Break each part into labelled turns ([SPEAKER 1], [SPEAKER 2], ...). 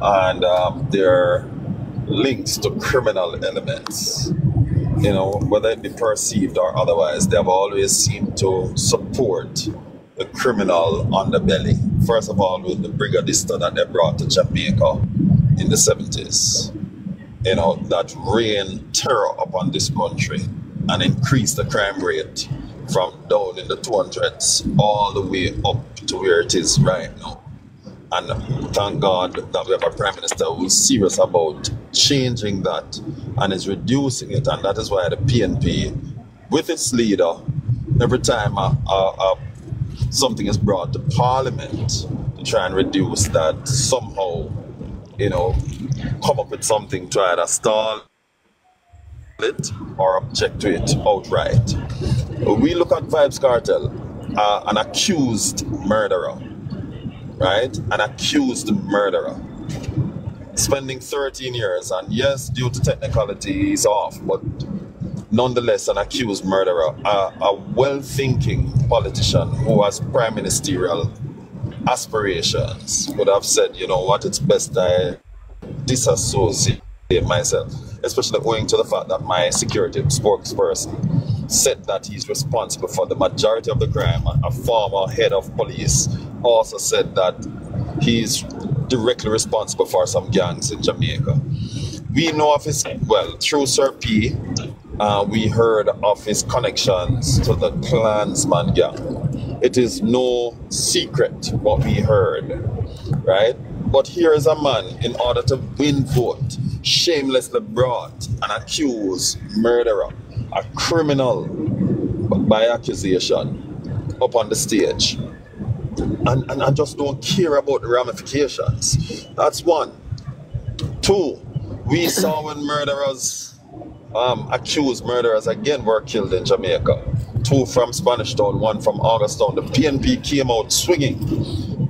[SPEAKER 1] and their links to criminal elements. You know, whether it be perceived or otherwise, they have always seemed to support the criminal underbelly. First of all, with the brigadista that they brought to Jamaica in the 70s, you know, that rained terror upon this country and increased the crime rate from down in the 200s all the way up to where it is right now. And thank God that we have a Prime Minister who is serious about changing that and is reducing it. And that is why the PNP, with its leader, every time something is brought to Parliament to try and reduce that, somehow, you know, come up with something to either stall it or object to it outright. We look at Vybz Kartel, an accused murderer. Right? An accused murderer. Spending 13 years, and yes, due to technicality, he's off, but nonetheless, an accused murderer. A well-thinking politician who has prime ministerial aspirations would have said, you know what, it's best I disassociate myself, especially owing to the fact that my security spokesperson said that he's responsible for the majority of the crime. A former head of police also said that he's directly responsible for some gangs in Jamaica. We know of his, well, through Sir P, we heard of his connections to the Klansman gang. It is no secret what we heard, right? But here is a man, in order to win vote, shamelessly brought an accused murderer, a criminal by accusation, up on the stage. And I just don't care about the ramifications. That's one. Two, we saw when murderers, accused murderers again were killed in Jamaica. Two from Spanish Town, one from August Town. The PNP came out swinging.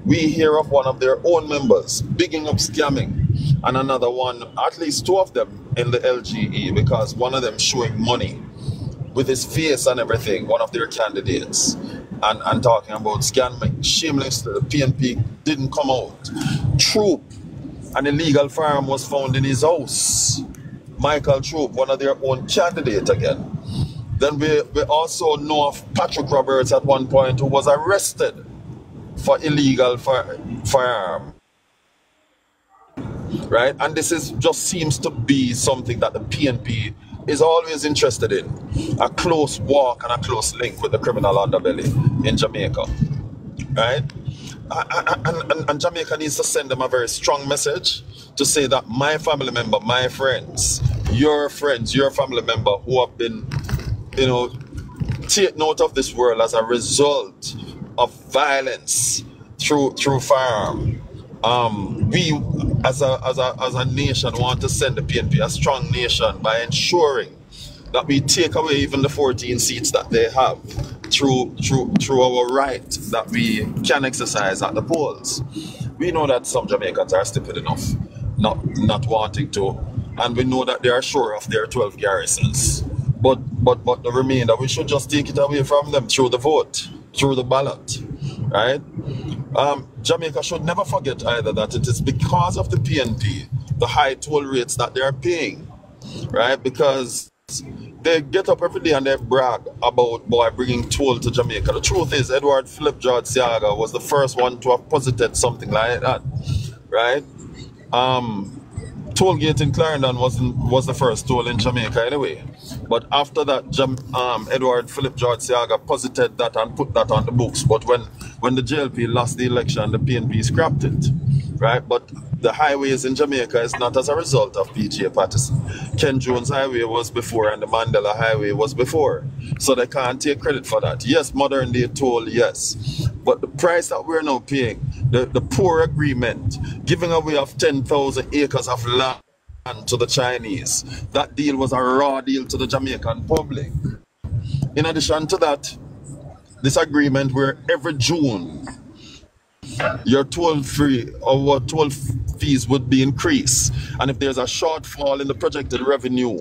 [SPEAKER 1] We hear of one of their own members bigging up scamming, and another one, at least two of them, in the LGE, because one of them showing money with his face and everything, one of their candidates, and talking about scamming. Shamelessly, the PNP didn't come out. Troop, an illegal firearm was found in his house. Michael Troop, one of their own candidate again. Then we also know of Patrick Roberts at one point, who was arrested for illegal firearm. Right? And this is just seems to be something that the PNP is always interested in. A close walk and a close link with the criminal underbelly in Jamaica. Right? And Jamaica needs to send them a very strong message to say that my family member, my friends, your family member who have been, you know, taken out of this world as a result of violence through firearm. We as a nation want to send the PNP a strong nation by ensuring that we take away even the 14 seats that they have through our right that we can exercise at the polls. We know that some Jamaicans are stupid enough not wanting to, and we know that they are sure of their 12 garrisons. But the remainder, we should just take it away from them through the vote, through the ballot, right? Jamaica should never forget either that it is because of the PNP, the high toll rates that they are paying, right? Because they get up every day and they brag about, boy, bringing toll to Jamaica. The truth is, Edward Philip George Siaga was the first one to have posited something like that, right? Tollgate in Clarendon was the first toll in Jamaica anyway. But after that, Edward Philip George Siaga posited that and put that on the books. But when the JLP lost the election, the PNP scrapped it, right? But the highways in Jamaica is not as a result of P.J. Patterson. Ken Jones Highway was before and the Mandela Highway was before. So they can't take credit for that. Yes, modern day toll, yes. But the price that we're now paying, the poor agreement, giving away of 10,000 acres of land to the Chinese, that deal was a raw deal to the Jamaican public. In addition to that, this agreement where every June your toll-free or toll fees would be increased, and if there's a shortfall in the projected revenue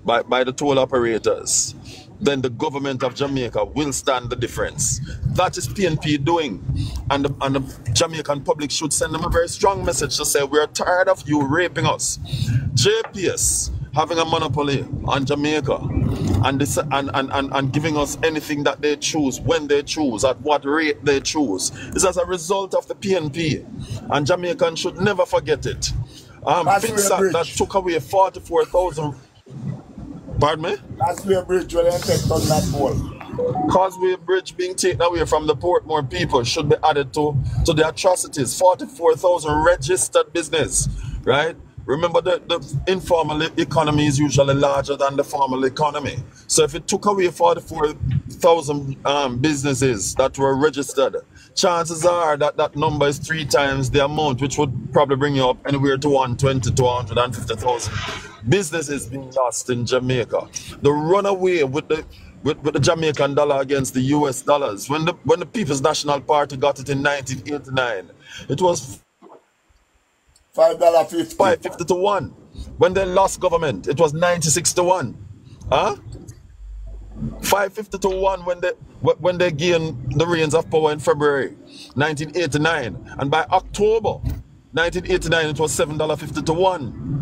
[SPEAKER 1] by the toll operators, then the government of Jamaica will stand the difference. That is PNP doing. the Jamaican public should send them a very strong message to say we're tired of you raping us. JPS having a monopoly on Jamaica and this and giving us anything that they choose, when they choose, at what rate they choose, is as a result of the PNP. And Jamaicans should never forget it. FITSAC that took away 44,000. Pardon me?
[SPEAKER 2] That's where bridge will affect on that wall.
[SPEAKER 1] Causeway Bridge being taken away from the port, more people should be added to the atrocities. 44,000 registered business, right? Remember, the informal economy is usually larger than the formal economy. So if it took away 44,000 businesses that were registered, chances are that that number is 3 times the amount, which would probably bring you up anywhere to 120 to 150,000 businesses being lost in Jamaica. The runaway with the Jamaican dollar against the US dollars. When the People's National Party got it in 1989, it was
[SPEAKER 2] $5.50.
[SPEAKER 1] 550 to 1. When they lost government, it was 96 to 1. Huh? 550 to 1 when they gained the reins of power in February 1989. And by October 1989, it was $7.50 to 1.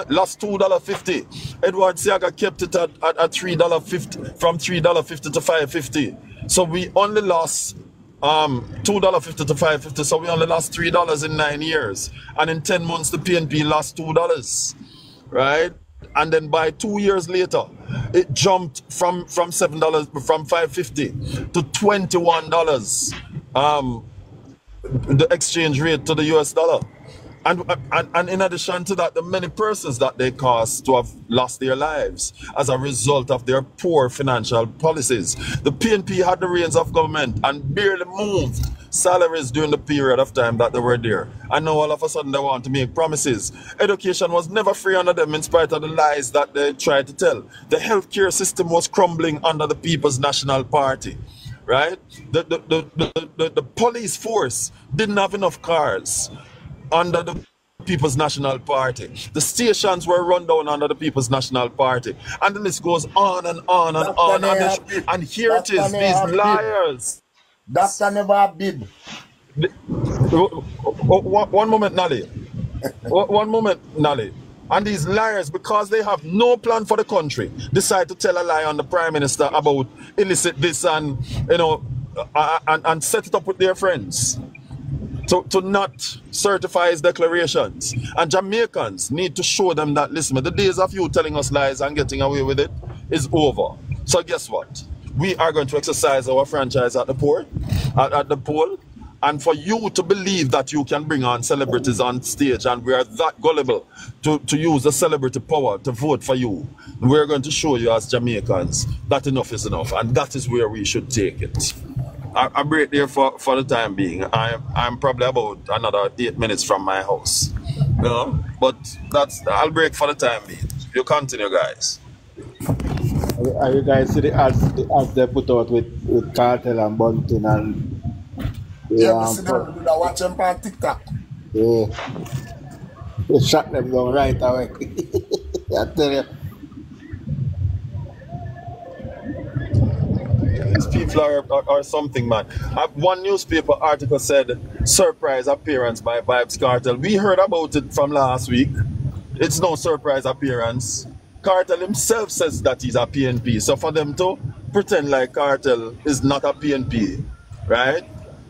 [SPEAKER 1] Lost $2.50. Edward Siaga kept it at $3.50, from $3.50 to $5.50. So we only lost $2.50 to $5.50. So we only lost $3 in 9 years. And in 10 months, the PNP lost $2, right? And then by 2 years later, it jumped from $7, from $5.50 to $21. The exchange rate to the US dollar. And in addition to that, the many persons that they caused to have lost their lives as a result of their poor financial policies. The PNP had the reins of government and barely moved salaries during the period of time that they were there. And now all of a sudden they want to make promises. Education was never free under them in spite of the lies that they tried to tell. The healthcare system was crumbling under the People's National Party. Right? The police force didn't have enough cars under the People's National Party. The stations were run down under the People's National Party. And the list goes on and on and on. And here it is, these liars.
[SPEAKER 2] Doctor never bib.
[SPEAKER 1] One moment, Nali. One moment, Nali. And these liars, because they have no plan for the country, decide to tell a lie on the Prime Minister about illicit this and, you know, and set it up with their friends. To not certify his declarations. And Jamaicans need to show them that, listen, the days of you telling us lies and getting away with it is over. So guess what? We are going to exercise our franchise at the poll, and for you to believe that you can bring on celebrities on stage and we are that gullible to use the celebrity power to vote for you, we're going to show you as Jamaicans that enough is enough, and that is where we should take it. I break there for the time being. I'm probably about another 8 minutes from my house. You know? But I'll break for the time being. You continue, guys.
[SPEAKER 3] Are you guys see the ads they put out with Cartel and Bunting and
[SPEAKER 2] yeah, we see them watch them on TikTok.
[SPEAKER 3] Yeah. They shut them down right away. I tell you.
[SPEAKER 1] These people are something, man. One newspaper article said, surprise appearance by Vybz Kartel. We heard about it from last week. It's no surprise appearance. Kartel himself says that he's a PNP. So for them to pretend like Kartel is not a PNP, right?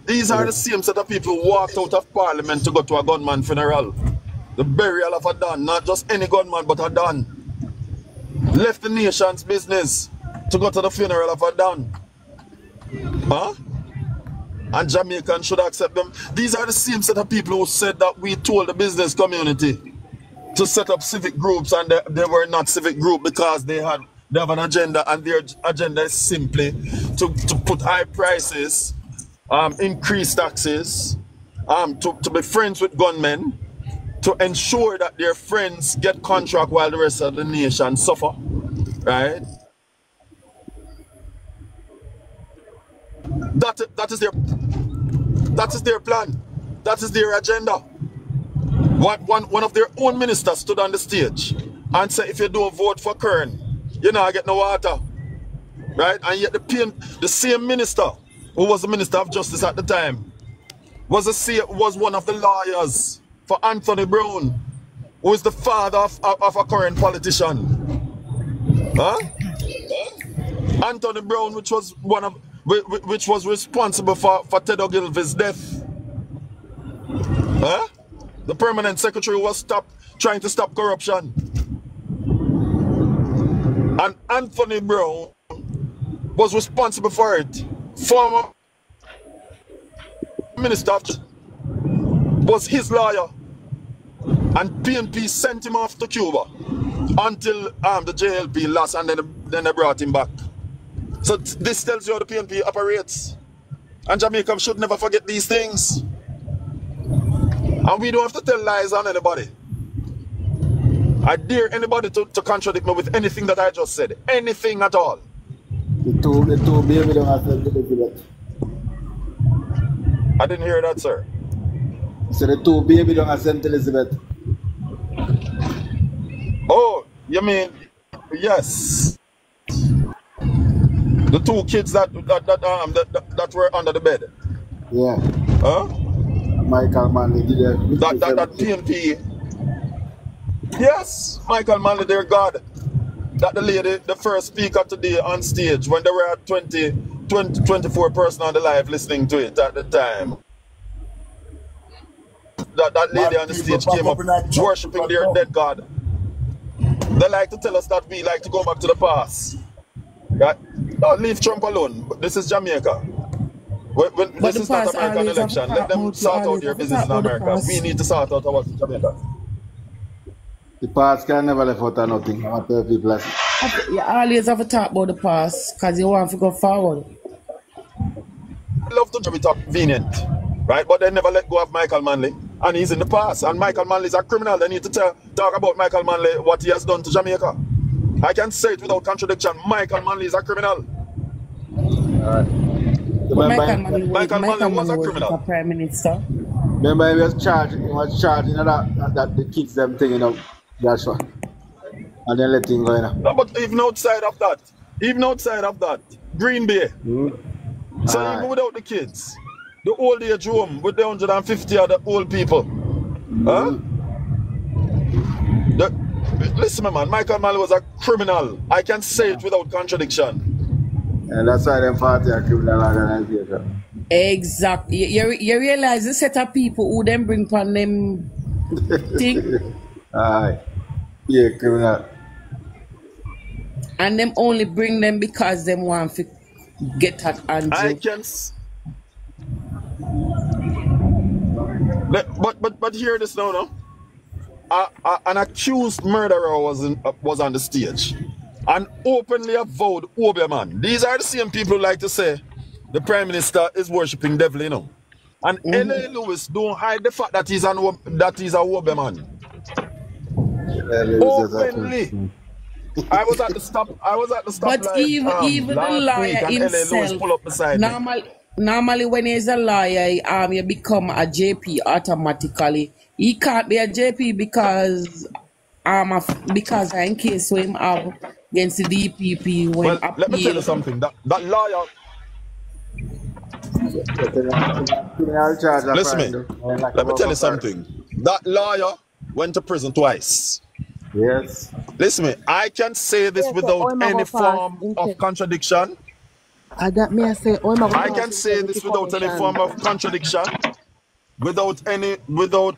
[SPEAKER 1] These are the same set of people who walked out of Parliament to go to a gunman funeral. The burial of a Don, not just any gunman, but a Don. Left the nation's business to go to the funeral of a Don. Huh? And Jamaicans should accept them. These are the same set of people who said that we told the business community to set up civic groups, and they were not civic group because they have an agenda, and their agenda is simply to put high prices, increase taxes, to be friends with gunmen, to ensure that their friends get contract while the rest of the nation suffer, right? That is their plan. That is their agenda. One of their own ministers stood on the stage and said, if you don't vote for Kern, you're not get no water. Right? And yet the same minister, who was the Minister of Justice at the time, was one of the lawyers for Anthony Brown, who is the father of a current politician. Huh? Anthony Brown, which was responsible for Ted Ogilvy's death. Huh? The permanent secretary was trying to stop corruption. And Anthony Brown was responsible for it. Former Minister of Justice was his lawyer. And PNP sent him off to Cuba until the JLP lost, and then they brought him back. So this tells you how the PNP operates. And Jamaica should never forget these things. And we don't have to tell lies on anybody. I dare anybody to contradict me with anything that I just said. Anything at all.
[SPEAKER 3] The two baby don't have St. Elizabeth.
[SPEAKER 1] I didn't hear that, sir.
[SPEAKER 3] So the two baby don't have St. Elizabeth.
[SPEAKER 1] Oh, you mean, yes. The two kids that were under the bed.
[SPEAKER 3] Yeah.
[SPEAKER 1] Huh?
[SPEAKER 3] Michael Manley did
[SPEAKER 1] that PNP. Yes, Michael Manley, their God. That the lady, the first speaker today on stage, when there were 24 persons on the live listening to it at the time. That lady on the stage came up worshipping their dead God. They like to tell us that we like to go back to the past. Right? Don't leave Trump alone. This is Jamaica. This is not American election. Let them sort out their business in America. We need to sort out ours in Jamaica.
[SPEAKER 3] The past can never left out of nothing. I want to tell people.
[SPEAKER 4] You always have to talk about the past because you want to go forward.
[SPEAKER 1] I love to be convenient, right? But they never let go of Michael Manley. And he's in the past. And Michael Manley is a criminal. They need to talk about Michael Manley, what he has done to Jamaica. I can say it without contradiction. Michael Manley is a criminal. Michael Manley was a criminal.
[SPEAKER 4] Prime Minister.
[SPEAKER 3] Remember, he was charged, you know, that the kids them thing, you know, Joshua. And then let him go, you know.
[SPEAKER 1] No, but even outside of that, Green Bay. So even without the kids, the old age home with the 150 other old people. Huh? Listen, man, Michael Manley was a criminal. I can say it without contradiction.
[SPEAKER 3] And that's why them party are criminal organization.
[SPEAKER 4] Exactly. You realize the set of people who then bring upon them thing?
[SPEAKER 3] Aye. Yeah, criminal.
[SPEAKER 4] And them only bring them because them want to get at Andrew.
[SPEAKER 1] I can. But hear this now, no? An accused murderer was on the stage and openly avowed Obeah. These are the same people who like to say the Prime Minister is worshipping devil, you know. And L.A. Lewis don't hide the fact that he's a Obeah man. Openly. I was at the stop.
[SPEAKER 4] But even the lawyer himself, normally when he's a lawyer, you become a JP automatically. He can't be a JP because in case him have against the DPP when
[SPEAKER 1] well, let me tell you something. That lawyer. Listen, let me tell you something. That lawyer went to prison twice.
[SPEAKER 3] Yes.
[SPEAKER 1] Listen, I can say this without any form of contradiction.
[SPEAKER 4] I can
[SPEAKER 1] say this without any form of contradiction. Without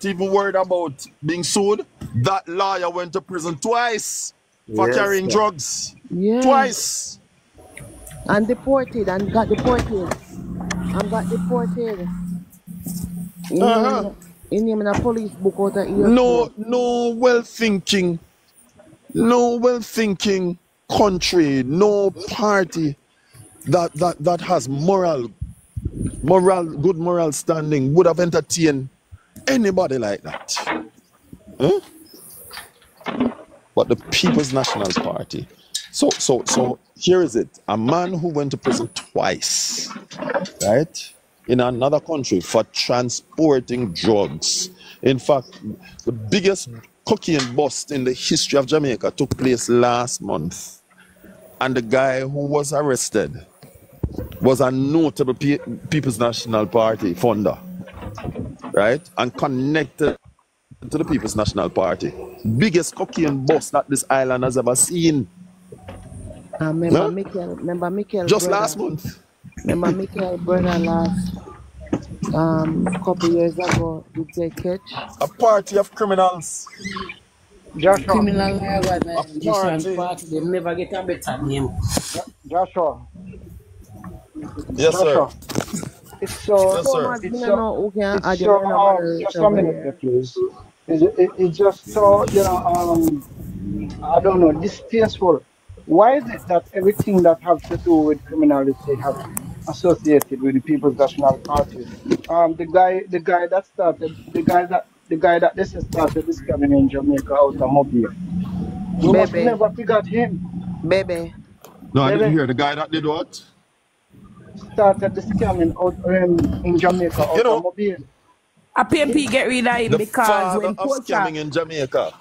[SPEAKER 1] even worried about being sued. That lawyer went to prison twice for carrying drugs.
[SPEAKER 4] Yes.
[SPEAKER 1] Twice.
[SPEAKER 4] And deported and got deported. In him in a police book out of here.
[SPEAKER 1] No well-thinking country, no party that has good moral standing would have entertained anybody like that. Huh? But the People's National Party. So here is it. A man who went to prison twice, right? In another country for transporting drugs. In fact, the biggest cocaine bust in the history of Jamaica took place last month. And the guy who was arrested was a notable People's National Party founder. right? And connected to the People's National Party. Biggest cocaine bust that this island has ever seen.
[SPEAKER 5] Remember Michael
[SPEAKER 1] Just
[SPEAKER 5] brother.
[SPEAKER 1] last month.
[SPEAKER 5] Remember Michael brother last couple years ago did they catch?
[SPEAKER 1] A party of criminals.
[SPEAKER 2] Joshua.
[SPEAKER 4] Criminal party. They never get a better name.
[SPEAKER 2] Joshua.
[SPEAKER 1] Yes,
[SPEAKER 2] Joshua.
[SPEAKER 1] sir.
[SPEAKER 2] It's so.
[SPEAKER 1] Yes, sir.
[SPEAKER 2] It's so. Just a minute, please. It's just so, I don't know, distasteful. Why is it that everything that has to do with criminality have associated with the People's National Party? The guy that this started this coming in Jamaica out of Mobile. We must never forget him.
[SPEAKER 5] Baby.
[SPEAKER 1] No, I didn't hear. The guy that did what?
[SPEAKER 2] Started the scamming out in Jamaica out of Mobile.
[SPEAKER 4] A PNP get rid of him because when
[SPEAKER 1] scamming in Jamaica.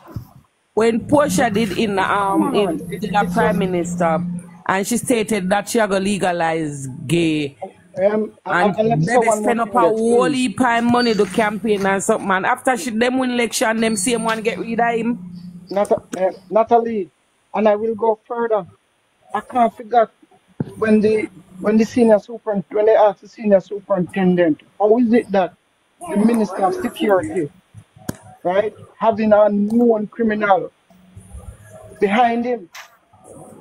[SPEAKER 4] When Portia did in the Prime Minister, and she stated that she going to legalize gay. And they spend up a whole heap of money to campaign and something. And after them win election, them same one get rid of him.
[SPEAKER 2] Natalie, and I will go further. I can't forget when they asked the senior superintendent, how is it that the Minister of Security, right, having a known criminal behind him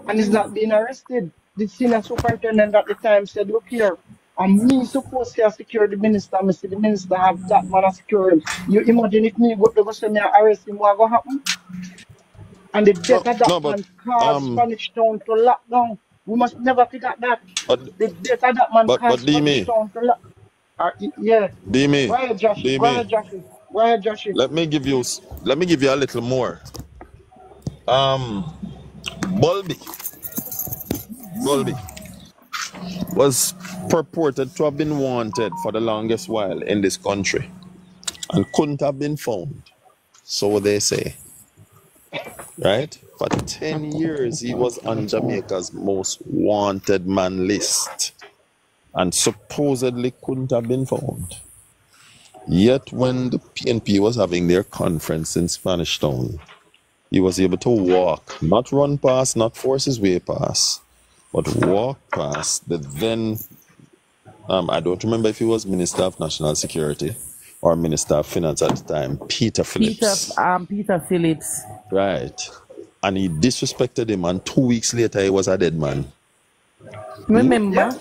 [SPEAKER 2] and is not being arrested? The senior superintendent at the time said, look here, I'm me supposed to secure the minister. I see the minister have that man to secure him. You imagine if me go to say me arrest him, what will happen? And the death of that man caused Spanish Town to lock down. We must never forget that. The death of that man caused Spanish Town to lock down. Yeah.
[SPEAKER 1] Dimi.
[SPEAKER 2] Go ahead, Joshie. Go ahead, Joshie.
[SPEAKER 1] Let me give you a little more. Bulby was purported to have been wanted for the longest while in this country and couldn't have been found. So they say. Right? For 10 years, he was on Jamaica's most wanted man list and supposedly couldn't have been found. Yet when the PNP was having their conference in Spanish Town, he was able to walk, not run past, not force his way past, but walk past the then, I don't remember if he was Minister of National Security or Minister of Finance at the time, Peter Phillips.
[SPEAKER 4] Peter Phillips.
[SPEAKER 1] Right. And he disrespected him, and 2 weeks later he was a dead man.
[SPEAKER 4] Remember? Yeah.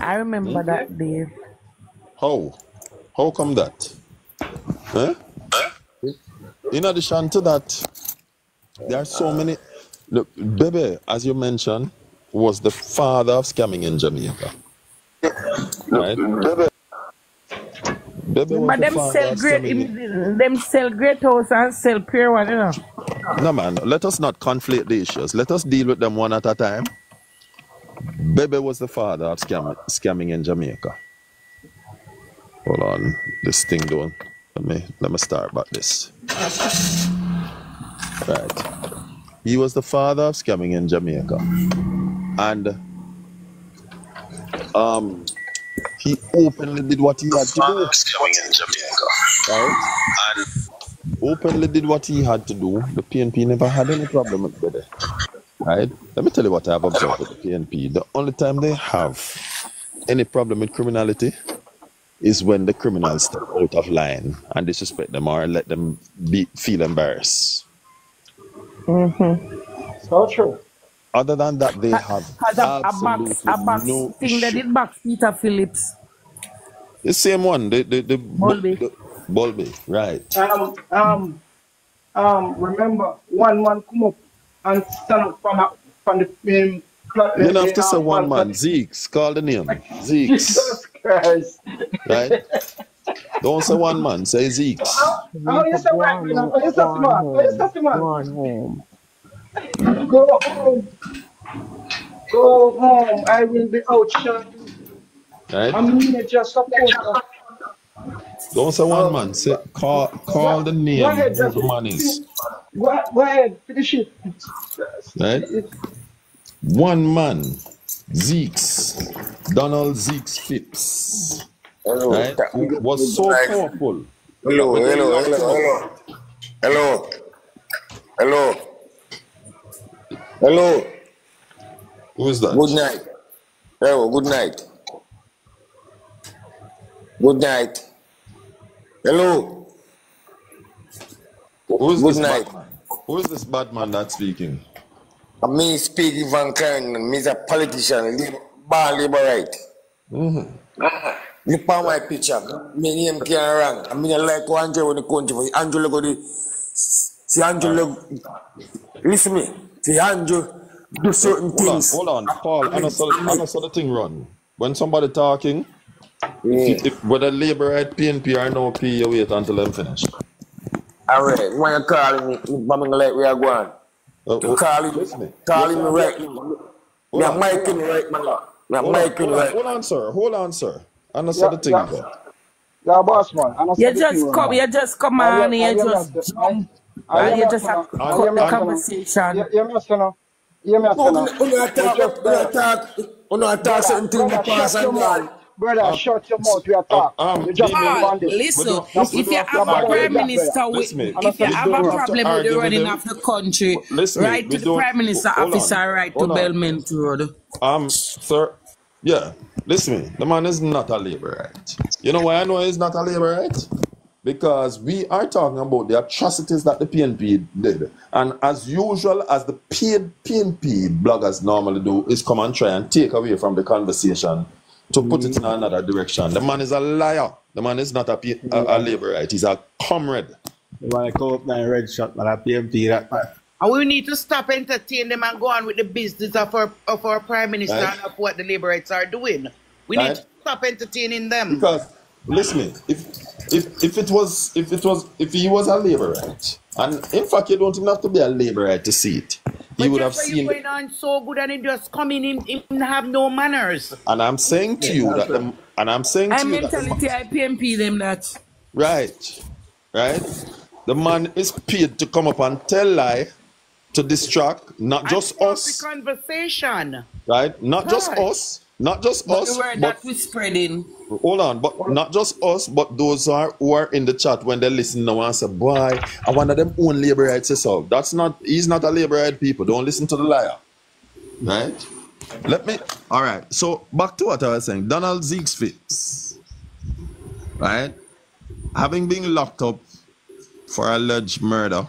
[SPEAKER 4] I remember that day.
[SPEAKER 1] How? How come that? Huh? In addition to that, there are so many. Look, Bebe, as you mentioned, was the father of scamming in Jamaica. Right? Bebe
[SPEAKER 4] but them sell great house and sell pure one, you know.
[SPEAKER 1] No man, let us not conflate the issues. Let us deal with them one at a time. Bebe was the father of scamming in Jamaica. Hold on, this thing don't. Let me start back this. Right. He was the father of scamming in Jamaica. And he openly did what he had to do. Right? And openly did what he had to do. The PNP never had any problem with Bebe. Right? Let me tell you what I have observed with the PNP. The only time they have any problem with criminality is when the criminals step out of line and disrespect them or let them feel embarrassed.
[SPEAKER 2] So true.
[SPEAKER 1] Other than that, they have absolutely no
[SPEAKER 4] thing that did box Peter Phillips.
[SPEAKER 1] The same one, the Bulby, right.
[SPEAKER 2] Remember, one man come up and stand up from the
[SPEAKER 1] you don't have to say one man. Zeke's, call the name. Zeke's.
[SPEAKER 2] Jesus Christ.
[SPEAKER 1] Right? Don't say one man, say Zeke's.
[SPEAKER 2] Oh, you say one man. Oh, you say man. Oh, you say man. Go home. Go home. I will be out shortly.
[SPEAKER 1] Right?
[SPEAKER 2] I'm just supposed to.
[SPEAKER 1] Don't say one man. Say call the name of the man is.
[SPEAKER 2] Go ahead, finish it.
[SPEAKER 1] Right? One man. Zeke's. Donald Zeke's Phipps. right? Who was so powerful.
[SPEAKER 6] Hello, hello.
[SPEAKER 1] Who is that?
[SPEAKER 6] Good night. Hello, good night. Good night. Hello.
[SPEAKER 1] Who is
[SPEAKER 6] Good
[SPEAKER 1] this
[SPEAKER 6] night.
[SPEAKER 1] bad man? Who is this bad man that's speaking?
[SPEAKER 6] Me speaking Van Klein, me is a politician, liberate. Look at my picture. My name can't wrong. I mean, like Angelo in the country. Angelo go the. See Angelo. Listen me. See Angelo do certain things.
[SPEAKER 1] Hold on, Paul. I know so the thing run. When somebody talking, if whether Labour right PNP or no P, you wait until them finish.
[SPEAKER 6] Alright, when you calling me, I'm like we are going. Calling me right. We are making right, man.
[SPEAKER 1] Hold on, sir. I know so the thing go.
[SPEAKER 2] Yeah, boss man.
[SPEAKER 4] You just come on, you just jump. And you just have to cut the conversation.
[SPEAKER 2] You must know. You must know. Brother, shut your mouth. We are talking. You just
[SPEAKER 4] listen, if you have a prime minister with, if you have a problem with the running of the country, right to the prime minister officer, right to Belmont Road.
[SPEAKER 1] Sir, yeah, listen me. The man is not a Labourite. You know why I know he's not a Labourite? Because we are talking about the atrocities that the PNP did. And as usual, as the paid PNP bloggers normally do, is come and try and take away from the conversation to put it in another direction. The man is a liar. The man is not a Labourite. He's a comrade.
[SPEAKER 3] You want to go up now red shot, but a PNP that man.
[SPEAKER 5] And we need to stop entertaining them and go on with the business of our Prime Minister and of what the Labourites are doing. We need to stop entertaining them.
[SPEAKER 1] Because listen, if he was a Labourite, and in fact you don't even have to be a Labourite to see it. He would have seen
[SPEAKER 5] going on so good and it just coming in have no manners.
[SPEAKER 1] And I'm saying to you that
[SPEAKER 4] mentality I PNP them that.
[SPEAKER 1] Right. The man is paid to come up and tell lie, to distract, not just us.
[SPEAKER 5] The conversation.
[SPEAKER 1] Right? Not just us. Not just us.
[SPEAKER 4] The word that we're spreading.
[SPEAKER 1] Hold on, but not just us, but those who are in the chat when they listen now and say, boy, I one of them own Labourites yourself. He's not a Labourite people. Don't listen to the liar. Right? Alright, so back to what I was saying. Donald Zeke's fix. Right? Having been locked up for alleged murder,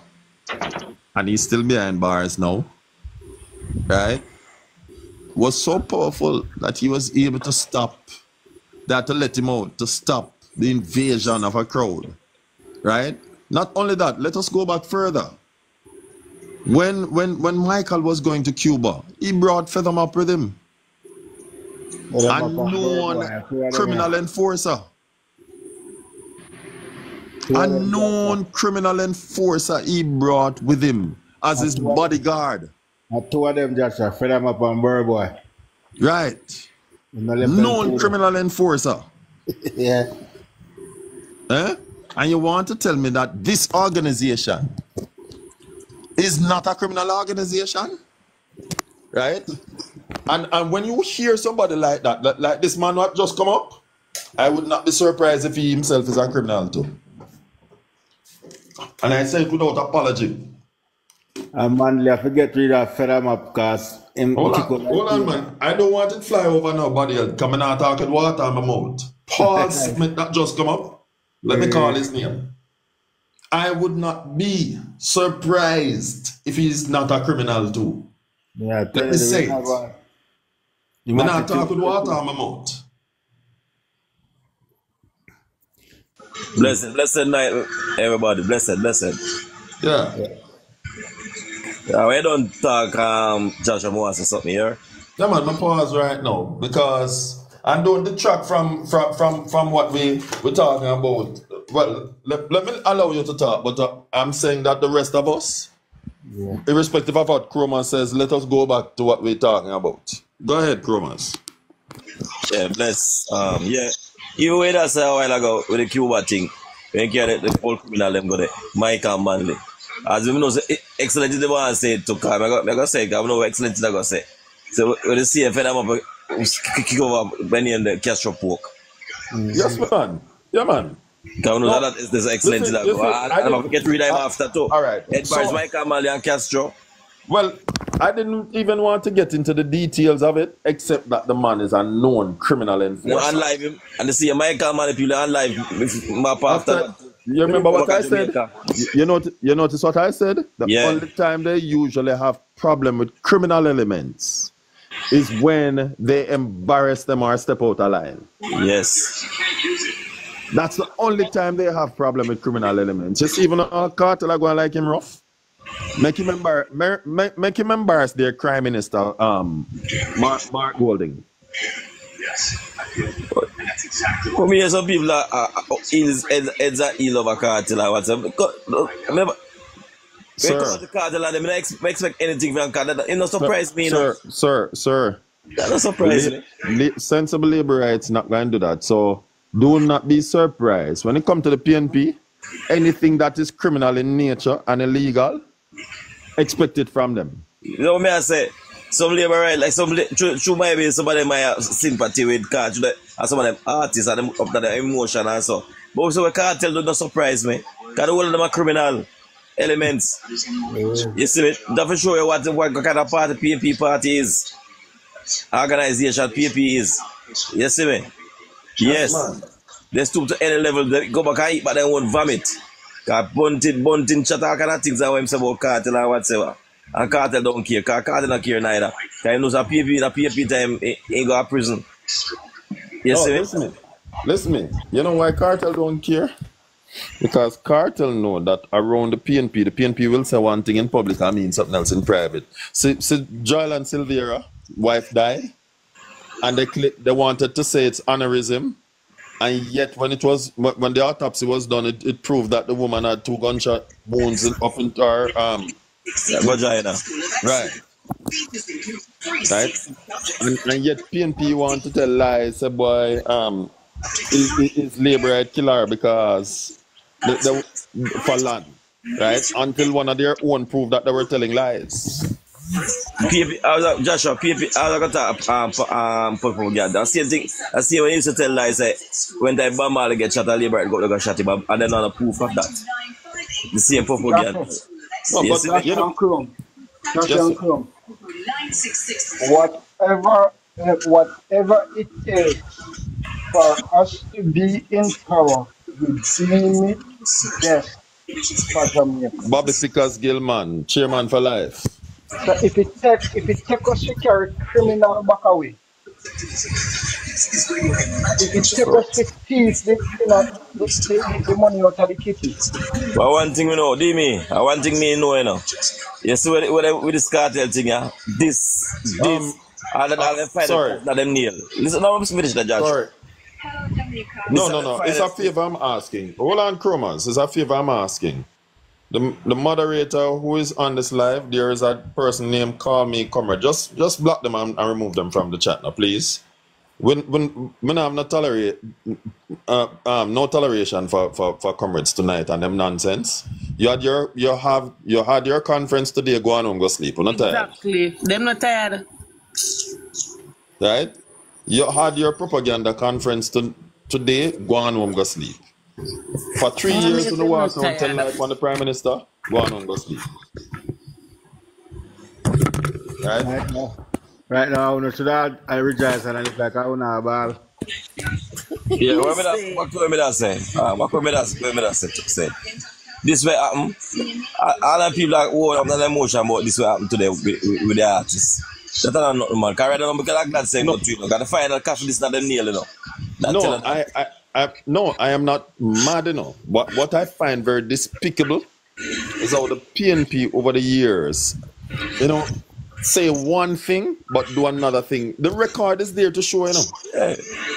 [SPEAKER 1] and he's still behind bars now, right? Was so powerful that he was able to to let him out, to stop the invasion of a crowd, right? Not only that, let us go back further. When Michael was going to Cuba, he brought Featherm up with him. A known criminal enforcer. A known criminal enforcer he brought with him as his bodyguard.
[SPEAKER 3] Two of them just fed him up on Burboy.
[SPEAKER 1] Right. Known criminal enforcer.
[SPEAKER 3] Yeah.
[SPEAKER 1] And you want to tell me that this organization is not a criminal organization? Right? And when you hear somebody like that, like this man what just come up, I would not be surprised if he himself is a criminal too. And I say it without apology.
[SPEAKER 3] And man, I forget to read that Featherm up because
[SPEAKER 1] hold on, man. I don't want it fly over nobody else. Coming out talking water in my mouth. Paul Smith that just come up. Let me call his name. I would not be surprised if he's not a criminal too.
[SPEAKER 3] Yeah,
[SPEAKER 1] let me say it. I'm not talking water in my mouth.
[SPEAKER 7] Blessed night, everybody. Blessed.
[SPEAKER 1] Yeah.
[SPEAKER 7] We don't talk Joshua Moore or something here.
[SPEAKER 1] Yeah, man, my pause right now because I don't detract from what we're talking about. Well, let me allow you to talk, but I'm saying that the rest of us, irrespective of what Chroma says, let us go back to what we're talking about. Go ahead, Chromas.
[SPEAKER 7] Yeah, bless. Even way that said a while ago with the Cuba thing, when you get the whole criminal them go there, Mike and Manley. As you know, excellent is the one I say to come. I'm going to say, I know excellent is I going to say. So when you see a Featherm up, kick over Benny and the Castro pork.
[SPEAKER 1] Yes, man. Yeah, man.
[SPEAKER 7] No, that is excellent. I don't get rid of him after too.
[SPEAKER 1] All right.
[SPEAKER 7] Edwards, Michael Malley and Castro.
[SPEAKER 1] Well, I didn't even want to get into the details of it, except that the man is a known criminal enforcer.
[SPEAKER 7] No, unlive him. And they see Michael Malley people unlive map after that.
[SPEAKER 1] You remember what I said? You notice what I said? The only time they usually have problem with criminal elements is when they embarrass them or step out of line.
[SPEAKER 7] Yes.
[SPEAKER 1] That's the only time they have problem with criminal elements. Just even a cartel are going like him rough. Make him embarrass their crime minister, Mark Golding.
[SPEAKER 7] For me, some people are heads are ill of a cartel or whatever. Remember, when you come to the cartel and they expect anything from cartel. It don't surprise me.
[SPEAKER 1] Sir.
[SPEAKER 7] That don't surprise me.
[SPEAKER 1] Sensible labor rights not going to do that. So do not be surprised. When it comes to the PNP, anything that is criminal in nature and illegal, expect it from them.
[SPEAKER 7] You know what I say? Some labor right, like some true maybe somebody might have sympathy with cartel and some of them artists and them up to their emotion and so. But so a cartel do not surprise me. Because all of them are criminal elements. You see me? That for show you what kind of party PNP party is. Organization PNP is. You see me? Yes. They stoop to any level, they go back and eat but they won't vomit. Because bunting, chat, all kind of things that say about cartel and whatever. And cartel don't care, because cartel don't care neither. Because he knows a PNP in a PNP time, he go to prison. You see me?
[SPEAKER 1] Listen me. You know why cartel don't care? Because cartel know that around the PNP will say one thing in public and mean something else in private. See Joel and Silvera, wife died, and they wanted to say it's aneurysm, and yet when the autopsy was done, it proved that the woman had 2 gunshot wounds up into her
[SPEAKER 7] vagina.
[SPEAKER 1] Right. And yet PNP want to tell lies, say boy, is labor right killer because for land, right? Until one of their own proved that they were telling lies.
[SPEAKER 7] PNP, Joshua, PNP, I was going to propaganda. Same thing. I see when you used to tell lies, when the Bob Marley get shot, a labor right go to shot him, and then not a proof of that. The same propaganda.
[SPEAKER 2] No, but you know, whatever it takes for us to be in power, we deem it best for Jamaica.
[SPEAKER 1] Bobby Sickers Gilman, chairman for life.
[SPEAKER 2] So if it take us to carry criminal back away, if it take us to steal the money out of the kitty.
[SPEAKER 7] But one thing we know, one thing me know, you know. You see with this cartel thing, yeah? This, all the final that them nail. Listen, now I'm finished that, Josh.
[SPEAKER 1] Sorry. No. It's a favor I'm asking. Hold on, Chromas. It's a favor I'm asking. The moderator who is on this live, there is a person named Call Me Comrade. Just block them and remove them from the chat now, please. When I have no toleration for comrades tonight and them nonsense. You had your conference today. Go on home, go sleep. You're not tired.
[SPEAKER 4] Exactly. Them not tired.
[SPEAKER 1] Right? You had your propaganda conference today. Go on home, go sleep. For 3 years to the walk around tell life on the Prime Minister. Go on home, go sleep.
[SPEAKER 3] Right now, I rejoice and I look like I own a ball.
[SPEAKER 7] Yeah, what can I say? What can I say? This way happen. All the people like, oh, I'm not emotional about this way happen today with the artists. That's not nothing, man. Because I don't because like that saying no to you. Because the final cash this not them nail, you know.
[SPEAKER 1] No, I am not mad, you know. What I find very despicable is how the PNP over the years, you know, say one thing but do another thing. The record is there to show, you know.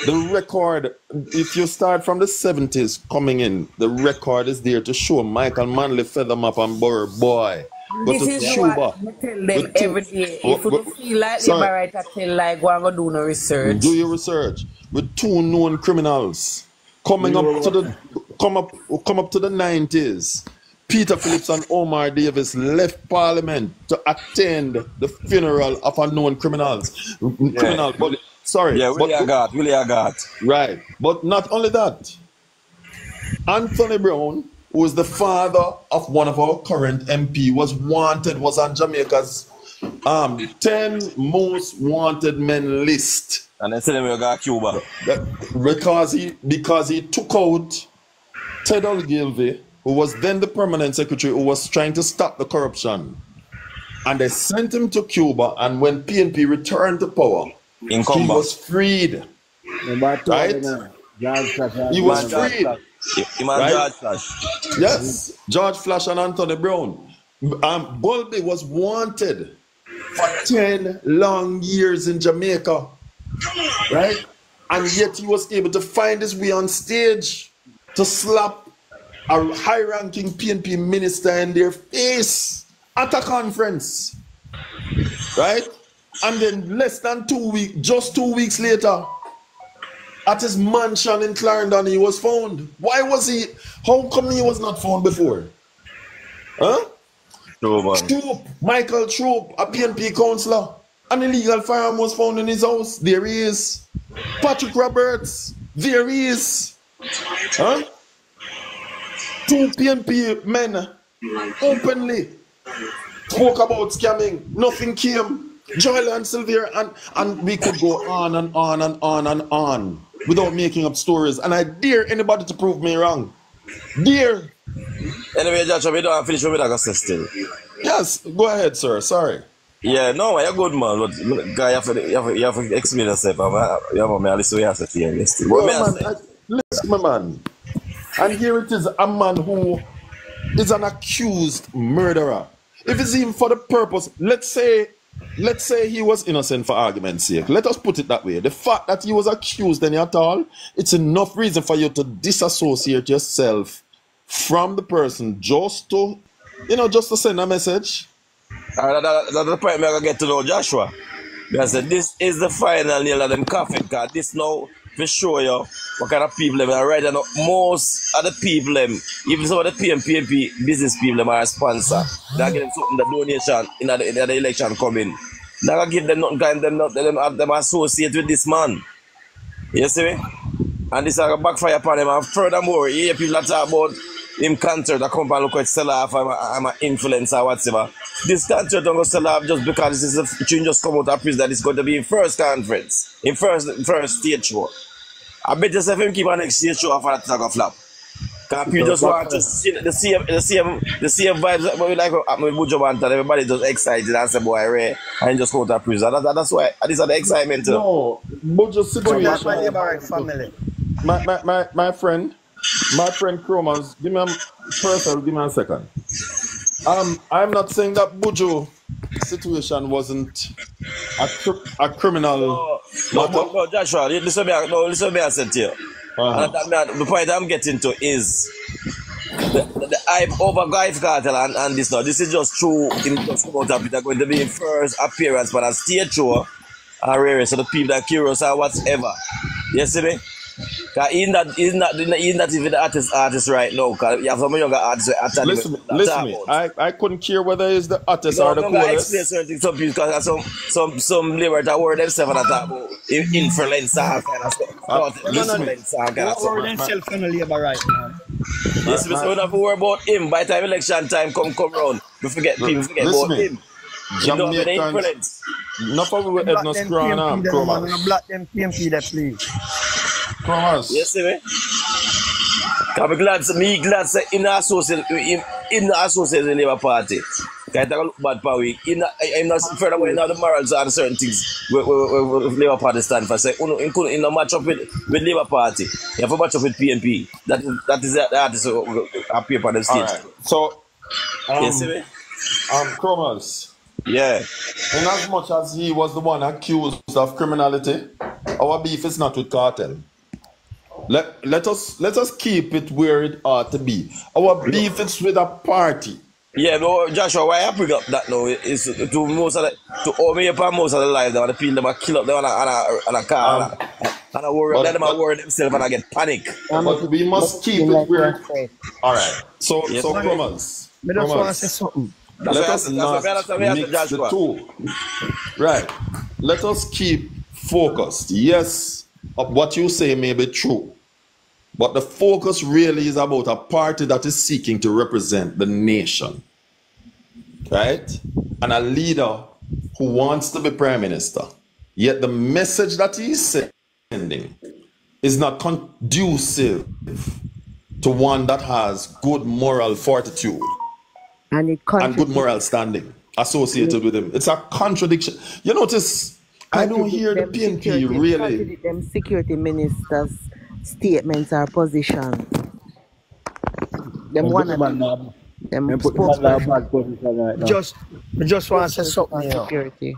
[SPEAKER 1] The record, if you start from the 70s coming in, the record is there to show Michael Manley, Feathermap and Burr Boy.
[SPEAKER 4] This is what I tell them every day. If you feel like labor right, I tell like go and go do no research.
[SPEAKER 1] Do your research. With 2 known criminals coming up to the come up to the 90s. Peter Phillips and Omar Davis left Parliament to attend the funeral of unknown criminals. Sorry.
[SPEAKER 7] Yeah, Willie Agat.
[SPEAKER 1] Right. But not only that, Anthony Brown, who is the father of one of our current MP, was on Jamaica's 10 most wanted men list.
[SPEAKER 7] And they said him you got Cuba.
[SPEAKER 1] Because he took out Ted Ogilvie, who was then the permanent secretary, who was trying to stop the corruption. And they sent him to Cuba, and when PNP returned to power, he was freed. Right? He was freed.
[SPEAKER 7] George Flash.
[SPEAKER 1] Yes, George Flash and Anthony Brown. Bulby was wanted for 10 long years in Jamaica. Right? And yet he was able to find his way on stage to slap a high-ranking PNP minister in their face at a conference. Right? And then less than 2 weeks, just 2 weeks later, at his mansion in Clarendon, he was found. Why was he? How come he was not found before? Huh? Troop, Michael Troop, a PNP councillor. An illegal firearm was found in his house. There he is. Patrick Roberts. There he is. Huh? 2 PNP men openly spoke about scamming. Nothing came. Joyland Sylvia, and we could go on and on and on and on without making up stories. And I dare anybody to prove me wrong. Dare.
[SPEAKER 7] Anyway, Joshua, we don't finish with that still.
[SPEAKER 1] Yes, go ahead, sir. Sorry.
[SPEAKER 7] Yeah, no, you're good, man. But guy, you have to explain yourself. I listen to you say here.
[SPEAKER 1] Listen, my man. And here it is, a man who is an accused murderer. If it's even for the purpose, let's say he was innocent for argument's sake. Let us put it that way. The fact that he was accused any at all, it's enough reason for you to disassociate yourself from the person just to send a message.
[SPEAKER 7] That's the point I'm going to get to know Joshua. Because this is the final nail of them coffin. Because this now, to show you what kind of people are right now. Most of the people, even some of the PNP business people are a sponsor. They give them something, the donation in the election coming. They don't give them nothing, them associate with this man. You see me? And this is a backfire upon him. And furthermore, you hear people that talk about him concert that come and look at sell off, I'm an influencer or whatever. This concert don't go sell off just because this is a tune just come out of prison that it's going to be in first conference, in first stage show. I bet yourself him keep an next stage show after that tag flap. Because you just want to see the same vibes that we like with Buju Banton. Everybody just excited and say, boy, Ray, and just go to prison. That's why, these are the excitement too.
[SPEAKER 1] No, Buju's situation. My friend Chromas, give me a second. I'm not saying that Buju situation wasn't a criminal.
[SPEAKER 7] No, Joshua, listen to me, I said to you. The point I'm getting to is the hype over Guy Cartel and this now. This is just true in just about that they're going to be in first appearance, but a stage show are rare, so the people that are curious or whatever. You see me? Because he's not even the artist right now. Because you have some younger artists.
[SPEAKER 1] Listen, I couldn't care whether he's the artist or the coolest.
[SPEAKER 7] Explain certain things to people because some liberals that word themselves and talk about influencer kind of stuff. Influencer kind of stuff.
[SPEAKER 2] Word themselves on the labor right now.
[SPEAKER 7] Yes, we don't have to worry about him. By the time election time come round, we forget people forget about him. You don't have any influence.
[SPEAKER 1] Enough of with Edna Scran and Chromas.
[SPEAKER 2] Black them PMP that please.
[SPEAKER 1] Chromas.
[SPEAKER 7] Yes, see me? I'm glad say in the associate in the Labour Party. Can't look bad per week. I'm not furthermore in the morals and certain things where Labour Party stand for. Say in the match up with Labour Party. You have to match up with PNP. That is the artist who appear on the stage.
[SPEAKER 1] Right. So
[SPEAKER 7] yes, see me?
[SPEAKER 1] Chromas.
[SPEAKER 7] Yeah.
[SPEAKER 1] In as much as he was the one accused of criminality, our beef is not with cartel. Let us keep it where it ought to be. Our beef is with a party.
[SPEAKER 7] Yeah, but Joshua, why I bring up that now is to most of the lives that the people them kill up them on a car and I worry, let them worry themselves and I get panic.
[SPEAKER 1] But we must keep it where. All right. So Chromas.
[SPEAKER 2] I just want to say something.
[SPEAKER 1] Let us not mix the two. Right. Let us keep focused. Yes, what you say may be true, but the focus really is about a party that is seeking to represent the nation, right? And a leader who wants to be prime minister. Yet the message that he's sending is not conducive to one that has good moral fortitude
[SPEAKER 8] and
[SPEAKER 1] good moral standing associated with him. It's a contradiction. You notice, I don't hear the PNP really.
[SPEAKER 8] Them security ministers' statements or position. Them one of them spokesperson.
[SPEAKER 3] Right, just want to say something.
[SPEAKER 8] Security.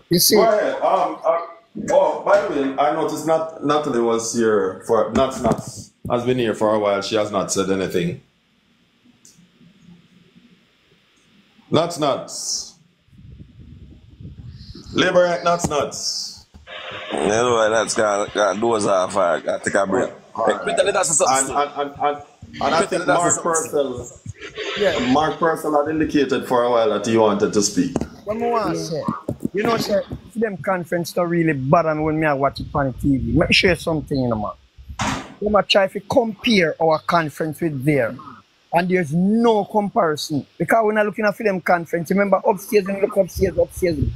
[SPEAKER 3] You see?
[SPEAKER 1] Go ahead. Oh, by the way, I noticed Natalie was here for Nuts has been here for a while. She has not said anything. Nuts. Liberate Nuts.
[SPEAKER 7] No, that's got doors off. I got to take a break.
[SPEAKER 1] And I think Mark Purcell had indicated for a while that he wanted to speak.
[SPEAKER 9] What I want to say, you know, say, for them conference to really bother me when I watch it on the TV. Let me share something, you know, man. When I try to compare our conference with theirs, and there's no comparison. Because when I'm looking at them conference, remember upstairs, when you look upstairs,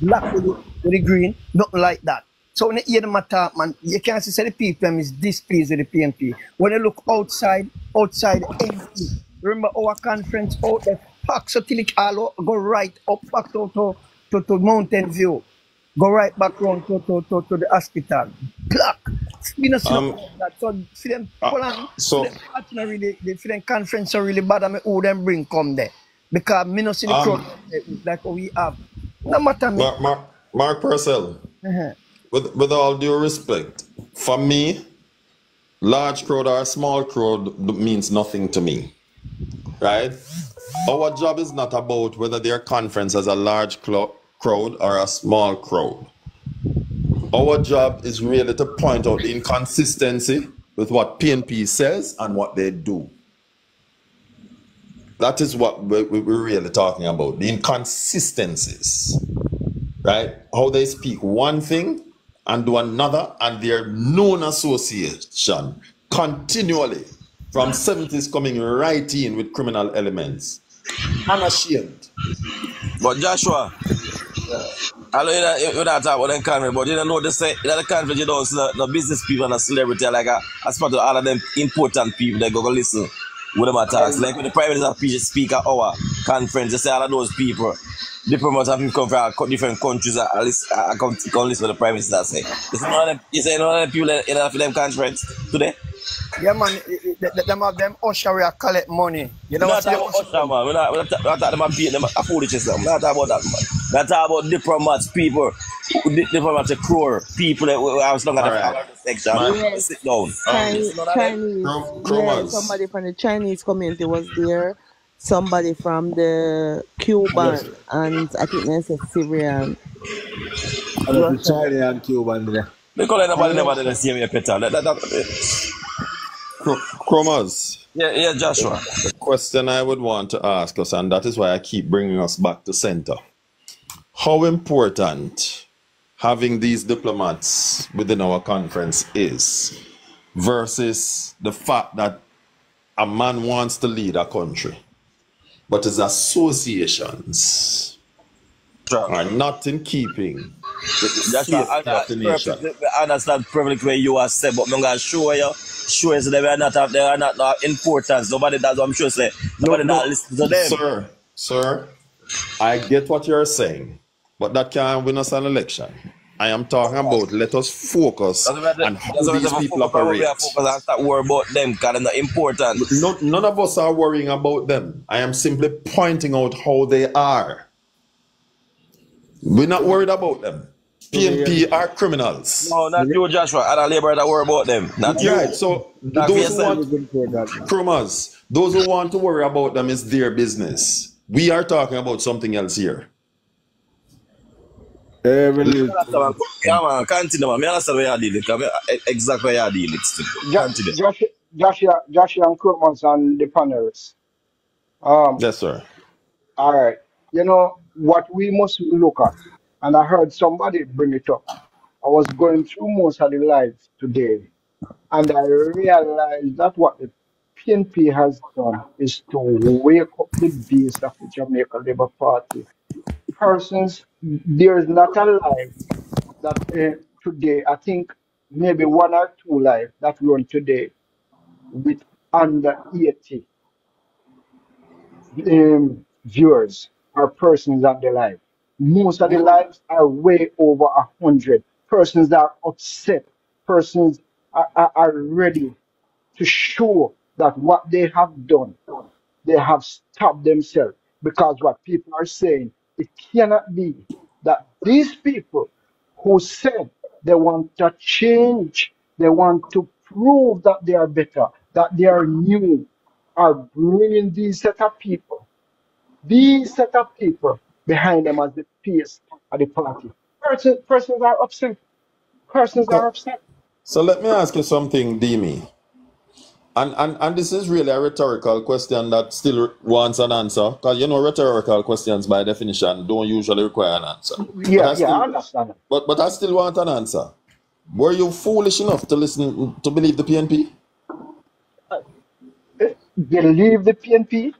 [SPEAKER 9] black with the green, nothing like that. So when you hear them talk, man, you can't see the people is displeased with the PNP. When you look outside empty. Remember our conference out there, pack so till it all go right up back to Mountain View. Go right back round to the hospital. Black. We not that. So for them for them conference are really bad. I mean, who them bring come there. Because me not see the crowd like we have. No matter me.
[SPEAKER 1] Mark Purcell. With all due respect, for me, large crowd or small crowd means nothing to me, right? Our job is not about whether their conference has a large crowd or a small crowd. Our job is really to point out the inconsistency with what PNP says and what they do. That is what we're really talking about, the inconsistencies, right? How they speak one thing and do another, and their known association continually from 70s coming right in with criminal elements. Unashamed.
[SPEAKER 7] But Joshua, I know you don't talk about them conference, but you don't know the conference you don't see the business people and the celebrity like as part of all of them important people that go listen with them attacks. Like when the Prime Minister speak at our conference, you say all of those people. Diplomats have come from different countries and come listen to the Prime Minister say. You say none of the people in them conference today?
[SPEAKER 9] Yeah, man, them have them usher where collect money. You know
[SPEAKER 7] what I'm talking about? We're not talking about paying them a foolishness. We're not talking about that, man. We're talking about diplomats, people, diplomats, crore, people that I was looking at the section.
[SPEAKER 8] Yes.
[SPEAKER 7] Sit down.
[SPEAKER 8] Chinese. Somebody from the Chinese community was there. Somebody from the Cuban and I think there's a Syrian.
[SPEAKER 3] The Chinese and Cuban there.
[SPEAKER 7] Because nobody never did the same way, Peter.
[SPEAKER 1] Chromas.
[SPEAKER 7] Yeah, Joshua.
[SPEAKER 1] The question I would want to ask us, and that is why I keep bringing us back to center. How important having these diplomats within our conference is versus the fact that a man wants to lead a country, but his associations are not in keeping with the safety of the nation.
[SPEAKER 7] I understand perfectly where you are said, but I'm going to show you that they are not importance. Nobody does what I'm sure say. Nobody not listen to them.
[SPEAKER 1] Sir, I get what you're saying, but that can't win us an election. I am talking about let us focus on how these people operate.
[SPEAKER 7] Start worrying about them because they're not important.
[SPEAKER 1] None of us are worrying about them. I am simply pointing out how they are. We're not worried about them. PNP are criminals.
[SPEAKER 7] No, not you, Joshua. Other labourers that worry about them. Not you.
[SPEAKER 1] Right, so those who want to worry about them is their business. We are talking about something else here.
[SPEAKER 7] Yeah, man, continue, man. I understand where you're dealing. Exactly where you're dealing.
[SPEAKER 2] Joshua and Kurtmans and the panelists.
[SPEAKER 1] Yes, sir.
[SPEAKER 2] All right. You know, what we must look at and I heard somebody bring it up. I was going through most of the lives today, and I realized that what the PNP has done is to wake up the base of the Jamaica Labour Party. Persons, there is not a life that today, I think maybe one or two lives that run today with under 80 viewers or persons on the live. Most of the lives are way over 100. Persons that are upset, persons are ready to show that what they have done, they have stopped themselves. Because what people are saying, it cannot be that these people who said they want to change, they want to prove that they are better, that they are new, are bringing these set of people behind them as the face of the party. Persons are upset. Persons are
[SPEAKER 1] So,
[SPEAKER 2] upset.
[SPEAKER 1] so let me ask you something, Dimi. And this is really a rhetorical question that still wants an answer. Because you know rhetorical questions by definition don't usually require an answer. But
[SPEAKER 2] Yeah,
[SPEAKER 1] I
[SPEAKER 2] yeah, I
[SPEAKER 1] still
[SPEAKER 2] understand.
[SPEAKER 1] but I still want an answer. Were you foolish enough to listen to believe the PNP?
[SPEAKER 2] Believe the PNP,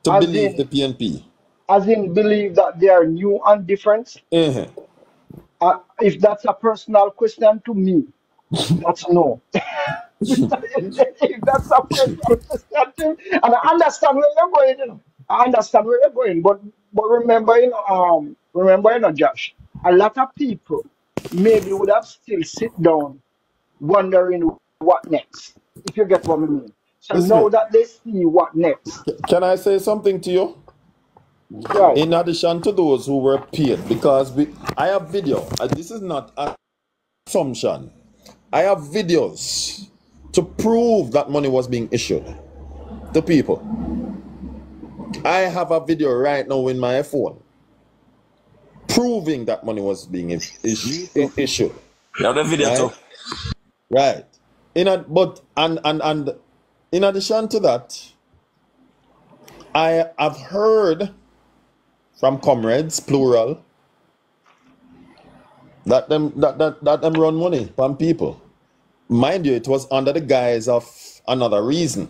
[SPEAKER 1] To
[SPEAKER 2] as
[SPEAKER 1] believe the
[SPEAKER 2] in,
[SPEAKER 1] PNP.
[SPEAKER 2] believe that they are new and different.
[SPEAKER 1] Uh-huh.
[SPEAKER 2] If that's a personal question to me, that's no. If that's a personal question to me, and I understand where you're going, I understand where you're going, but remember, Josh, a lot of people maybe would have still sit down wondering what next, if you get what I mean. So now
[SPEAKER 1] Listen,
[SPEAKER 2] that they see what next,
[SPEAKER 1] can I say something to you?
[SPEAKER 2] right?
[SPEAKER 1] In addition to those who were paid, because I have video. This is not an assumption. I have videos to prove that money was being issued to people. I have a video right now in my phone proving that money was being issued.
[SPEAKER 7] You have the video
[SPEAKER 1] Right?
[SPEAKER 7] too.
[SPEAKER 1] Right. And in addition to that, I have heard from comrades, plural, that them run money from people. Mind you, it was under the guise of another reason.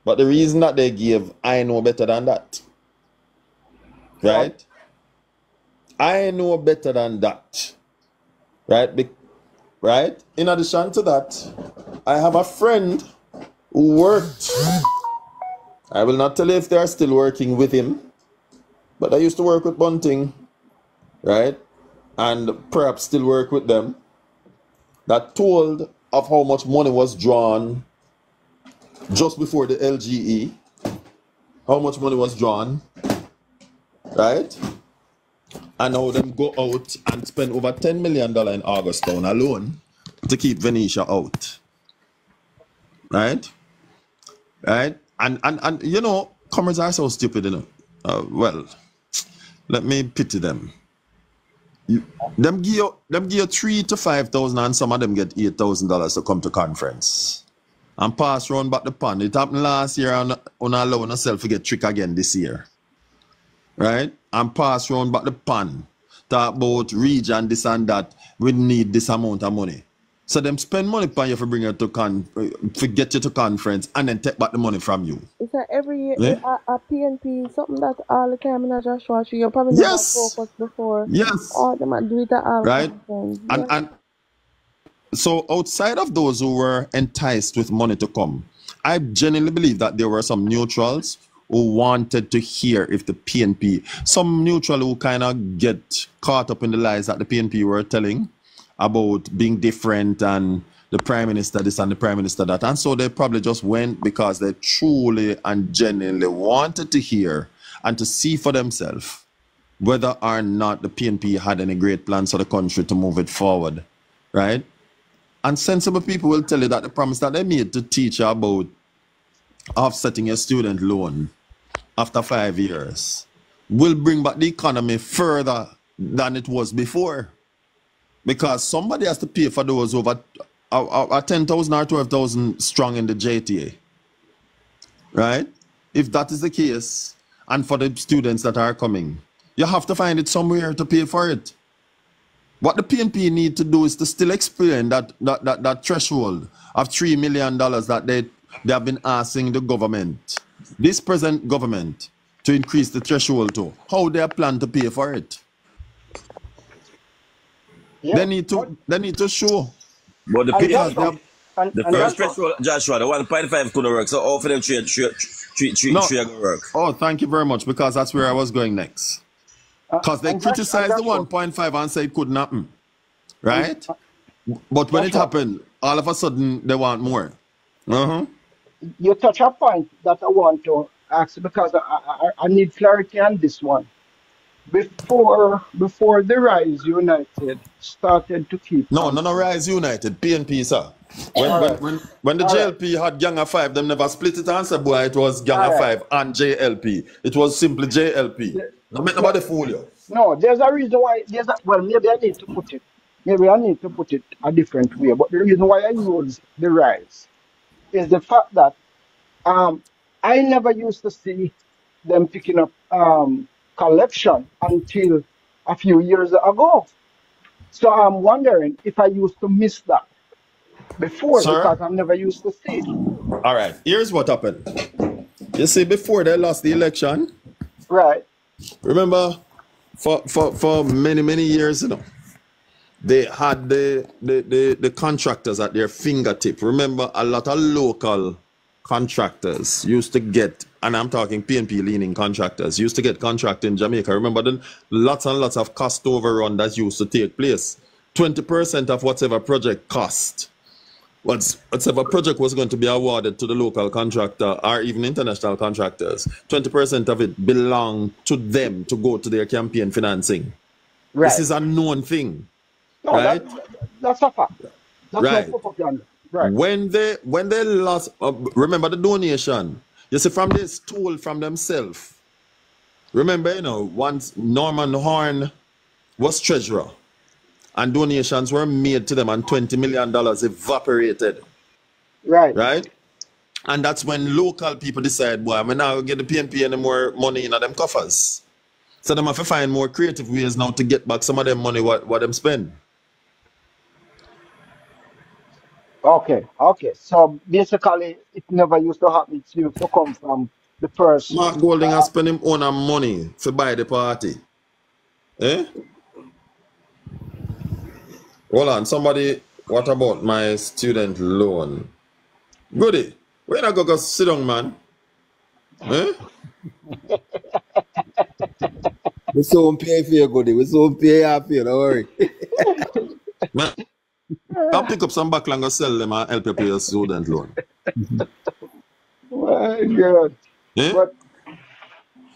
[SPEAKER 1] But the reason that they gave, I know better than that. Right? I know better than that. Right? Right? In addition to that, I have a friend who worked. I will not tell you if they are still working with him, but I used to work with Bunting, right? And perhaps still work with them. That told of how much money was drawn just before the LGE, how much money was drawn, right? And how them go out and spend over $10 million in Augustown alone to keep Venetia out, right? Right? And you know, comrades are so stupid, you know. Well, let me pity them. Them give you $3,000 to $5,000, and some of them get $8,000 to come to conference and pass round back the pan. It happened last year, and allow yourself to get trick again this year, right? And pass round back the pan. Talk about region, this and that. We need this amount of money. So them spend money on you for bring you to for get you to conference, and then take back the money from you.
[SPEAKER 8] It's like every year
[SPEAKER 1] Yeah?
[SPEAKER 8] a PNP, something that all the time in a Joshua Tree. You probably never
[SPEAKER 1] Yes.
[SPEAKER 8] focused before.
[SPEAKER 1] Yes.
[SPEAKER 8] All them do it at all
[SPEAKER 1] Right?
[SPEAKER 8] conference. Yeah.
[SPEAKER 1] And so outside of those who were enticed with money to come, I genuinely believe that there were some neutrals who wanted to hear if the PNP, some neutral who kind of get caught up in the lies that the PNP were telling about being different and the prime minister this and the prime minister that. And so they probably just went because they truly and genuinely wanted to hear and to see for themselves whether or not the PNP had any great plans for the country to move it forward, right? And sensible people will tell you that the promise that they made to teach you about offsetting your student loan after 5 years will bring back the economy further than it was before. Because somebody has to pay for those over 10,000 or 12,000 strong in the JTA, right? If that is the case, and for the students that are coming, you have to find it somewhere to pay for it. What the PNP need to do is to still explain that threshold of $3 million that they have been asking the government, this present government, to increase the threshold to. How they plan to pay for it?
[SPEAKER 2] Yeah.
[SPEAKER 1] They need to show.
[SPEAKER 7] But the PNP, the first
[SPEAKER 2] Joshua,
[SPEAKER 7] threshold, Joshua, the 1.5 couldn't work. So all for them three gonna work.
[SPEAKER 1] Oh, thank you very much, because that's where I was going next. Because they criticized the 1.5 and said it couldn't happen. Right? But when it happened, all of a sudden they want more.
[SPEAKER 2] You touch a point that I want to ask, because I need clarity on this one. Before the Rise United started to keep...
[SPEAKER 1] No, Rise United, PNP, sir. When the JLP had Gang of 5, them never split it and said, boy, it was Gang of 5 and JLP. It was simply JLP. Don't make nobody fool you.
[SPEAKER 2] No, there's a reason why. Well, maybe I need to put it. Maybe I need to put it a different way. But the reason why I use the Rise is the fact that I never used to see them picking up collection until a few years ago. So I'm wondering if I used to miss that before, because I've never used to see it.
[SPEAKER 1] All right, here's what happened. You see, before they lost the election,
[SPEAKER 2] right?
[SPEAKER 1] Remember, for many years, you know, they had the contractors at their fingertip. Remember, a lot of local contractors used to get, and I'm talking PNP leaning contractors, used to get contract in Jamaica. Remember, the lots and lots of cost overrun that used to take place. 20% of whatever project cost, whatever project was going to be awarded to the local contractor or even international contractors, 20% of it belonged to them to go to their campaign financing. Right. This is a known thing.
[SPEAKER 2] No,
[SPEAKER 1] right?
[SPEAKER 2] That's a fact. That's
[SPEAKER 1] right.
[SPEAKER 2] No propaganda. Right.
[SPEAKER 1] When they lost, remember the donation, you see, from they stole from themselves. Remember, you know, once Norman Horn was treasurer and donations were made to them and $20 million evaporated.
[SPEAKER 2] Right.
[SPEAKER 1] Right? And that's when local people decide, boy, I'm now get the PNP any more money in them coffers. So them have to find more creative ways now to get back some of them money what them spend.
[SPEAKER 2] Okay. So basically, it never used to happen. It used to come from the person.
[SPEAKER 1] Mark Golding has spent him own money to buy the party. Eh? Hold on, somebody, what about my student loan? Goody, where not go sit down, man? Eh?
[SPEAKER 3] We soon pay for you, Goody. We soon pay for you, don't worry.
[SPEAKER 1] Man, I'll pick up some backlang and sell them and help you pay your student loan.
[SPEAKER 2] My God.
[SPEAKER 1] Eh?
[SPEAKER 2] But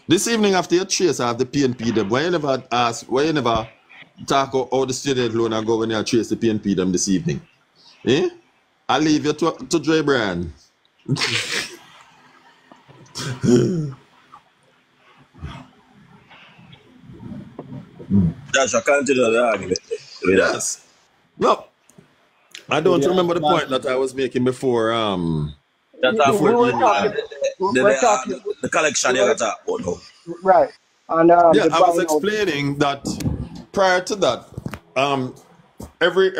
[SPEAKER 1] this evening after your chase, I have the PNP them. Why you never ask, why you never talk how the student loan and go when you trace the PNP them this evening? Eh? I'll leave you to Dre Brand.
[SPEAKER 7] That's a continue the argument.
[SPEAKER 1] Yes. No. I don't remember the point that I was making before.
[SPEAKER 7] That's the collection you got about now.
[SPEAKER 2] Right. And
[SPEAKER 1] yeah, I was explaining that prior to that, every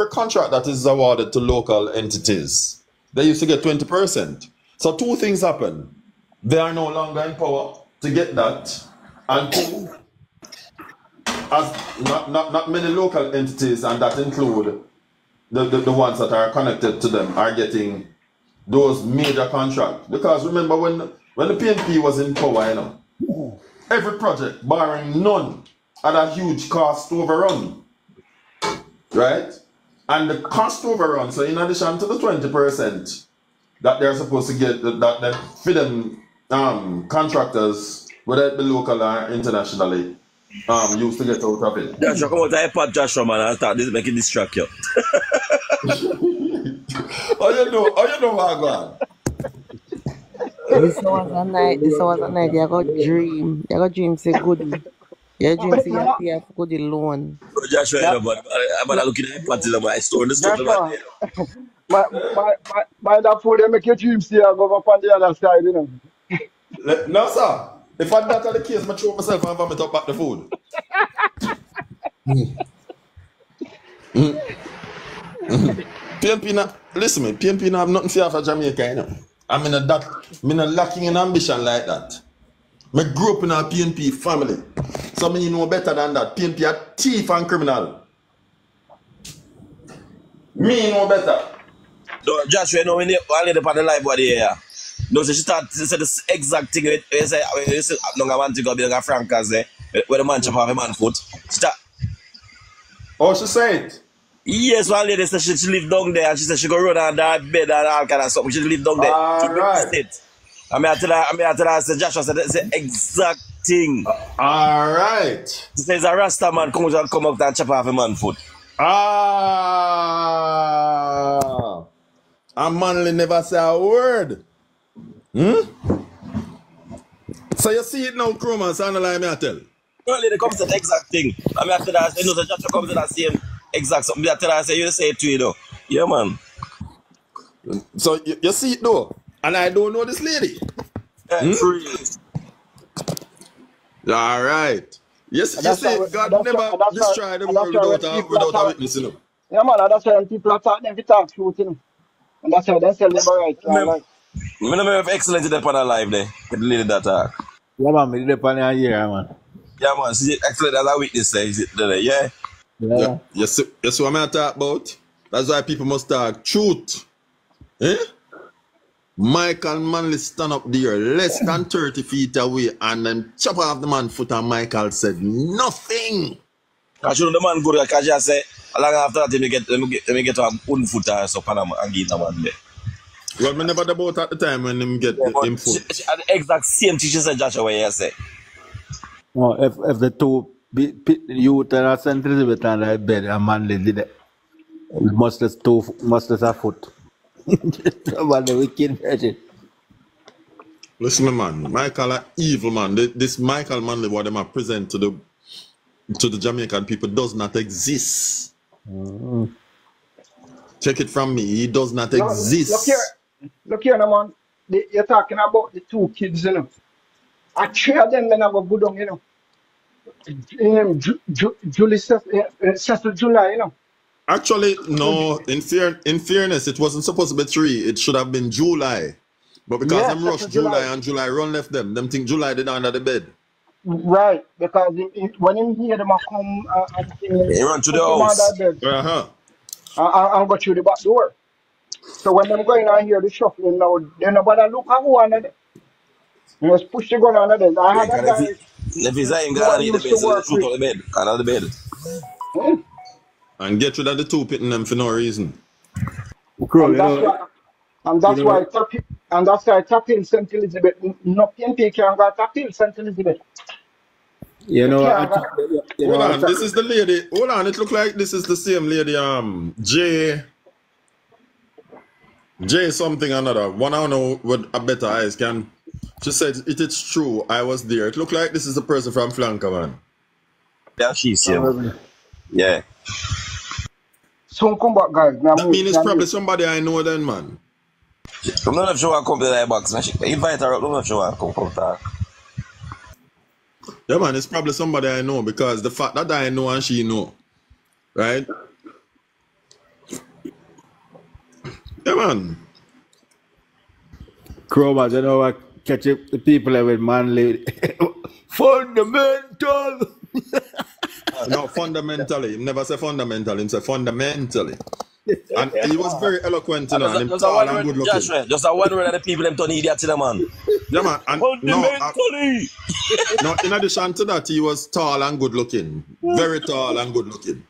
[SPEAKER 1] contract that is awarded to local entities, they used to get 20%. So two things happen. They are no longer in power to get that, and two, as not many local entities, and that include the ones that are connected to them, are getting those major contracts. Because remember when the PNP was in power, you know, every project, barring none, had a huge cost overrun. Right? And the cost overrun, so in addition to the 20% that they're supposed to get, that for them contractors, whether it be local or internationally, used to get out of it.
[SPEAKER 7] Joshua, come out of iPad, Joshua, man, I'll start this making distract you.
[SPEAKER 1] Oh, you know what, God?
[SPEAKER 8] This was a night, you got dream, say goody. You dream, say you pay for goody loan.
[SPEAKER 7] Joshua, you know, but I'm not looking at iPad, my store, the stuff.
[SPEAKER 2] My that food, they make your dream see I go up on the other side, you know.
[SPEAKER 1] No, sir. If that the case, I throw myself and vomit up back the food. PNP not, listen me, PNP not have nothing to offer Jamaica, you know. I'm not lacking in ambition like that. I grew up in a PNP family. So me know better than that. PNP are thief and criminal. Me know better.
[SPEAKER 7] No, Joshua, you know, when you only upon the live body here. No, so she start to say this exact thing. You say, no, I want to go be like a Franca's there, where the man chop off a man foot. Start.
[SPEAKER 1] Oh, she said.
[SPEAKER 7] Yes, one lady said she live down there and she said she go run on that bed and all kind of stuff. She live down there.
[SPEAKER 1] All right.
[SPEAKER 7] I mean, I tell her, I said, Joshua said, that's the exact thing.
[SPEAKER 1] All right.
[SPEAKER 7] She says, a Rasta man come up and chop off a man foot.
[SPEAKER 1] Ah. A manly never say a word. So you see it now, Chroma, so I don't lie me I tell.
[SPEAKER 7] Well, lady comes to the exact thing. I mean, after that, you know, the Joshua comes to that same exact something. I tell her, I say, you say it to you, though. Yeah, man.
[SPEAKER 1] So you see it though, and I don't know this lady. All right. Yes, you see, God never destroyed the world without a witness, you know.
[SPEAKER 2] Yeah, man, that's why people attack them, they talk truth, you know. And that's why they sell them right.
[SPEAKER 7] I have excellent in the live there. With the lady that talk.
[SPEAKER 3] Yeah, man, we did it on here, man.
[SPEAKER 7] Yeah, man, see, excellent as a witness there, yeah?
[SPEAKER 1] Yeah. You see what I talk about? That's why people must talk truth. Eh? Michael Manley stand up there less than 30 feet away and then chop off the man's foot and Michael said nothing.
[SPEAKER 7] I should the man good because I say, long after that, let me get a one foot or so and give the man there.
[SPEAKER 1] Well, me never about at the time when him get him foot.
[SPEAKER 7] At the exact same thing she said, Joshua, what you say.
[SPEAKER 3] No, if the two youth and St. Elizabeth and I bed and Manley did it, must have foot. About the wicked version.
[SPEAKER 1] Listen, man, Michael an evil man. This Michael Manley, what them are present to the Jamaican people, does not exist. Check it from me. He does not exist.
[SPEAKER 2] Look here, man. You're talking about the two kids, you know. I three of them, I go good on, you know. Cecil July, you know.
[SPEAKER 1] Actually, no. In fairness, it wasn't supposed to be 3. It should have been July. But because them rushed July and July run left them think July did under the bed.
[SPEAKER 2] Right, because when him hear them come
[SPEAKER 7] he run to the house.
[SPEAKER 2] I'll go through the back door. So when them going on here, the shuffling now, they nobody look at who under there. You just push the gun under there. I had a guy.
[SPEAKER 7] If he's saying God, he shoot out the bed, under the bed.
[SPEAKER 1] And get rid of the two pitting them for no reason.
[SPEAKER 2] And that's why tapping St. Elizabeth. No PNP can go tapping St. Elizabeth.
[SPEAKER 3] You know,
[SPEAKER 1] hold on, this is the lady. Hold on, it look like this is the same lady. J something another. One I don't know with a better eyes can. She said it is true. I was there. It look like this is the person from Flanker, man.
[SPEAKER 7] Yeah, she's here. Yeah.
[SPEAKER 2] So come back, guys.
[SPEAKER 1] That means it's probably somebody I know then, man.
[SPEAKER 7] I'm not sure I come to the box, man. Invite her up. I'm not sure I come talk.
[SPEAKER 1] Yeah, man, it's probably somebody I know because the fact that I know and she know, right? Yeah, man.
[SPEAKER 3] Chroma, you know what? Catch the people with Manley. Fundamental.
[SPEAKER 1] No, fundamentally. He never say fundamentally. He say fundamentally. And he was very eloquent, you know, and him tall and good looking.
[SPEAKER 7] Just a one word of the people them turn idiot to the man.
[SPEAKER 1] Yeah, man. And
[SPEAKER 7] fundamentally.
[SPEAKER 1] No, in addition to that, he was tall and good looking. Very tall and good looking.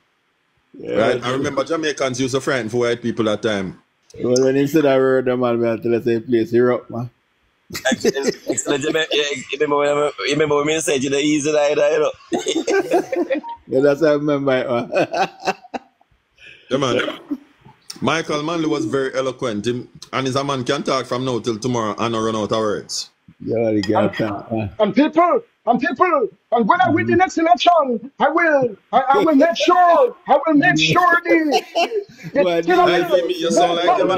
[SPEAKER 1] Yeah, right? I remember Jamaicans used to frighten for white people at that time.
[SPEAKER 3] Well, when he said I heard the man, I tell us a place here up, man.
[SPEAKER 7] Excellent. Remember when I said you the easy ride, you know?
[SPEAKER 3] Yeah, that's what I remember.
[SPEAKER 1] Yeah, man. Michael Manley was very eloquent, and his a man can talk from now till tomorrow and not run out of words.
[SPEAKER 3] Yeah,
[SPEAKER 2] and people, and when I win the next election, I will make sure the
[SPEAKER 1] you sound like him,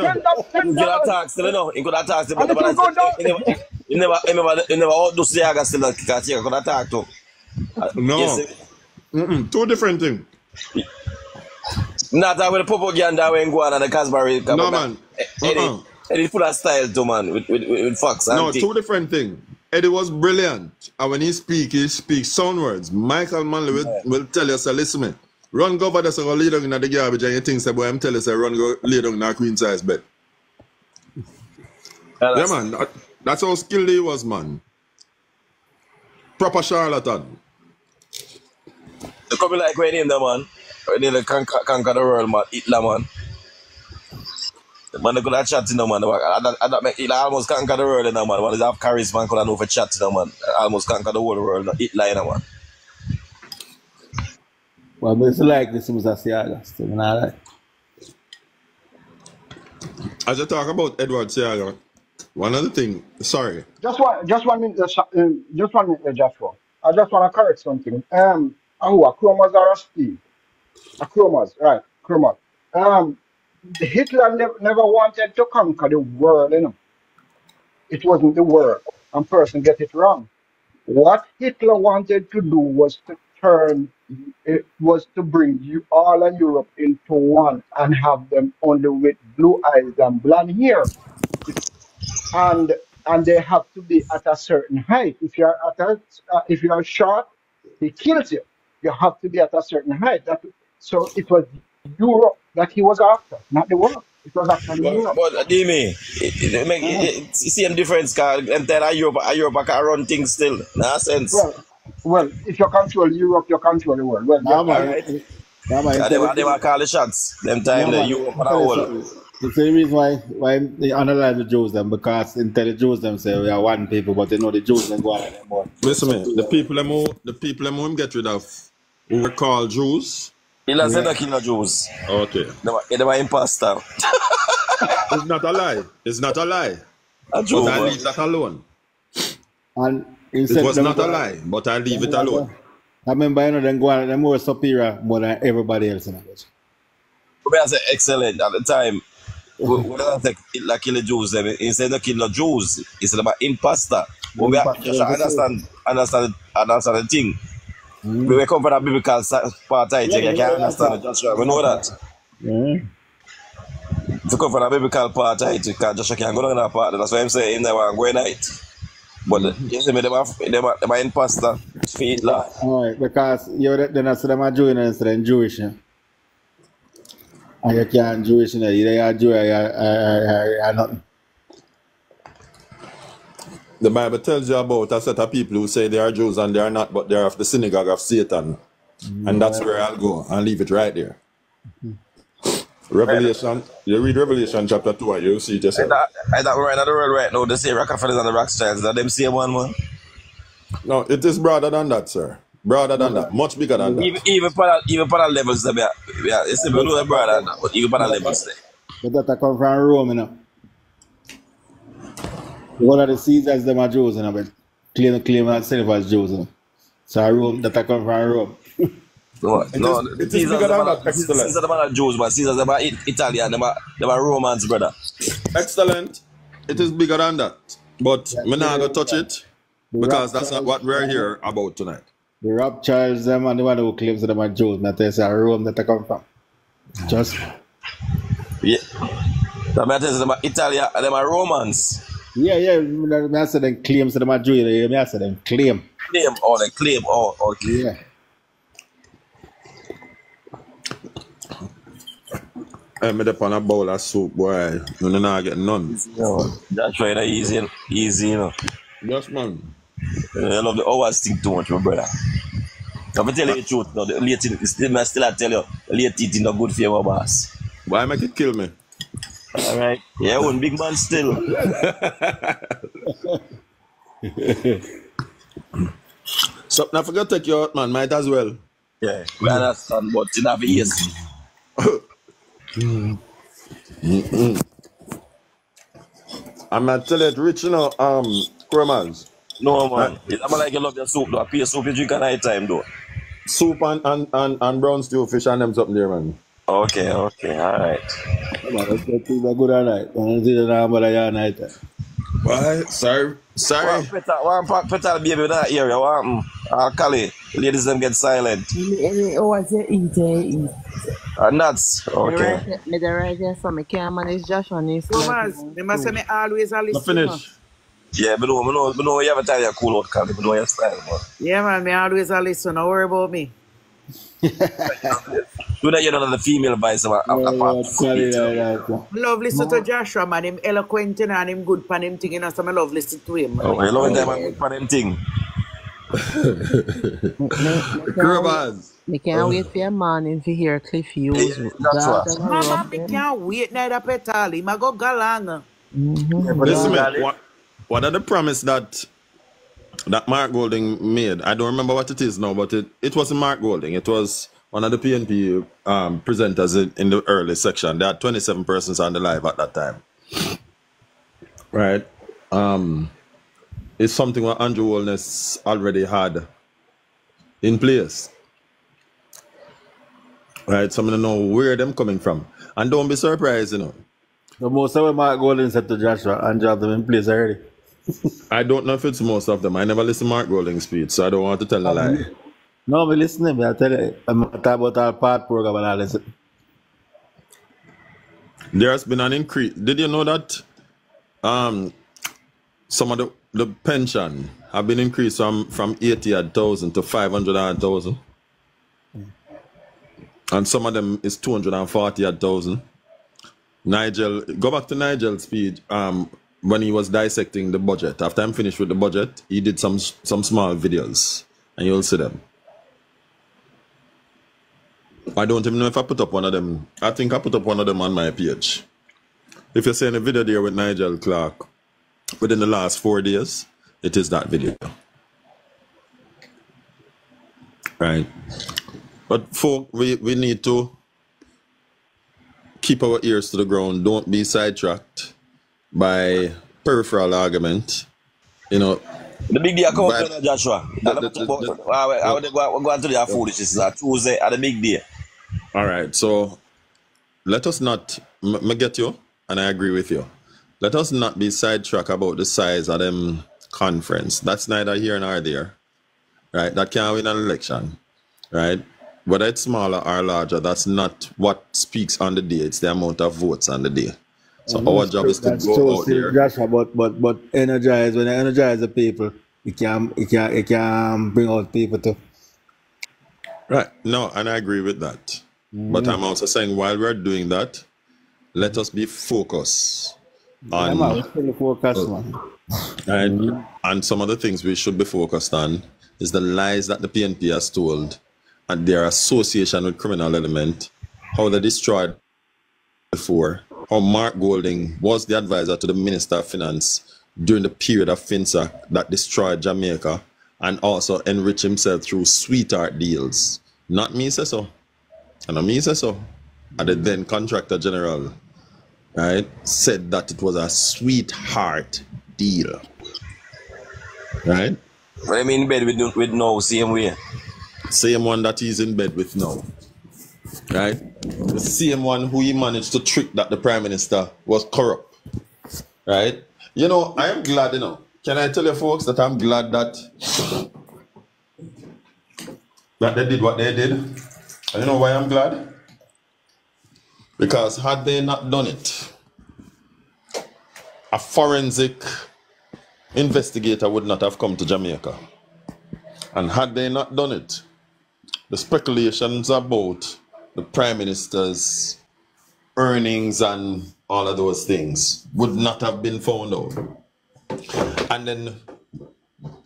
[SPEAKER 7] you could have talked still, you know. You could have talked still, but you never outdo Siaga still, because you could have talked to.
[SPEAKER 1] No. Two different things.
[SPEAKER 7] Not that with the propaganda when go on and the Casbah come
[SPEAKER 1] No,
[SPEAKER 7] back.
[SPEAKER 1] man.
[SPEAKER 7] Eddie full of style too, man, with Fox and
[SPEAKER 1] No,
[SPEAKER 7] thing.
[SPEAKER 1] two different things. Eddie was brilliant. And when he speaks sound words. Michael Manley will tell you, say, listen, man, run go over there, so go lay down in the garbage, and you think, say, boy, I'm telling you, say, run go lay down in a queen size bed. Yeah, man. That's how skilled he was, man. Proper charlatan.
[SPEAKER 7] They come like when him, the man. When they conquer the world, man. Hitler, man. The man, they could have chat, you know, man. That make Hitler almost conquer the world, you know, man. One is have charisma and could have no for chat, you know, man. Almost conquer the whole world, Hitler, you know, man.
[SPEAKER 3] Well, it's like this was a Siaga still, you know, like.
[SPEAKER 1] As you talk about Edward Siaga, one other thing, sorry.
[SPEAKER 2] Just 1 minute, just 1 minute, Joshua. I just want to correct something. A chromas or a Steve? A chromas, right? Chromas. Hitler never wanted to conquer the world, you know. It wasn't the world. And person get it wrong. What Hitler wanted to do was to bring you all of Europe into one and have them only with blue eyes and blonde hair. And they have to be at a certain height. If you're short, he kills you. You have to be at a certain height. So it was Europe that he was after, not the world. It was actually Europe.
[SPEAKER 7] But Dimi, it make it's the same difference, because entire Europe can run things still. No sense.
[SPEAKER 2] Well, if you control Europe, you control the world. Well,
[SPEAKER 7] they were call the shots. Them time the Europe and the whole.
[SPEAKER 3] The same reason why they analyze the Jews them, because they tell the Jews them say we are one people, but they know the Jews them go on anymore.
[SPEAKER 1] Listen, man, the people them get rid of who were called Jews.
[SPEAKER 7] He said the killer Jews.
[SPEAKER 1] Okay.
[SPEAKER 7] They were imposter.
[SPEAKER 1] It's not a lie. It's not a lie. But I leave that alone.
[SPEAKER 3] And
[SPEAKER 1] it was not a lie, but I leave it alone.
[SPEAKER 3] I remember, you know, them go on, they're more superior more than everybody else in the village.
[SPEAKER 7] I say excellent at the time. When I say Hitler kill the Jews, instead of kill the Jews, it's about imposter. But we just understand the thing. We come from a biblical part, I think. I can't understand it. Joshua, we know that. If you come from a biblical part, I think Joshua can't go down that part. That's why I'm saying they want to go in it. But you see me, they are imposter for Hitler.
[SPEAKER 3] Alright, because you're then I said them are Jewish instead of Jewish. And you can't Jewish, you know, either you're Jew or you're nothing.
[SPEAKER 1] The Bible tells you about a set of people who say they are Jews and they are not, but they are of the synagogue of Satan. And that's where I'll go and leave it right there. Revelation, you read Revelation chapter 2 and you'll see it yourself.
[SPEAKER 7] I thought we're in the world right now, they say Rockefellers and the Rothschilds, that them same one, man.
[SPEAKER 1] No, it is broader than that, sir. Broader than that, much bigger than that.
[SPEAKER 7] Even for the levels, it's a little broader than that, but even for the levels there.
[SPEAKER 3] But that come from Rome, you know. One of the Caesars, them are Jews, you know, but claim themselves as Jews, you know. So Rome, that come from Rome.
[SPEAKER 7] No,
[SPEAKER 1] it is bigger than that. Excellent.
[SPEAKER 7] Caesars are Jews, but Caesars are Italian, they are Romans, brother.
[SPEAKER 1] Excellent. It is bigger than that. But we're not going to touch it because that's not what we're here about tonight.
[SPEAKER 3] The Rothschilds, them and the one who claims them are Jews, not they say Rome that they come from. Just.
[SPEAKER 7] Yeah. The matter is them are Italian, them are Romans.
[SPEAKER 3] Yeah, I said them claims them are Jews, I said them claim.
[SPEAKER 7] They claim, okay.
[SPEAKER 3] Yeah.
[SPEAKER 1] I'm upon a bowl of soup, boy. You're not getting none.
[SPEAKER 7] No, that's right, easy, you know.
[SPEAKER 1] Yes, man.
[SPEAKER 7] I love the hours thing too much, my brother. I'm going to tell you the truth, no, the late thing, still I tell you, the late thing not good for your boss.
[SPEAKER 1] Why make it kill me?
[SPEAKER 7] Alright. Yeah, one big man still.
[SPEAKER 1] So, now forget to take you out, man. Might as well.
[SPEAKER 7] Yeah, we understand, but you have easy.
[SPEAKER 1] I'm going to tell you it rich, you know, Cromals.
[SPEAKER 7] No, man. I'm like you love your soup, though. A piece of soup you drink at night time, though.
[SPEAKER 1] Soup and brown stew fish and them something there, man.
[SPEAKER 7] Okay, alright.
[SPEAKER 3] Come on, let's get people good at night. I'm going to night.
[SPEAKER 1] Why? Sorry.
[SPEAKER 7] One petal baby in that area. I'll call it. Ladies them get silent.
[SPEAKER 8] Oh, I say eat.
[SPEAKER 7] Nuts. Okay.
[SPEAKER 8] Me the right here, so me can't manage Joshua and his
[SPEAKER 5] Thomas, me must say me always a
[SPEAKER 1] I
[SPEAKER 5] listen.
[SPEAKER 1] finish.
[SPEAKER 7] Yeah, but no, you have a time you cool out, Carly. But no, your style, man.
[SPEAKER 5] Yeah, man, me always a listen. Don't worry about me.
[SPEAKER 7] Do that, you know, the female vice of
[SPEAKER 5] Love listen to Joshua, man. Him eloquent you know, and him good pan him thing, you know, so I love listen to him.
[SPEAKER 7] Oh, I love time I'm good for them thing.
[SPEAKER 8] Me can't wait for your morning to hear Cliff Hughes.
[SPEAKER 5] Mama, me can't wait neither petal. Him a go galang.
[SPEAKER 1] Listen, man, what are the promise that Mark Golding made? I don't remember what it is now, but it wasn't Mark Golding. It was one of the PNP presenters in the early section. There had 27 persons on the live at that time. Right? It's something what Andrew Holness already had in place. Right? So I'm going to know where them coming from. And don't be surprised, you know.
[SPEAKER 3] The most of what Mark Golding said to Joshua, Andrew have them in place already.
[SPEAKER 1] I don't know if it's most of them. I never listen to Mark Golding's speech, so I don't want to tell a lie.
[SPEAKER 3] No, me listening. I tell you, I'm talking about our part program and all this.
[SPEAKER 1] There has been an increase. Did you know that some of the pension have been increased from 80,000 to 500,000? And some of them is 240,000. Nigel, go back to Nigel's speech when he was dissecting the budget. After I'm finished with the budget, he did some small videos, and you'll see them. I don't even know if I put up one of them. I think I put up one of them on my page. If you're seeing a video there with Nigel Clark within the last 4 days, it is that video. Right. But folk, we need to keep our ears to the ground. Don't be sidetracked by peripheral argument. You know.
[SPEAKER 7] The big day I come up, Joshua. I want to go into the foolishness. Tuesday at the big day.
[SPEAKER 1] All right. So let us not, I get you, and I agree with you. Let us not be sidetracked about the size of them conference. That's neither here nor there. Right? That can't win an election. Right? Whether it's smaller or larger, that's not what speaks on the day. It's the amount of votes on the day. So our job is to go out there.
[SPEAKER 3] Joshua, but energize. When you energize the people, it can bring out people too.
[SPEAKER 1] Right. No, and I agree with that. But I'm also saying while we're doing that, let us be focused on and some of the things we should be focused on is the lies that the PNP has told and their association with criminal element, how they destroyed before, how Mark Golding was the advisor to the Minister of Finance during the period of FinSac that destroyed Jamaica and also enrich himself through sweetheart deals. Not me say so. And not me say so. And the then contractor general, right, said that it was a sweetheart deal. Right?
[SPEAKER 7] What I mean in bed with no same way.
[SPEAKER 1] Same one that he's in bed with now. Right? The same one who he managed to trick that the Prime Minister was corrupt. Right? You know, I am glad, you know. Can I tell you folks that I'm glad that they did what they did? And you know why I'm glad? Because had they not done it, a forensic investigator would not have come to Jamaica. And had they not done it, the speculations about the Prime Minister's earnings and all of those things would not have been found out. And then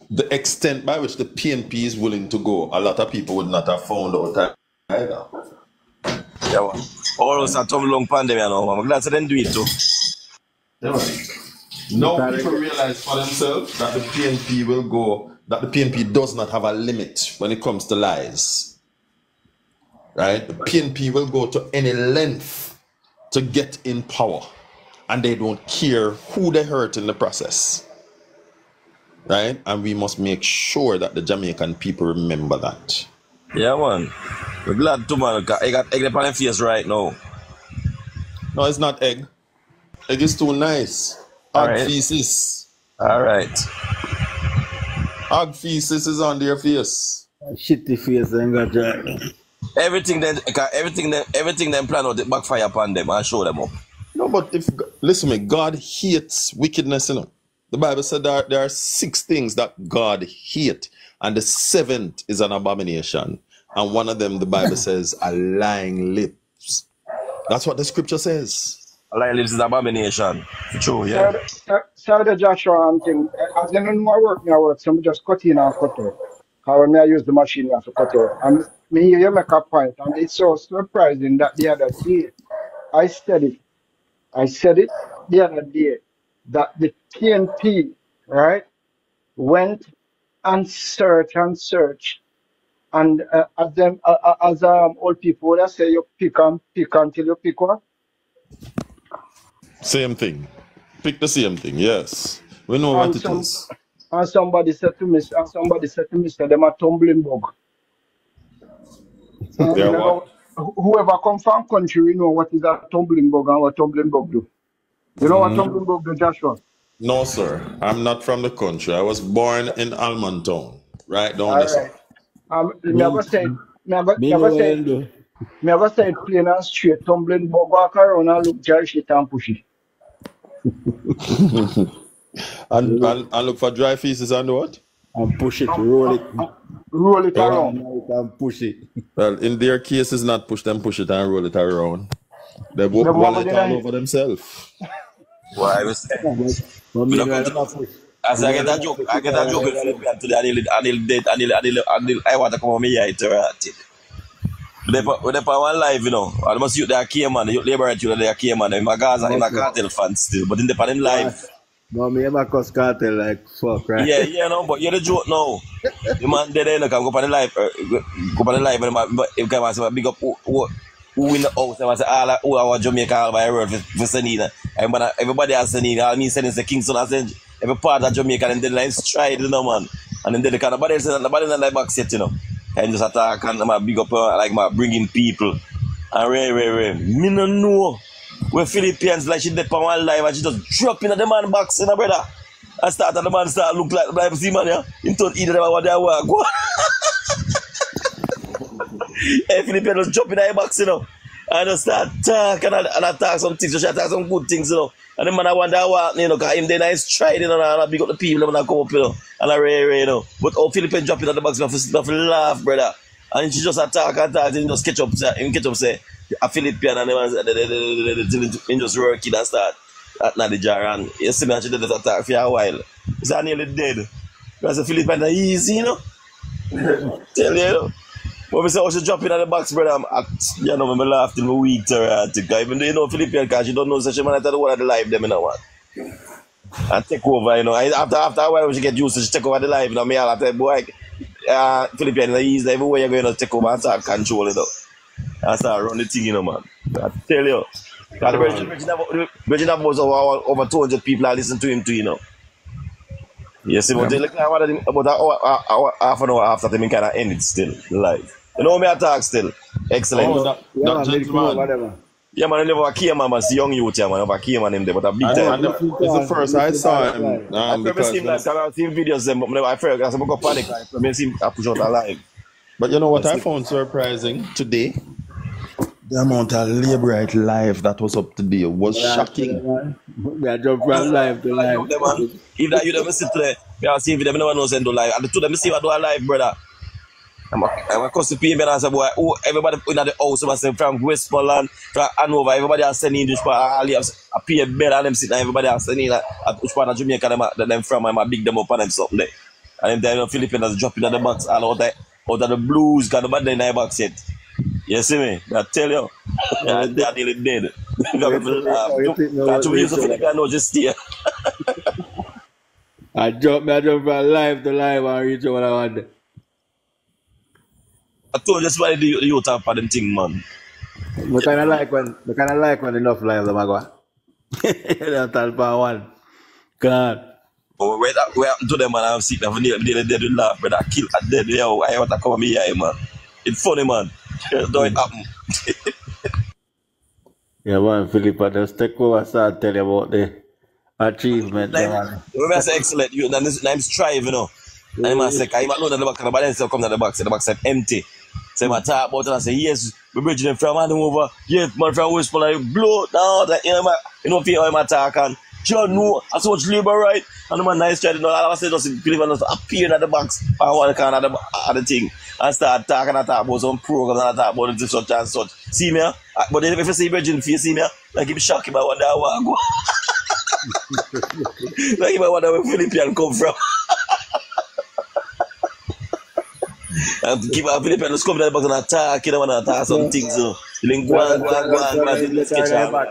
[SPEAKER 1] the extent by which the PNP is willing to go, a lot of people would not have found out either.
[SPEAKER 7] Yeah, well. All those are tough long pandemic now. I'm glad they didn't do it too.
[SPEAKER 1] Yeah, now people realize for themselves that the PNP will go, that the PNP does not have a limit when it comes to lies. Right? The PNP will go to any length to get in power. And they don't care who they hurt in the process. Right? And we must make sure that the Jamaican people remember that.
[SPEAKER 7] Yeah, man. We're glad too, man. I got egg on the face right now.
[SPEAKER 1] No, it's not egg. Egg is too nice. Hog feces.
[SPEAKER 7] Alright.
[SPEAKER 1] Hog feces is on their face.
[SPEAKER 3] Shitty face, ain't got that.
[SPEAKER 7] Everything them plan out, it backfire upon them and show them up.
[SPEAKER 1] No, but listen to me, God hates wickedness, you know. The Bible said there are 6 things that God hates, and the 7th is an abomination. And one of them, the Bible says, a lying lips. That's what the scripture says.
[SPEAKER 7] A lying lips is an abomination. True, yeah.
[SPEAKER 2] So the Joshua and thing, as you know, I work, so I just cut in and cut out. Because when I use the machine, I have to cut out. And me, you make a point, and it's so surprising that the other day, I said it the other day, that the PNP, right, went and search, and as old people would say, you pick until you pick one.
[SPEAKER 1] Same thing. Pick the same thing, yes. We know what it is.
[SPEAKER 2] And somebody said to me, say them a tumbling bug. So, you know, whoever come from country, we know what is a tumbling bug and what tumbling bug do. You know what tumbling bug do, Joshua?
[SPEAKER 1] No, sir. I'm not from the country. I was born in Almontown, right down the south.
[SPEAKER 2] Never say it plain and straight. Tumbling bug walk around and look dry shit and push it.
[SPEAKER 1] and look for dry feces and what?
[SPEAKER 3] And push it, roll it.
[SPEAKER 2] Roll it around.
[SPEAKER 3] And push it.
[SPEAKER 1] Well, in their case, it's not push them, push it and roll it around. They both wallet all over themselves.
[SPEAKER 7] Well, I was saying. As I get that joke, today. I want to come on me here to When they one live, you know, I must use their key man, you liberate you their key man, in my cartel fans still, but in the pan live.
[SPEAKER 3] No, me ever cause cartel like fuck, right?
[SPEAKER 7] Yeah, no, but you're the joke now. The man dead end can go on the live, but if I say big up who in the house, I say all our Jamaica all by road for Senina. Everybody has Senina, I mean sending the Kingston, I said every part of Jamaica and then like stride, you know, man. And then they kind of nobody in the live back set, you know. And just attack and my big up like my bringing people. And Ray. Me no know. When Philippines like she did on one live and she just drop in the man box, you know, brother. And start and the man start look like see man, yeah. Him told either them what they want. Go. Hey, Philippines just jump in the box, you know. And just start talking and attack some things, so she attack some good things, you know. And the man I wonder what, you know, because him then I stride, you know, and I big up the people when I come up, you know. And I Ray, you know. But all Philippines jumping at the box, I laugh, brother. And she just attack, and just catch up, say, a Philippine, and the just working and start at the jar. And you see me, she did that attack for a while. So I nearly dead. Because the Philippines are easy, you know. Tell you, you know. But I say, she drop in at the box, brother. You know, I laugh till my week to even though you know Philippine, because she don't know such a man at the one of the live, them, you know what. And take over, you know. After a while, when she get used to, she take over the life, you know. Me, I'll tell you, boy, Philippines, easy, everywhere you're going to take over and start control it, though. And start run the thing, you know, man. I tell you. The Virgin have over 200 people that listen to him, too, you know. You see, but about an hour, half an hour after, they kind of end it still, live. You know me attack still. Excellent.
[SPEAKER 1] Oh, that gentleman.
[SPEAKER 3] Whatever.
[SPEAKER 7] Yeah, man, I never a key man, see young youth, yeah, man, never a key man him there, but a big time.
[SPEAKER 1] It's the first I saw him.
[SPEAKER 7] I've seen videos, but I feel like I got panic. I see him push out alive.
[SPEAKER 1] But you know what I found surprising today? The amount of Laborite live that was up today was shocking.
[SPEAKER 3] We are jumping from live to live.
[SPEAKER 7] If that you never sit there, I see if them never know send do live. And the two them see what do a live, brother. I'm a custom people and I say, boy, everybody in the house, I say from Westmoreland, from Hanover, everybody has sending this part. I pay a bed and them sitting, everybody has sending at which part of Jamaica them from, I'm big them up and them something there. And then the Philippines dropping at the box and out of the blues, because nobody in the box yet. You see me? I tell you, they're nearly dead. Can't you use the Philippines? No, just stay.
[SPEAKER 3] I jump from live to live and reach what I want.
[SPEAKER 7] I told you that's why the youth have for them thing, man.
[SPEAKER 3] I kind of like when enough live them go. That's all for one. God.
[SPEAKER 7] But we happen to them, man. I'm sick. I'm nearly dead with laugh, brother. Kill at dead. Yo, I want to come here, man. It's funny, man. Don't it happen?
[SPEAKER 3] Yeah, man, Philip, I just take over start tell you about the achievement.
[SPEAKER 7] Remember, I say excellent. I'm strive, you know. And I say, I'm not know that the box, but then come to the box said empty. So I talk about it and I say, yes, we're bridging them from and over. Yes, man, from West Pole, blow down. Like, you know, feel how I'm attacking. John, no, I so much labor, right? And the man nice try to know, all of a sudden, just believe and just appear at the box, and one kind of the thing, and start talking and talk about some programs and talk about it such and such. See me? But then if you see Virgin face, see me? Like, if you shock him, I wonder how I go. Like, if I wonder where Philippian come from. And keep our Philippines just come to the box and attack, you know, and attack some things. So, you then go and let's sketch out.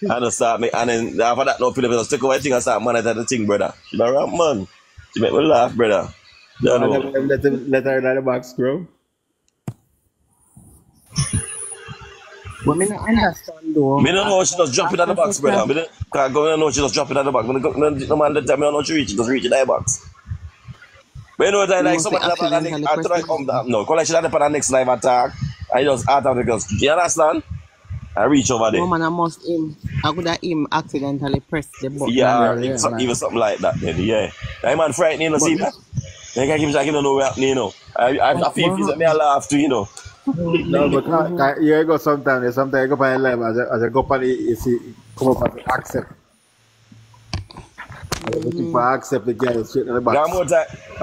[SPEAKER 7] And start me, and then after that, no Philippines just take away thing and start monitor the thing, brother. You know, right, man? You make me laugh, brother. You know.
[SPEAKER 3] Let her in the box, bro.
[SPEAKER 8] But me not understand though.
[SPEAKER 7] Me don't know she just jump in the box, brother. Me don't know she just jump in the box. No man that time me don't know she reach, just reach in the box. But you know that like somebody that I try to come down. No, because she had the next live attack. I just automatically, you understand? I reach over there.
[SPEAKER 8] No man, I must him. I could have him accidentally press the button.
[SPEAKER 7] Yeah, even something like that. Then, yeah. That man frightening, you know, see that? I can't keep talking, know where happening, you know. I feel that me I laugh too, you know.
[SPEAKER 3] No, but you go sometimes you go on live as a company, you see, come up and accept. Looking for accept the guy straight in the back.
[SPEAKER 7] I'm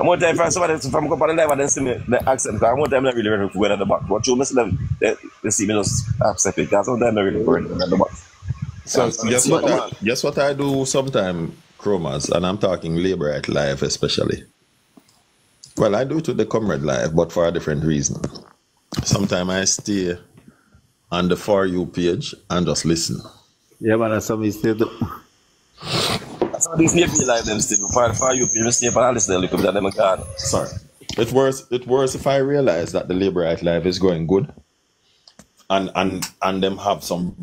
[SPEAKER 7] more time from somebody from company live and then see me the accept. Because I'm more time not really ready for at the back. But you miss them, they see me just accept it. Because sometimes I'm not really ready at the back.
[SPEAKER 1] So guess what I do sometimes, Chromas, and I'm talking labor at live especially. Well, I do it with the comrade live, but for a different reason. Sometimes I stay on the For You page and just listen.
[SPEAKER 3] Yeah, man, that's something still do.
[SPEAKER 7] So these neighbors like them still. For You page, stay and listen a little bit of them again.
[SPEAKER 1] Sorry. It worse if I realize that the labor at live is going good. And them have some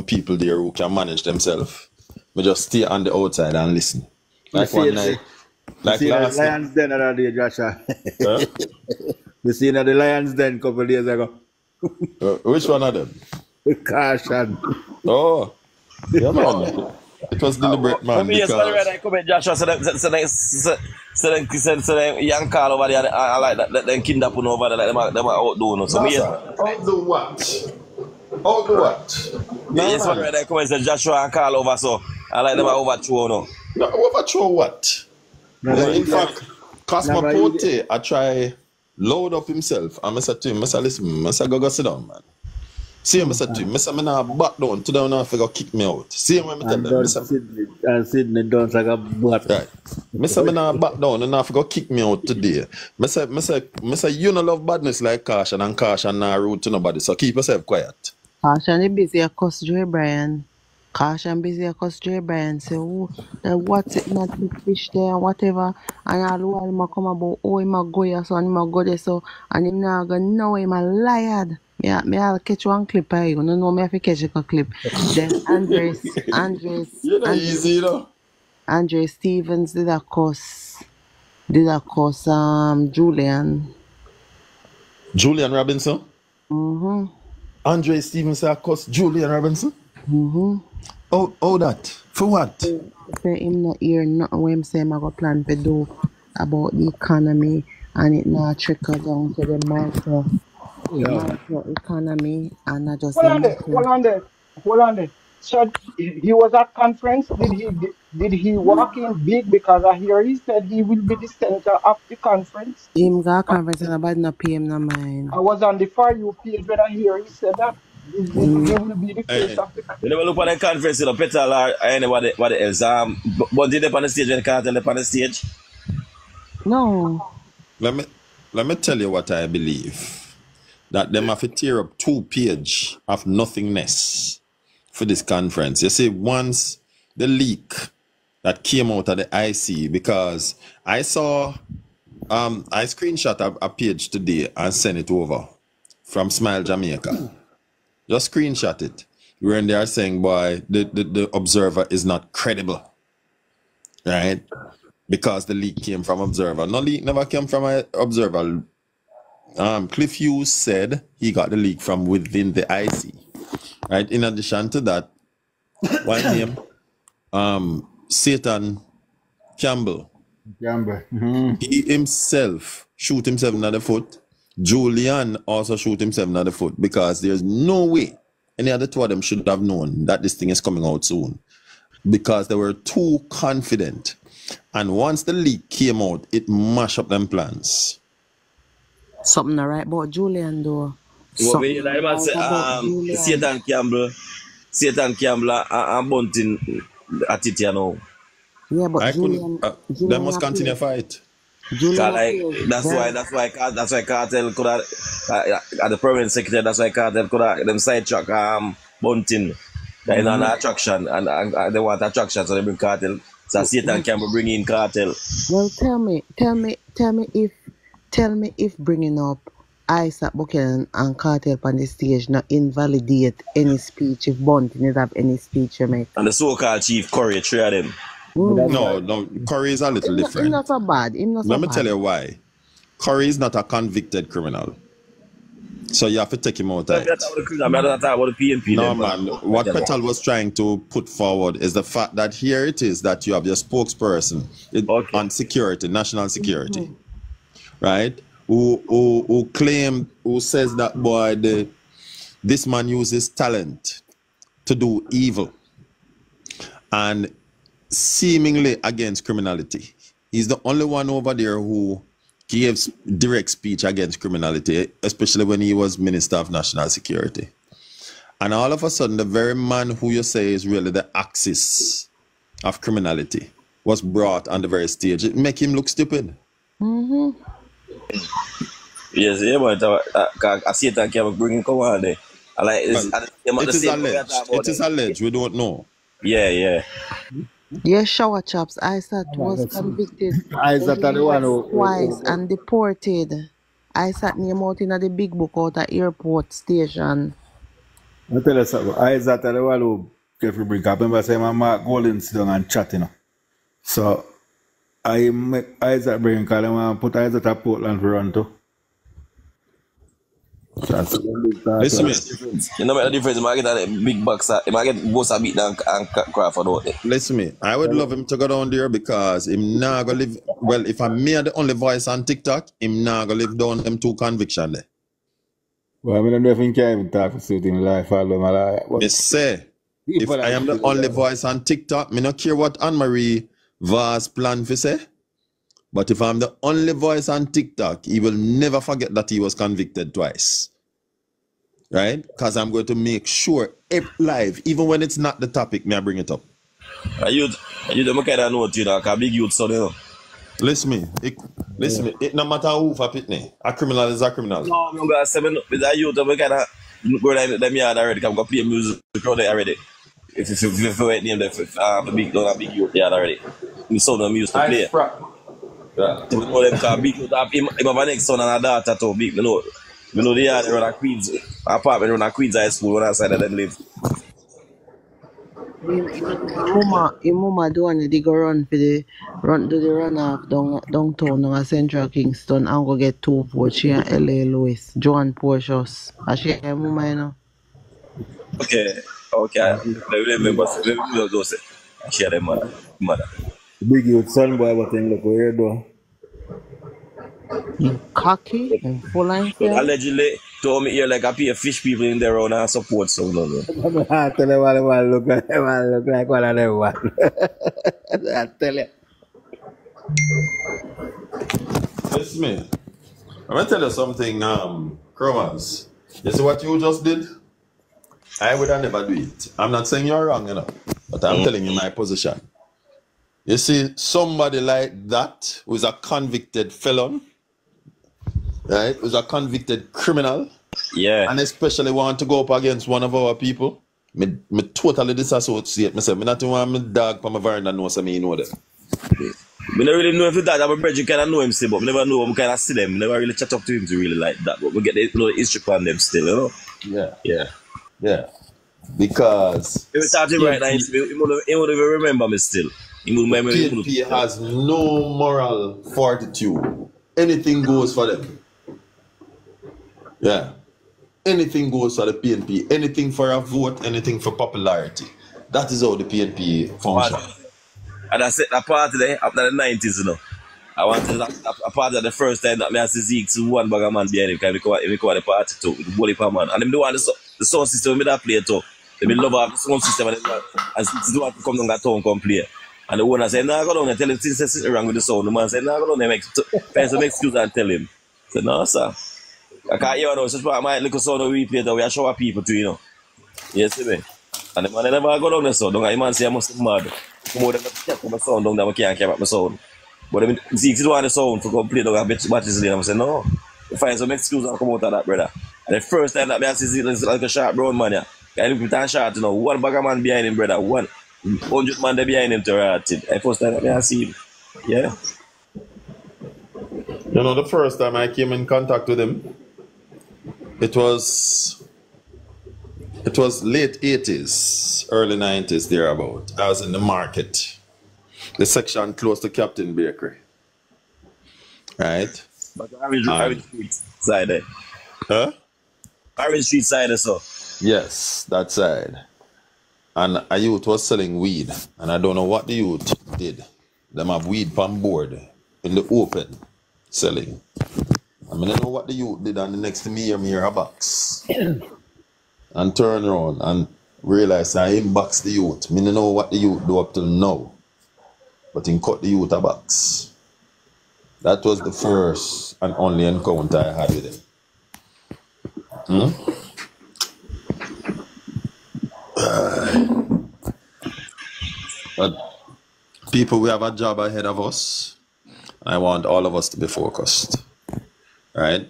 [SPEAKER 1] people there who can manage themselves. We just stay on the outside and listen. Like one night. Like last
[SPEAKER 3] the Lions Den other day, Joshua. Huh? You seen the Lions Den a couple of days ago.
[SPEAKER 1] Which one of them?
[SPEAKER 3] Caution.
[SPEAKER 1] Oh. Yeah, man. It was deliberate, man.
[SPEAKER 7] Yes, I come in Joshua, so them young call over there, I like that them kidnapping over there, like them are outdoing. So me
[SPEAKER 1] outdo what? Outdo what?
[SPEAKER 7] Yes, I come in say Joshua and call over, so I like them are overthrow no.
[SPEAKER 1] No, overthrow what? In fact, Cosmopote, I try load up himself, and I said to him, I said, listen, I said, go sit down, man. See him, I said to him, I said, I'm not back down, to down and figure kick me out. See him when I tell them,
[SPEAKER 3] and Sydney dance like a butt.
[SPEAKER 1] Right. I said, I'm not back down and I figure kick me out today. I say, you don't love badness like Caution, and Caution not rude to nobody, so keep yourself quiet.
[SPEAKER 8] Caution is busy a cuss Joy Brian. Caution busy a cuss Joy Brian. Say, oh, what's it not to fish there, whatever. And all the while, him come about, oh, him a go here, so, and him a go there, so, and him now go, no, him a liar. Me I'll catch one clip, you know, me have to catch a clip. Then Andres,
[SPEAKER 1] easy, you know.
[SPEAKER 8] Andre Stevens did a cuss Julian
[SPEAKER 1] Robinson?
[SPEAKER 8] Mm-hmm.
[SPEAKER 1] Andre Stevens said cuss Julian Robinson?
[SPEAKER 8] Mm-hmm.
[SPEAKER 1] Oh, that? For what?
[SPEAKER 8] Say him not hear nothing when him say him a go plan to do about the economy and it not trickle down to the micro economy and not just
[SPEAKER 2] hold on there. So he was at conference. Did he walk in big? Because I hear he said he will be the center of the conference.
[SPEAKER 8] Him got conference and nobody not pay him no mind.
[SPEAKER 2] I was on the For You page when I hear he said that he will be the face of the conference.
[SPEAKER 7] You never look at the conference, you know, Petal or anybody what else. But did they on the stage when they can't tell they on the stage?
[SPEAKER 8] No.
[SPEAKER 1] Let me tell you what I believe. That them have to tear up 2 pages of nothingness for this conference. You see, once the leak that came out of the IC, because I saw, I screenshot a page today and sent it over from Smile Jamaica. Just screenshot it. When they are saying, boy, the Observer is not credible. Right? Because the leak came from Observer. No leak never came from an Observer. Cliff Hughes said he got the leak from within the IC. Right? In addition to that, one name, Satan Campbell.
[SPEAKER 3] Mm-hmm.
[SPEAKER 1] He himself shoot himself in the foot Julian also shoot himself in the foot because there's no way any other two of them should have known that this thing is coming out soon because they were too confident. And once the leak came out, it mashed up them plans.
[SPEAKER 8] Something right about Julian though.
[SPEAKER 7] What we like about Satan Campbell and Bunting at it, you know.
[SPEAKER 8] Yeah, but
[SPEAKER 1] I
[SPEAKER 8] Julian,
[SPEAKER 1] they must continue fight.
[SPEAKER 7] That's why Cartel could have at the permanent secretary. That's why Cartel could have them sidetrack Bunting. They're in an attraction and they want attraction, so they bring Cartel. So Satan can bring in Cartel.
[SPEAKER 8] Well, tell me if bringing up Isaac Buchanan and Cartel on the stage not invalidate any speech if Bunting doesn't have any speech you make.
[SPEAKER 7] And the so-called Chief Curry, three of them.
[SPEAKER 1] No, Curry is a little different.
[SPEAKER 8] He's not so bad.
[SPEAKER 1] Let me tell you why. Curry is not a convicted criminal. So you have to take him out of it. No, man. What Petal was trying to put forward is the fact that here it is that you have your spokesperson on security, national security, right? Who says that, boy, this man uses talent to do evil. And seemingly against criminality. He's the only one over there who gives direct speech against criminality, especially when he was Minister of National Security. And all of a sudden, the very man who you say is really the axis of criminality was brought on the very stage. It make him look stupid.
[SPEAKER 7] Yes, yeah, but I see it and can bring him come on there. It
[SPEAKER 1] is alleged. We don't know.
[SPEAKER 7] Yeah.
[SPEAKER 8] Yes, Shower Chops. Isaac was convicted
[SPEAKER 3] Isaac the one who
[SPEAKER 8] twice and deported. Isaac name out in the big book out at airport station.
[SPEAKER 3] I tell you something. Isaac the one who Jeffrey bring up. Remember saying my Mark Golden sit down and chat, you know. So I make Isaac bring because I want to put Isaac at Portland for run too.
[SPEAKER 1] Listen,
[SPEAKER 7] you know the difference. I get a big boxer. I get both a beat and Crawford out there.
[SPEAKER 1] Listen me, I would love him to go down there because him not gonna live. Well, if I'm me the only voice on TikTok, him not gonna live down them two conviction there.
[SPEAKER 3] Well, I don't know if he can even talk for certain life. Follow my life.
[SPEAKER 1] Me say, if I am the only voice on TikTok, me not care what Anne-Marie Vaz plan for say. But if I'm the only voice on TikTok, he will never forget that he was convicted twice. Right? Because I'm going to make sure live, even when it's not the topic, may I bring it up.
[SPEAKER 7] You don't kind of know what you know, because big youth, so you know.
[SPEAKER 1] Listen me. It no matter who for Pitney. A criminal is a criminal.
[SPEAKER 7] No, I'm going to say, with a youth, we kind of go down them yard already, because I'm going to play music already. If you wait name the big, don't have big youth yard already. We saw them used to play. Yeah. We know them because big youth have him have a next son and a daughter too big. We know the yard around a Queens apartment around a Queens High School on that side of them live.
[SPEAKER 8] Mama do they go run for the run off downtown or Central Kingston and go get 2 votes. She and LA Lewis, Joan Portius. I she mama, you know.
[SPEAKER 7] Okay. Remember those. I share them mother.
[SPEAKER 3] Big youth son boy, but him look weird though.
[SPEAKER 8] Cocky and full line.
[SPEAKER 7] Allegedly told me here like I pay fish people in there around and support some no.
[SPEAKER 3] I tell you what I look like what I never want. I tell you.
[SPEAKER 1] Listen me. I'm gonna tell you something, Chromas. You see what you just did? I would have never do it. I'm not saying you're wrong, you know, but I'm telling you my position. You see, somebody like that who's a convicted felon, right? Who's a convicted criminal,
[SPEAKER 7] yeah,
[SPEAKER 1] and especially want to go up against one of our people. Me totally disassociate myself. Me not even want my dog from my veranda know so me know them.
[SPEAKER 7] We don't really know if the dad have a bridge, you kind of know him still, but we never know, we kind of see them. We never really chat up to him to really like that, but we get the history on them still, you know? Yeah. Because if we start him right now, he won't even remember me still.
[SPEAKER 1] PNP has no moral fortitude. Anything goes for them. Yeah. Anything goes for the PNP. Anything for a vote, anything for popularity. That is how the PNP functions.
[SPEAKER 7] And I said that party there after the 90s, you know. I wanted a part of the first time that I see Zeke to one bag of man behind him because we call the party too, with the bully per man. And them do want the sound system with that play too. They love our sound system and Zeke do want to come down that town come play. And the owner said, "No, go down and tell him things that's wrong with the sound." The man said, "No, go down and find some excuse and tell him." I said, "No, sir. I can't hear no such part. My little sound we play that we are show people to, you know." Yes, see me. And the man never go down the sound. The man say I must be mad. Come out and check my sound down there, I can't keep up my sound. But I mean, Zeke do want the sound to complete the batches lane. I said, "No. You find some excuse and come out of that, brother." And the first time that I see Zeke like a sharp brown man, yeah. I look with a shot, you know, one bag of man behind him, brother. 100 man there behind him to rat it. The first time that I see him. Yeah.
[SPEAKER 1] You know, the first time I came in contact with him, it was late 80s, early 90s, thereabout. I was in the market, the section close to Captain Bakery. Right?
[SPEAKER 7] But Orange Street side there.
[SPEAKER 1] Huh?
[SPEAKER 7] Orange Street side so.
[SPEAKER 1] Yes, that side. And a youth was selling weed. And I don't know what the youth did. Them have weed on board in the open selling. I mean, I don't know what the youth did, and the next thing me hear a box. And turn around and realize I him box the youth. I don't know what the youth do up till now. But he cut the youth a box. That was the first and only encounter I had with him. But people, we have a job ahead of us. I want all of us to be focused. Right?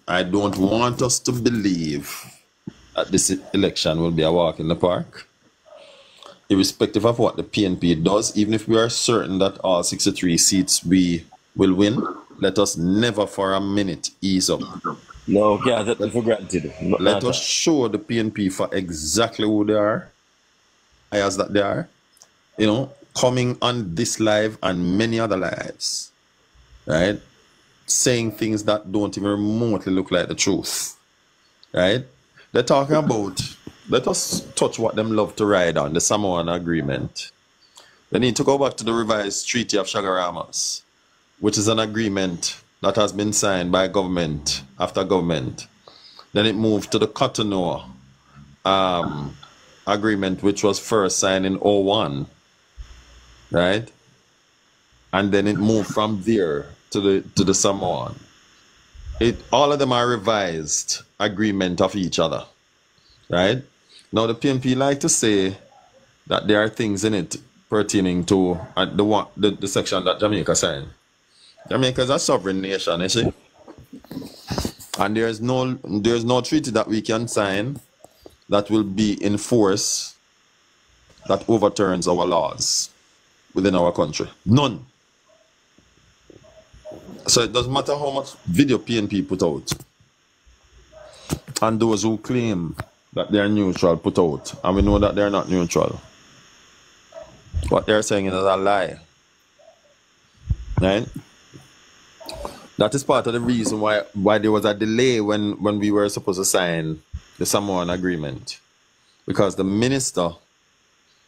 [SPEAKER 1] I don't want us to believe that this election will be a walk in the park. Irrespective of what the PNP does, even if we are certain that all 63 seats we will win, let us never for a minute ease up.
[SPEAKER 7] No, yeah, that's for granted.
[SPEAKER 1] Let us show the PNP for exactly who they are, as that they are, you know, coming on this live and many other lives, right? Saying things that don't even remotely look like the truth, right? They're talking about, let us touch what them love to ride on, the Samoan agreement. They need to go back to the revised Treaty of Chagaramas, which is an agreement that has been signed by government after government. Then it moved to the Cotonou agreement, which was first signed in 2001, right? And then it moved from there to the Samoan. All of them are revised agreement of each other, right? Now the PNP like to say that there are things in it pertaining to the section that Jamaica signed. Jamaica is a sovereign nation, you see? And there's no treaty that we can sign that will be in force that overturns our laws within our country. None. So it doesn't matter how much video PNP put out. And those who claim that they're neutral put out. And we know that they're not neutral. What they're saying is a lie. Right? That is part of the reason why there was a delay when we were supposed to sign the Samoan agreement. Because the Minister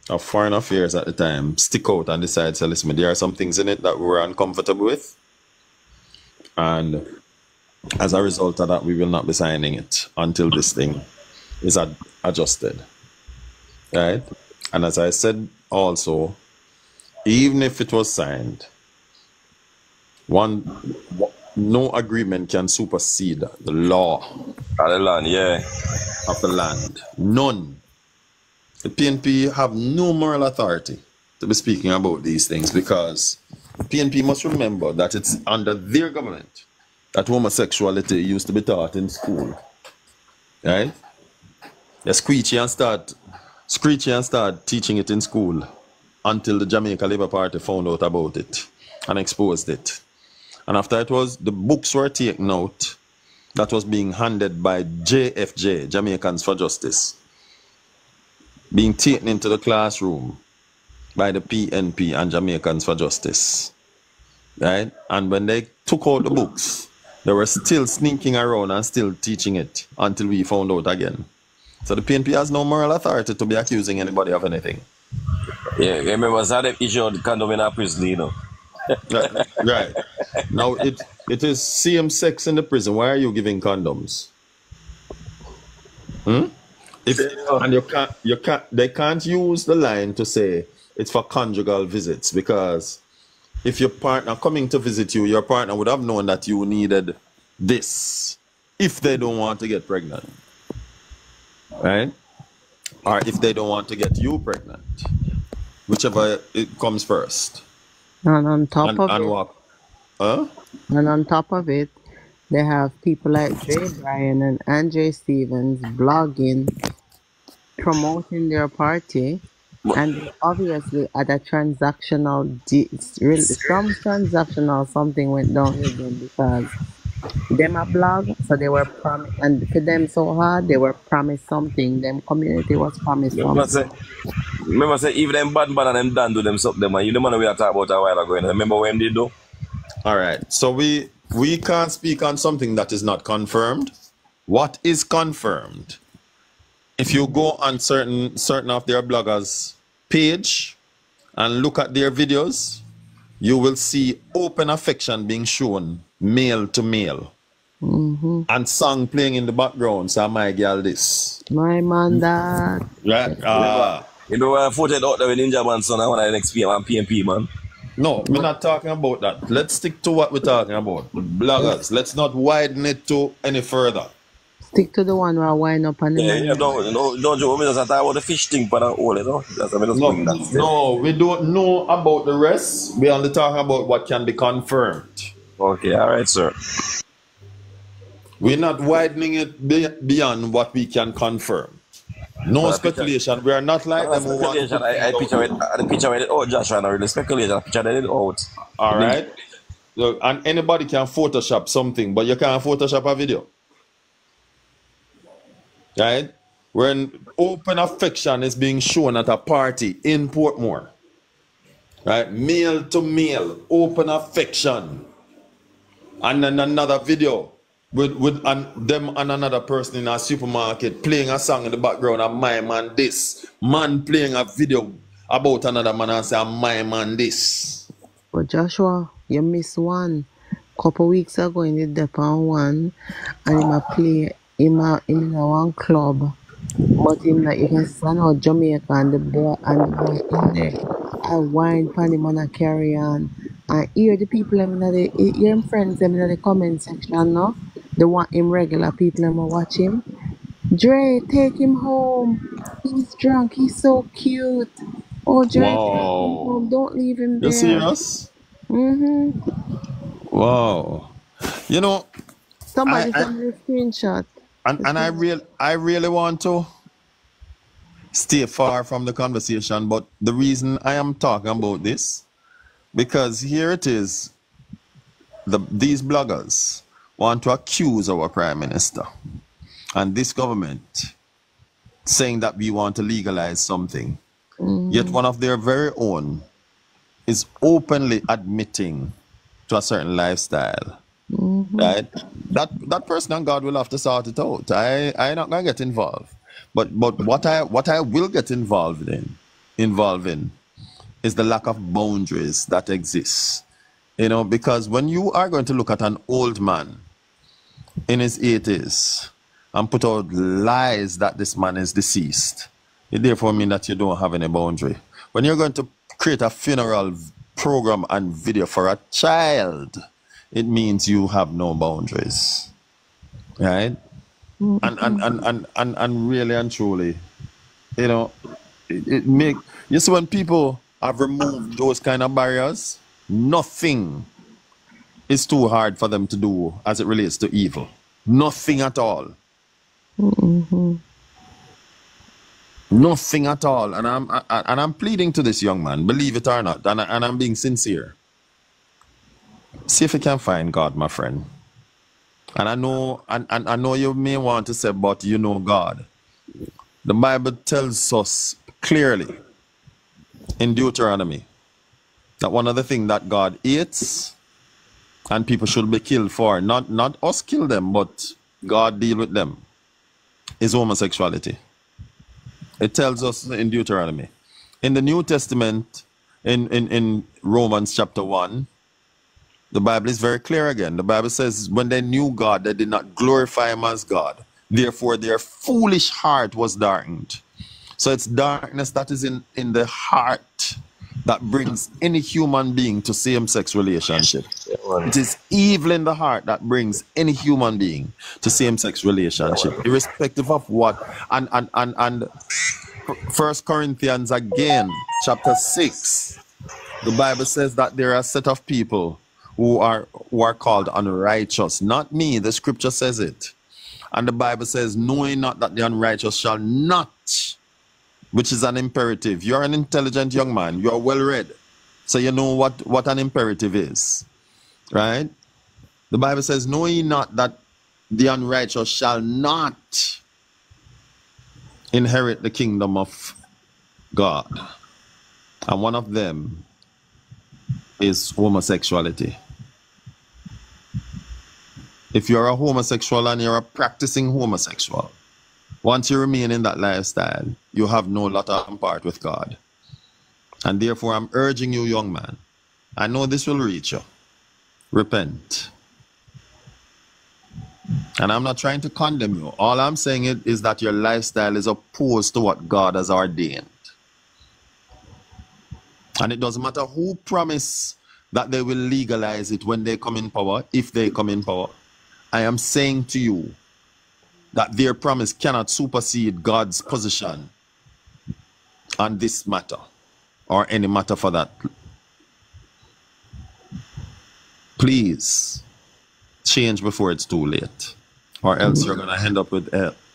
[SPEAKER 1] of Foreign Affairs at the time stick out and decide, so listen, there are some things in it that we were uncomfortable with. And as a result of that, we will not be signing it until this thing is adjusted. Right? And as I said also, even if it was signed, no agreement can supersede the law
[SPEAKER 7] of the land, yeah.
[SPEAKER 1] Of the land. None. The PNP have no moral authority to be speaking about these things, because the PNP must remember that it's under their government that homosexuality used to be taught in school. Right? They screechy and start teaching it in school until the Jamaica Labour Party found out about it and exposed it. And after the books were taken out, that was being handed by JFJ, Jamaicans for Justice, being taken into the classroom by the PNP and Jamaicans for Justice. Right? And when they took out the books, they were still sneaking around and still teaching it until we found out again. So the PNP has no moral authority to be accusing anybody of anything.
[SPEAKER 7] Yeah, remember, so they issued condom in a prison, you know.
[SPEAKER 1] Right. Now it is same sex in the prison. Why are you giving condoms? If and you can't they can't use the line to say it's for conjugal visits, because if your partner coming to visit you, your partner would have known that you needed this if they don't want to get pregnant. Right? Or if they don't want to get you pregnant. Whichever it comes first.
[SPEAKER 8] And on top
[SPEAKER 1] And
[SPEAKER 8] of
[SPEAKER 1] and
[SPEAKER 8] it,
[SPEAKER 1] what? Huh?
[SPEAKER 8] and on top of it, they have people like Jay Bryan and Andre Stevens blogging, promoting their party, and they obviously at a some transactional something went down with them because them a blog, so they were promised, and for them so hard, they were promised something. Them community was promised something.
[SPEAKER 7] Remember say even them bad and them done do them something, man. You the man we are talking about a while ago. Remember when they do?
[SPEAKER 1] All right. So we can't speak on something that is not confirmed. What is confirmed? If you go on certain of their bloggers' page and look at their videos, you will see open affection being shown male to male. And song playing in the background. So my girl this.
[SPEAKER 8] My man that.
[SPEAKER 1] Right.
[SPEAKER 7] You know I footed out there with Ninja Man son, I want to next PM and PMP, man.
[SPEAKER 1] No, we're not talking about that. Let's stick to what we're talking about. Bloggers. Let's not widen it to any further.
[SPEAKER 8] Stick to the one where I wind up on the
[SPEAKER 7] Yeah, don't joke. We just talk about the fish thing, but all you know. That's
[SPEAKER 1] No, we don't know about the rest. We're only talking about what can be confirmed.
[SPEAKER 7] Okay, all right, sir.
[SPEAKER 1] We're not widening it beyond what we can confirm. No speculation. We are not like them who want to
[SPEAKER 7] I picture with it. Oh, Joshua, not really speculation. I picture it out.
[SPEAKER 1] All right. Look, and anybody can Photoshop something, but you can't Photoshop a video. Right? When open affection is being shown at a party in Portmore. Right? Male to male, open affection. And then another video with them and another person in a supermarket playing a song in the background, and my man this. Man playing a video about another man and say, my man this.
[SPEAKER 8] But Joshua, you missed one. Couple weeks ago in the Depan one, and him a play in one club. But him like you can stand out Jamaica and the boy in there. I wine pan him and I carry on. I hear the people hear him friends them in the comment section now. They want him regular people them watch him. Dre, take him home. He's drunk. He's so cute. Oh, Dre, take him home. Don't leave him there.
[SPEAKER 1] You serious? Wow. You know,
[SPEAKER 8] somebody sent me a screenshot.
[SPEAKER 1] And I really want to stay far from the conversation, but the reason I am talking about this, because here it is, these bloggers want to accuse our Prime Minister and this government saying that we want to legalize something. Yet one of their very own is openly admitting to a certain lifestyle. Right? That person and God will have to sort it out. I not gonna get involved. But what I will get involved in is the lack of boundaries that exists. You know, because when you are going to look at an old man in his 80s and put out lies that this man is deceased, it therefore means that you don't have any boundary. When you're going to create a funeral program and video for a child, it means you have no boundaries. Right? And really and truly, you know, you see when people have removed those kind of barriers, nothing is too hard for them to do as it relates to evil. Nothing at all. Nothing at all. And I'm pleading to this young man, believe it or not, and I'm being sincere. See if you can find God, my friend. And I know you may want to say, but you know God. The Bible tells us clearly in Deuteronomy that one of the things that God hates and people should be killed for, not us kill them, but God deal with them, is homosexuality. It tells us in Deuteronomy. In the New Testament, in Romans chapter 1, the Bible is very clear again. The Bible says, when they knew God, they did not glorify him as God. Therefore, their foolish heart was darkened. So it's darkness that is in the heart that brings any human being to same-sex relationship. It is evil in the heart that brings any human being to same-sex relationship, irrespective of what. And 1 Corinthians again, chapter 6, the Bible says that there are a set of people who are called unrighteous. Not me, the scripture says it. And the Bible says, knowing not that the unrighteous shall not, which is an imperative. You're an intelligent young man. You're well read. So you know what an imperative is. Right? The Bible says, know ye not that the unrighteous shall not inherit the kingdom of God. And one of them is homosexuality. If you're a homosexual and you're a practicing homosexual, once you remain in that lifestyle, you have no lot of part with God. And therefore, I'm urging you, young man, I know this will reach you. Repent. And I'm not trying to condemn you. All I'm saying is that your lifestyle is opposed to what God has ordained. And it doesn't matter who promise that they will legalize it when they come in power, if they come in power. I am saying to you that their promise cannot supersede God's position on this matter, or any matter for that. Please change before it's too late, or else you're going to end up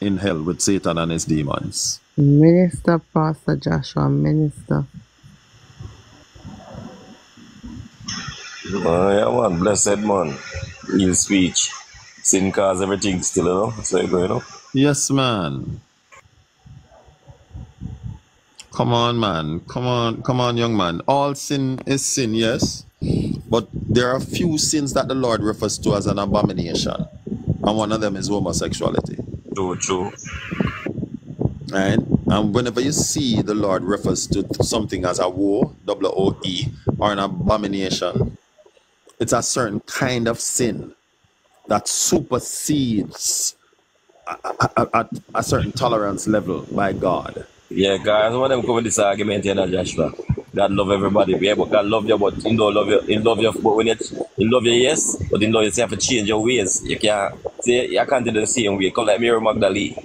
[SPEAKER 1] in hell with Satan and his demons.
[SPEAKER 8] Minister, Pastor Joshua, minister.
[SPEAKER 7] Yeah, man, blessed man. Real speech. Sin cause everything still, you know? So you go, you know?
[SPEAKER 1] Yes, man. Come on, man. Come on, young man. All sin is sin, yes. But there are a few sins that the Lord refers to as an abomination. And one of them is homosexuality.
[SPEAKER 7] True.
[SPEAKER 1] Right? And whenever you see the Lord refers to something as a woe, W-O-E, or an abomination, it's a certain kind of sin that supersedes a certain tolerance level by God.
[SPEAKER 7] Yeah, guys, when them come with this argument here, Joshua, God love everybody, yeah, but God love you, but He don't love you. He love you, but when He love you, yes, but He love you, so you have to change your ways. You can't say you can't do the same way. Come like Mary Magdalene.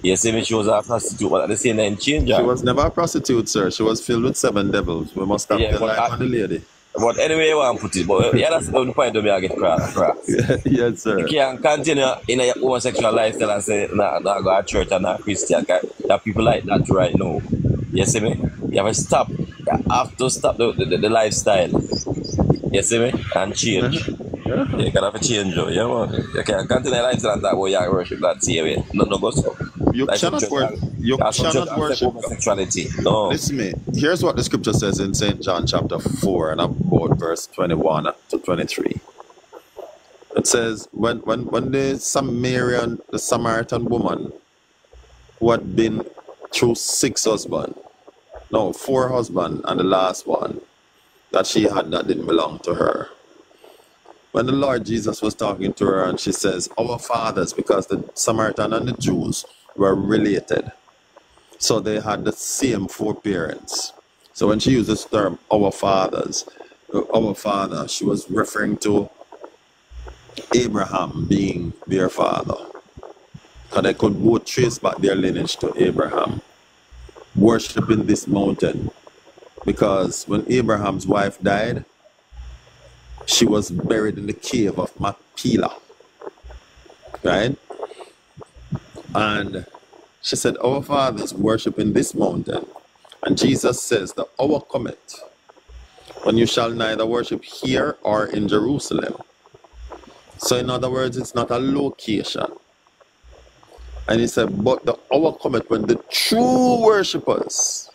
[SPEAKER 7] You see me, she was a prostitute, but at the same time, change her.
[SPEAKER 1] She was never a prostitute, sir. She was filled with 7 devils. We must have the life of the lady.
[SPEAKER 7] But anyway, you want to put it, but yeah, that's the point of me I get cross.
[SPEAKER 1] Yes, sir.
[SPEAKER 7] You can't continue in a homosexual lifestyle and say, nah, go to church and not Christian. There are people like that right now. You see me? You have to stop. You have to stop the lifestyle. You see me? And change. You can have to change. Yeah, man. You can't continue the lifestyle and talk about you worship God. See you. No go so.
[SPEAKER 1] You cannot worship
[SPEAKER 7] homosexuality. No.
[SPEAKER 1] Listen to me. Here's what the scripture says in St. John chapter 4 and about verse 21 to 23. It says, when the Samaritan woman who had been through 4 husbands, and the last one that she had that didn't belong to her. When the Lord Jesus was talking to her and she says, our fathers, because the Samaritan and the Jews were related. So they had the same 4 parents. So when she used this term, our fathers, our father, she was referring to Abraham being their father. And they could both trace back their lineage to Abraham, worshiping this mountain. Because when Abraham's wife died, she was buried in the cave of Machpelah. Right? And she said, our fathers worship in this mountain. And Jesus says, the hour cometh when you shall neither worship here or in Jerusalem. So in other words, it's not a location. And he said, but the hour cometh when the true worshippers,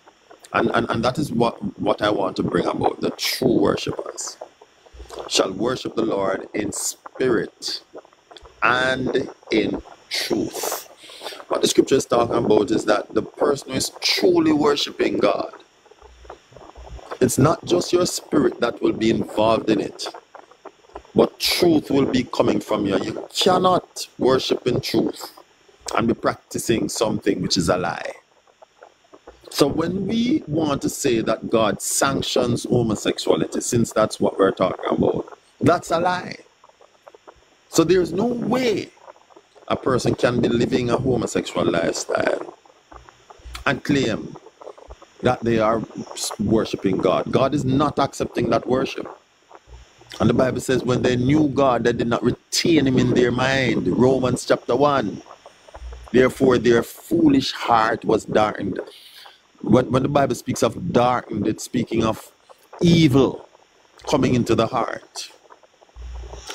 [SPEAKER 1] and that is what I want to bring about, the true worshippers, shall worship the Lord in spirit and in truth. What the scripture is talking about is that the person who is truly worshiping God It's not just your spirit that will be involved in it, but truth will be coming from you. You cannot worship in truth and be practicing something which is a lie. So when we want to say that God sanctions homosexuality, since that's what we're talking about, that's a lie. So there's no way a person can be living a homosexual lifestyle and claim that they are worshiping God. God is not accepting that worship. And the Bible says when they knew God, they did not retain him in their mind. Romans chapter 1. Therefore, their foolish heart was darkened. When the Bible speaks of darkened, it's speaking of evil coming into the heart.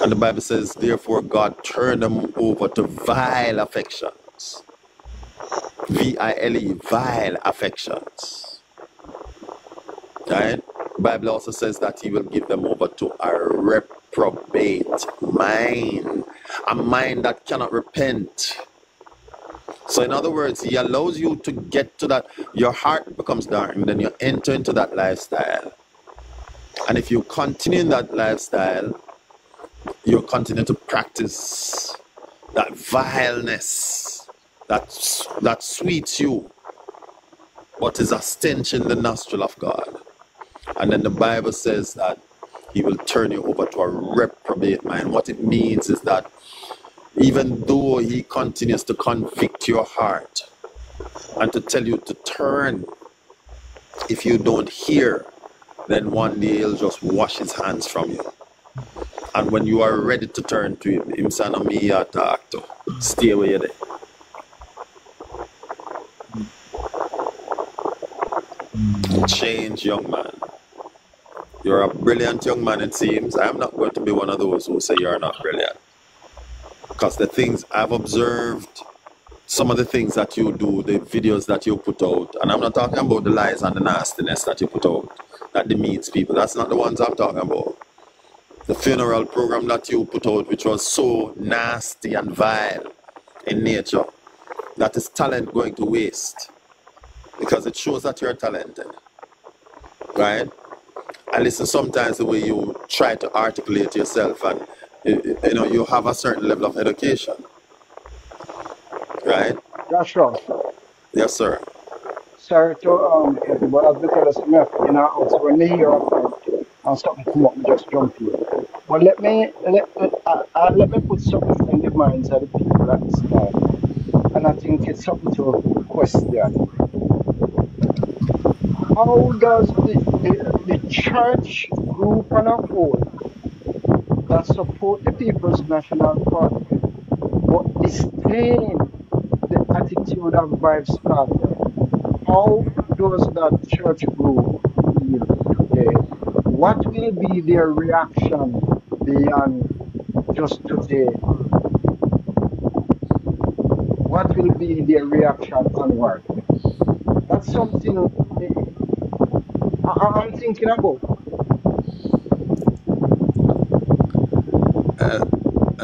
[SPEAKER 1] And the Bible says, therefore, God turned them over to vile affections. V-I-L-E, vile affections. Right? The Bible also says that he will give them over to a reprobate mind. A mind that cannot repent. So in other words, he allows you to get to that, your heart becomes dark, and then you enter into that lifestyle. And if you continue in that lifestyle, you continue to practice that vileness, that sweets you, but is a stench in the nostril of God. And then the Bible says that he will turn you over to a reprobate mind. What it means is that even though he continues to convict your heart and to tell you to turn, if you don't hear, then one day he'll just wash his hands from you. And when you are ready to turn to him say, "No, me you talk to. Stay where you're there." Change, young man. You're a brilliant young man, it seems. I'm not going to be one of those who say you're not brilliant. Because the things I've observed, some of the things that you do, the videos that you put out, and I'm not talking about the lies and the nastiness that you put out, that demeans people. That's not the ones I'm talking about. The funeral program that you put out, which was so nasty and vile in nature, that is talent going to waste. Because it shows that you're talented. Right? And listen, sometimes the way you try to articulate yourself, and you have a certain level of education. Right?
[SPEAKER 2] That's right.
[SPEAKER 1] Yes, sir.
[SPEAKER 2] Sorry to cut you, but as because of me, so when me hear a point and something come up, me just jump in. But let me put something in the minds of the people at this time, and I think it's something to question. How does the church group and a whole that support the People's National Party but disdain the attitude of Vibes Carter, how does that church group feel today? What will be their reaction beyond just today? What will be their reaction onward? That's something I'm thinking about.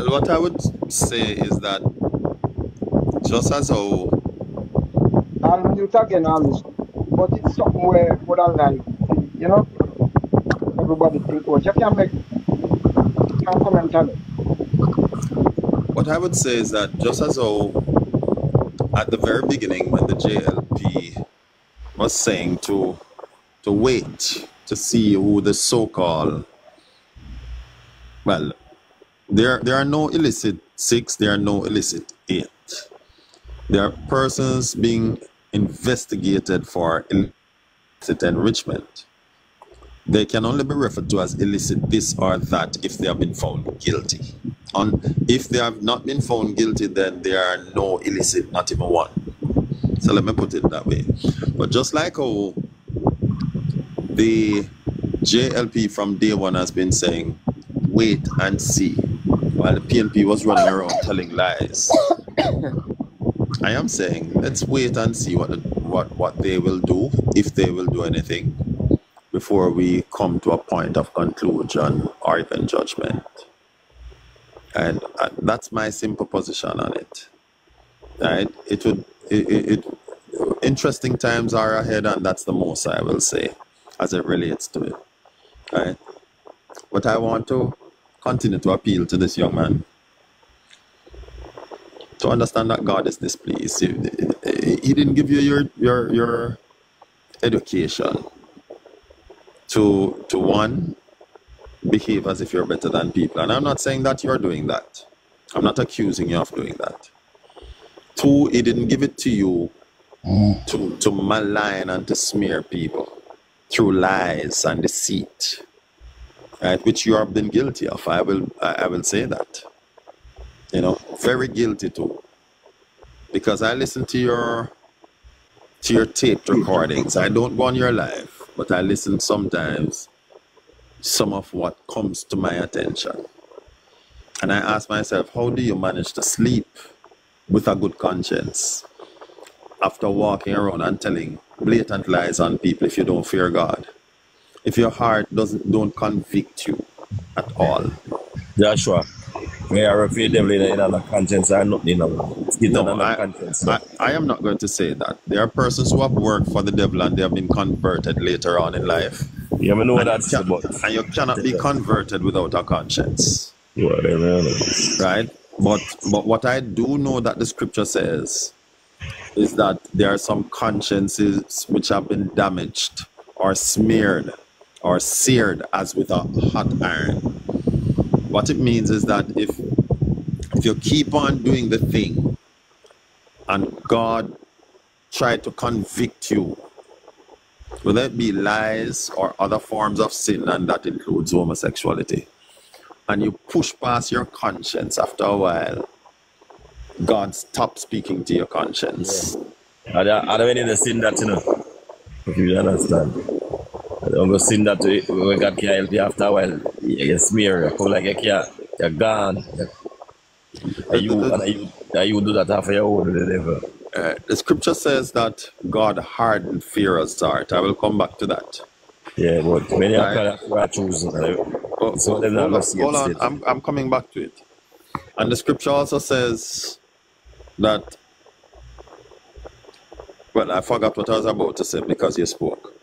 [SPEAKER 1] What I would say is that just as how
[SPEAKER 2] I'll mute again, I'll listen. But it's something where would I like, everybody think what you can comment on it.
[SPEAKER 1] what I would say is that just as how at the very beginning when the JLP was saying to wait to see who the so-called, well, there are no illicit 6, there are no illicit 8. There are persons being investigated for illicit enrichment. They can only be referred to as illicit this or that if they have been found guilty. And if they have not been found guilty, then there are no illicit, not even one. So let me put it that way. But just like how the JLP from day one has been saying, wait and see, while the PNP was running around telling lies, I am saying let's wait and see what they will do, if they will do anything, before we come to a point of conclusion or even judgment. And that's my simple position on it. Right? Interesting times are ahead, and that's the most I will say. as it relates to it. Right? But I want to continue to appeal to this young man to understand that God is displeased. He didn't give you your education to one, behave as if you're better than people. And I'm not saying that you're doing that. I'm not accusing you of doing that. Two, he didn't give it to you to malign and to smear people through lies and deceit, right? Which you have been guilty of. I will say that. You know, very guilty too. Because I listen to your taped recordings. I don't go on your live, but I listen sometimes some of what comes to my attention. And I ask myself, how do you manage to sleep with a good conscience after walking around and telling blatant lies on people if you don't fear God? If your heart don't convict you at all.
[SPEAKER 7] Joshua, may I repeat devil in the conscience or nothing?
[SPEAKER 1] No, I am not going to say that. There are persons who have worked for the devil and they have been converted later on in life.
[SPEAKER 7] Yeah, I know
[SPEAKER 1] and
[SPEAKER 7] that's about.
[SPEAKER 1] And you cannot be converted without a conscience.
[SPEAKER 7] Whatever.
[SPEAKER 1] Right? But what I do know that the scripture says is that there are some consciences which have been damaged or smeared or seared as with a hot iron. What it means is that if you keep on doing the thing and God try to convict you, whether it be lies or other forms of sin, and that includes homosexuality, and you push past your conscience, after a while, God stops speaking to your conscience.
[SPEAKER 7] Yeah. I don't need to sin that, you know. If you understand. I don't go sin that when God can't help you after a while. You smear, you come like you're gone. And you do that after your own level.
[SPEAKER 1] The scripture says that God hardened Pharaoh's heart. I will come back to that.
[SPEAKER 7] Yeah, but many are choosing.
[SPEAKER 1] Hold on. I'm coming back to it. And the scripture also says that, well, I forgot what I was about to say because you spoke.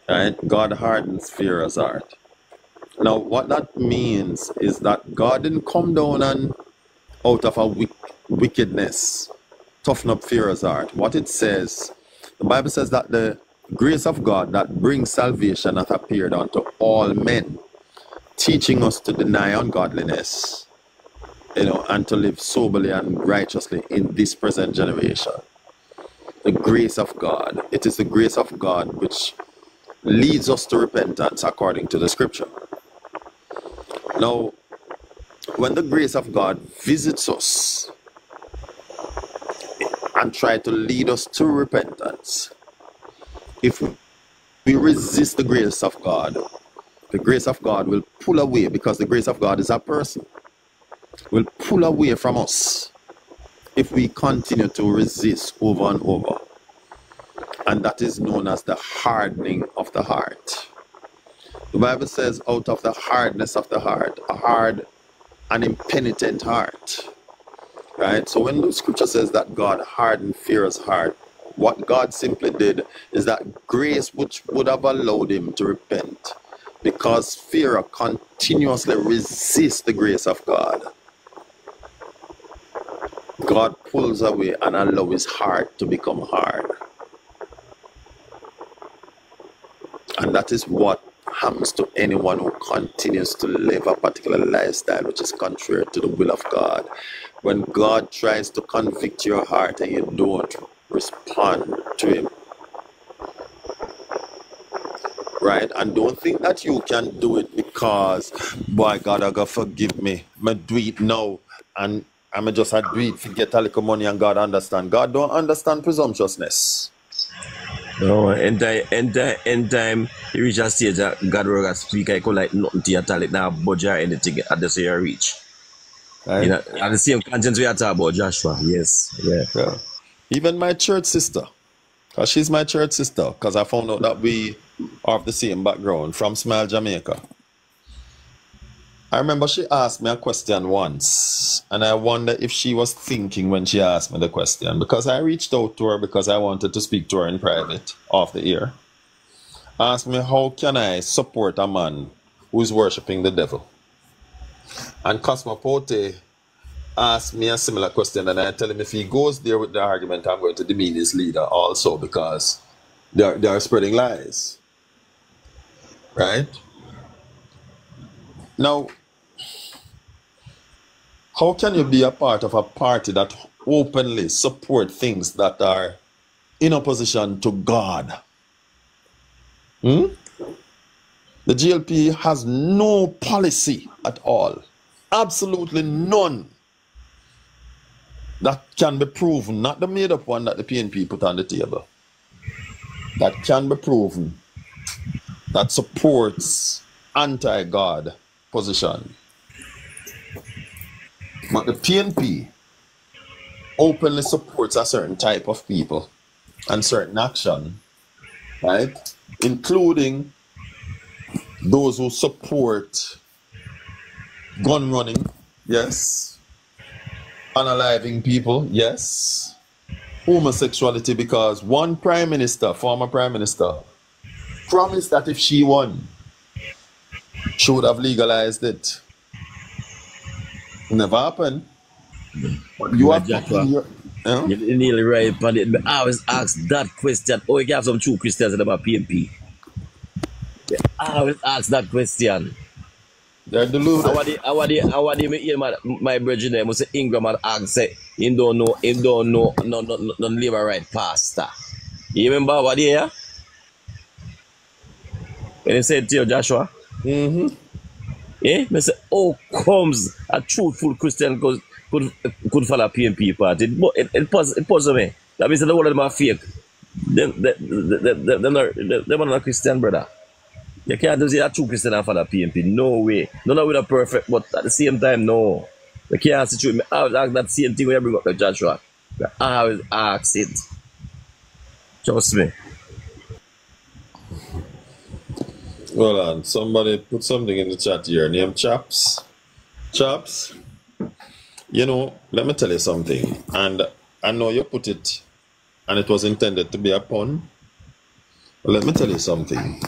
[SPEAKER 1] Right? God hardens Pharaoh's heart. Now, what that means is that God didn't come down and out of a wickedness toughen up Pharaoh's heart. What it says, the Bible says that the grace of God that brings salvation hath appeared unto all men, teaching us to deny ungodliness, and to live soberly and righteously in this present generation. The grace of God. It is the grace of God which leads us to repentance according to the scripture. Now, when the grace of God visits us and try to lead us to repentance, if we resist the grace of God will pull away, because the grace of God is a person, will pull away from us if we continue to resist over and over. And that is known as the hardening of the heart. The Bible says, out of the hardness of the heart, a hard and impenitent heart. Right? So when the scripture says that God hardened Pharaoh's heart, what God simply did is that grace which would have allowed him to repent, because Pharaoh continuously resists the grace of God, God pulls away and allows his heart to become hard. And that is what happens to anyone who continues to live a particular lifestyle which is contrary to the will of God. When God tries to convict your heart and you don't respond to him, right? And don't think that you can do it because, boy, God, I gotta forgive me. I do it now, and I'm just do it to get a little money, and God understand. God don't understand presumptuousness.
[SPEAKER 7] No, end time, you reach a stage that God will speak, I could like nothing to your talent now, budget or anything at the same reach. Right? At the same conscience we are talking about Joshua, yes. Yeah.
[SPEAKER 1] Even my church sister, because she's my church sister, because I found out that we are of the same background, from Smile, Jamaica. I remember she asked me a question once, and I wonder if she was thinking when she asked me the question, because I reached out to her because I wanted to speak to her in private, off the air. asked me, how can I support a man who is worshipping the devil? And Cosmopote asked me a similar question, and I tell him if he goes there with the argument, I'm going to demean his leader also, because they are spreading lies. Right? Now, how can you be a part of a party that openly support things that are in opposition to God? The GLP has no policy at all. Absolutely none. That can be proven, not the made up one that the PNP put on the table. That can be proven. That supports anti-God position. But the PNP openly supports a certain type of people and certain action, right? Including those who support gun running, yes. Unaliving people, yes. Homosexuality, because one prime minister, former prime minister, promised that if she won, she would have legalized it. Never happened. You are putting your...
[SPEAKER 7] You're nearly right, but I always ask that question. Oh, you have some true Christians about PNP. I always ask that question.
[SPEAKER 1] They're deluded.
[SPEAKER 7] I want to hear my brethren there. Say Ingram and ask say him don't know no labor right pastor. You remember what he hear? When he said to you, Joshua? Eh? I say, oh, comes a truthful Christian could follow PNP party. It puzzles me. That means the whole of them are fake. Them are not Christian, brother. You can't do a true Christian and follow PNP. No way. None of it are perfect, but at the same time, no. You can't situate me. I always ask that same thing when I bring up the Joshua. I always ask it. Trust me.
[SPEAKER 1] Hold on. Somebody put something in the chat here. Name Chaps. Chaps. You know, let me tell you something. And I know you put it, and it was intended to be a pun. But let me tell you something.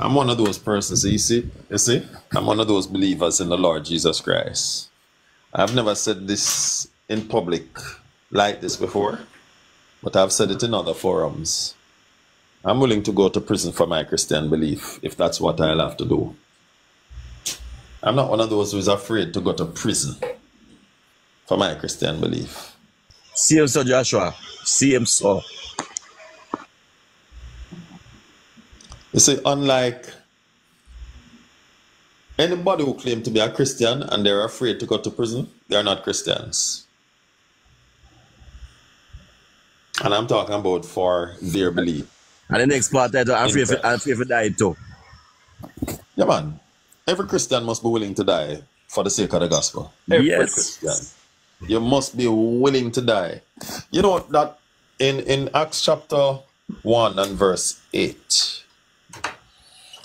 [SPEAKER 1] I'm one of those persons, you see? I'm one of those believers in the Lord Jesus Christ. I've never said this in public like this before, but I've said it in other forums. I'm willing to go to prison for my Christian belief, if that's what I'll have to do. I'm not one of those who's afraid to go to prison for my Christian belief.
[SPEAKER 7] See him, so Joshua. See him, so.
[SPEAKER 1] You see, unlike anybody who claims to be a Christian and they're afraid to go to prison, they're not Christians. And I'm talking about for their belief.
[SPEAKER 7] And the next part, I'm afraid to die too.
[SPEAKER 1] Yeah, man. Every Christian must be willing to die for the sake of the gospel. Every Christian. You must be willing to die. You know that in Acts chapter 1 and verse 8,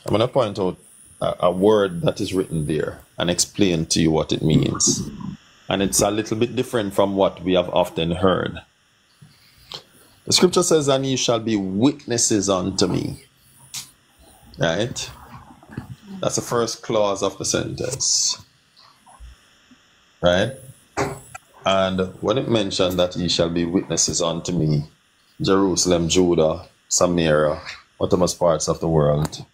[SPEAKER 1] I'm going to point out a word that is written there and explain to you what it means. And it's a little bit different from what we have often heard. The scripture says, and ye shall be witnesses unto me. Right? That's the first clause of the sentence. Right? And when it mentioned that ye shall be witnesses unto me, Jerusalem, Judah, Samaria, uttermost parts of the world.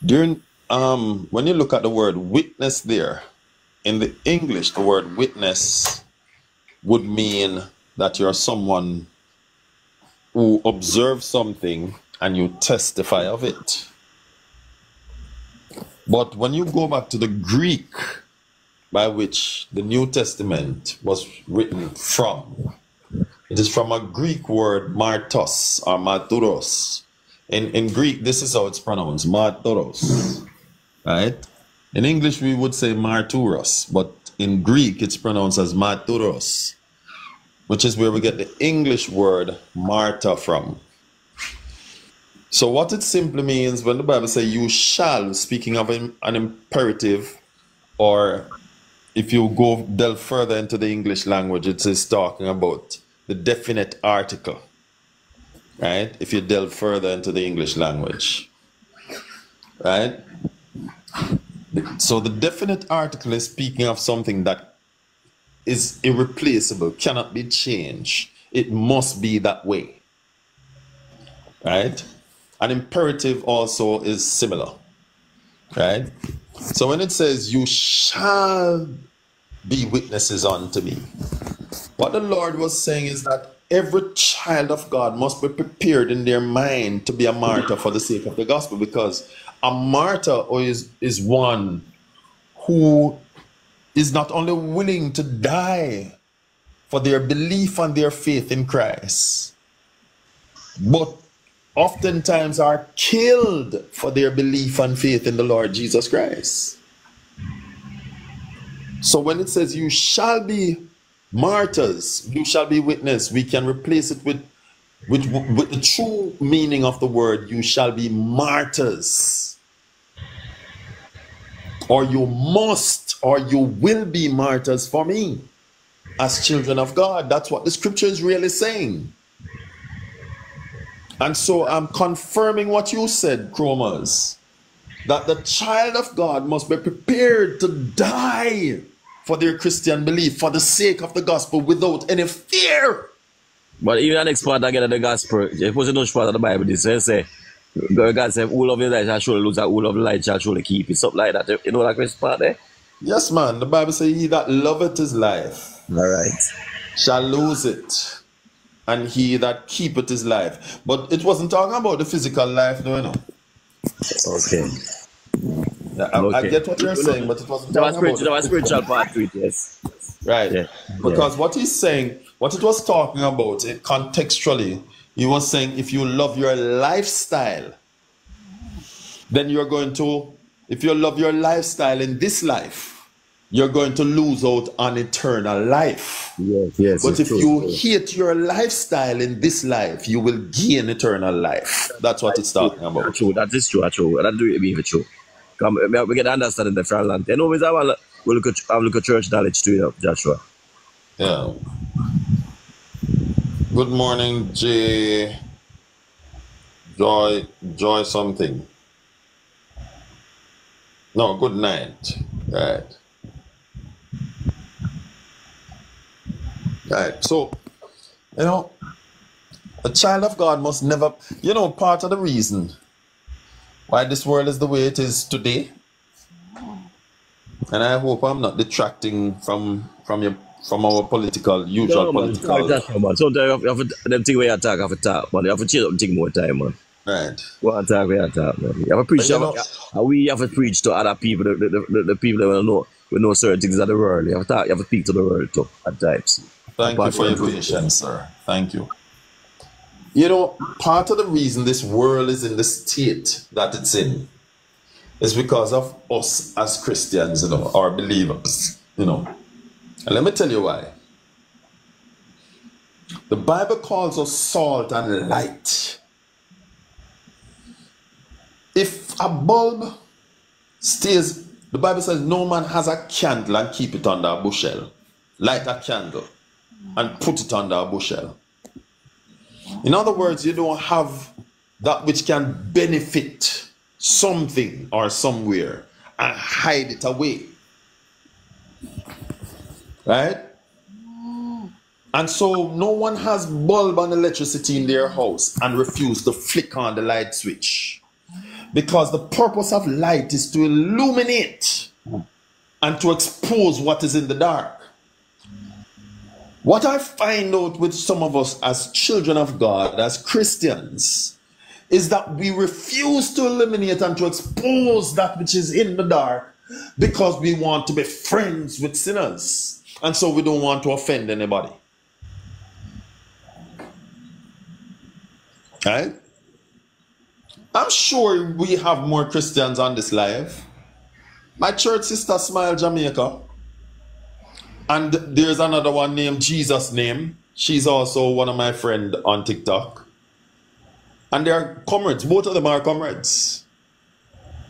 [SPEAKER 1] During when you look at the word witness there, in the English, the word witness would mean that you're someone who observes something and you testify of it. But when you go back to the Greek by which the New Testament was written from, it is from a Greek word martos or marturos. In Greek, this is how it's pronounced, marturos, right? In English, we would say marturos, but in Greek, it's pronounced as marturos, which is where we get the English word martyr from. So what it simply means when the Bible says you shall, speaking of an imperative, or if you go delve further into the English language, it is talking about the definite article. right? If you delve further into the English language, right? So the definite article is speaking of something that is irreplaceable, cannot be changed. It must be that way, right? An imperative also is similar, right? So when it says, you shall be witnesses unto me, what the Lord was saying is that every child of God must be prepared in their mind to be a martyr for the sake of the gospel, because a martyr is one who is not only willing to die for their belief and their faith in Christ, but oftentimes are killed for their belief and faith in the Lord Jesus Christ. So when it says you shall be martyrs, you shall be witness, we can replace it with the true meaning of the word, you shall be martyrs. Or you must, or you will be martyrs for me as children of God. That's what the scripture is really saying. And so I'm confirming what you said, Chromas, that the child of God must be prepared to die for their Christian belief, for the sake of the gospel, without any fear.
[SPEAKER 7] But even the next part again of the gospel, if was no part of the Bible, this say, God said, all of the light shall surely lose, all of the light shall surely keep it. Something like that. You know that next part there?
[SPEAKER 1] Yes, man. The Bible says, he that loveth his life,
[SPEAKER 7] all right,
[SPEAKER 1] shall lose it, and he that keepeth his life. But it wasn't talking about the physical life, no, you know.
[SPEAKER 7] Okay.
[SPEAKER 1] Yeah, I get what you're saying, but it wasn't talking about
[SPEAKER 7] the spiritual part to it, yes.
[SPEAKER 1] Right.
[SPEAKER 7] Yeah.
[SPEAKER 1] Because what he's saying, what it was talking about, contextually, he was saying if you love your lifestyle, then you're going to, if you love your lifestyle in this life, you're going to lose out on eternal life.
[SPEAKER 7] Yes.
[SPEAKER 1] But if you hate your lifestyle in this life, you will gain eternal life. That's what it's talking about.
[SPEAKER 7] That's true. That is true. That's true. That do it be true. We get understand in the front land. You know, we look at church knowledge too, Joshua.
[SPEAKER 1] Yeah. Good morning, Joy something. No, good night. Right. Right. So, you know, a child of God must never, you know, part of the reason why this world is the way it is today, and I hope I'm not detracting from our usual political.
[SPEAKER 7] Sometimes you have them thing where you talk, have to talk, man. You have to chill up and think more time, man.
[SPEAKER 1] Right.
[SPEAKER 7] Go and talk where you talk, man. You have to preach. We have to preach to other people, the people that will know certain things of the world. You have to speak to the world too at times.
[SPEAKER 1] Thank you for your patience, sir. Thank you. You know, part of the reason this world is in the state that it's in is because of us as Christians, you know, our believers, you know. And let me tell you why. The Bible calls us salt and light. If a bulb stays, the Bible says no man has a candle and keep it under a bushel. Light a candle and put it under a bushel. In other words, you don't have that which can benefit something or somewhere and hide it away. Right? And so no one has bulb and electricity in their house and refuse to flick on the light switch. Because the purpose of light is to illuminate and to expose what is in the dark. What I find out with some of us as children of God, as Christians, is that we refuse to eliminate and to expose that which is in the dark because we want to be friends with sinners. And so we don't want to offend anybody. Right? I'm sure we have more Christians on this live. My church sister Smile Jamaica. And there's another one named Jesus Name. She's also one of my friends on TikTok. And they're comrades. Both of them are comrades.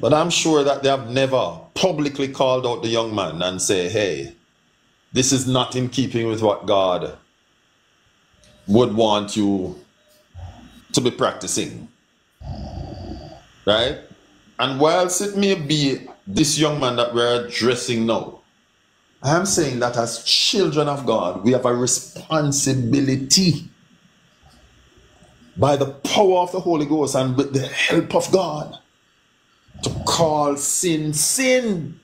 [SPEAKER 1] But I'm sure that they have never publicly called out the young man and say, hey, this is not in keeping with what God would want you to be practicing. Right? And whilst it may be this young man that we're addressing now, I am saying that as children of God, we have a responsibility by the power of the Holy Ghost and with the help of God to call sin, sin.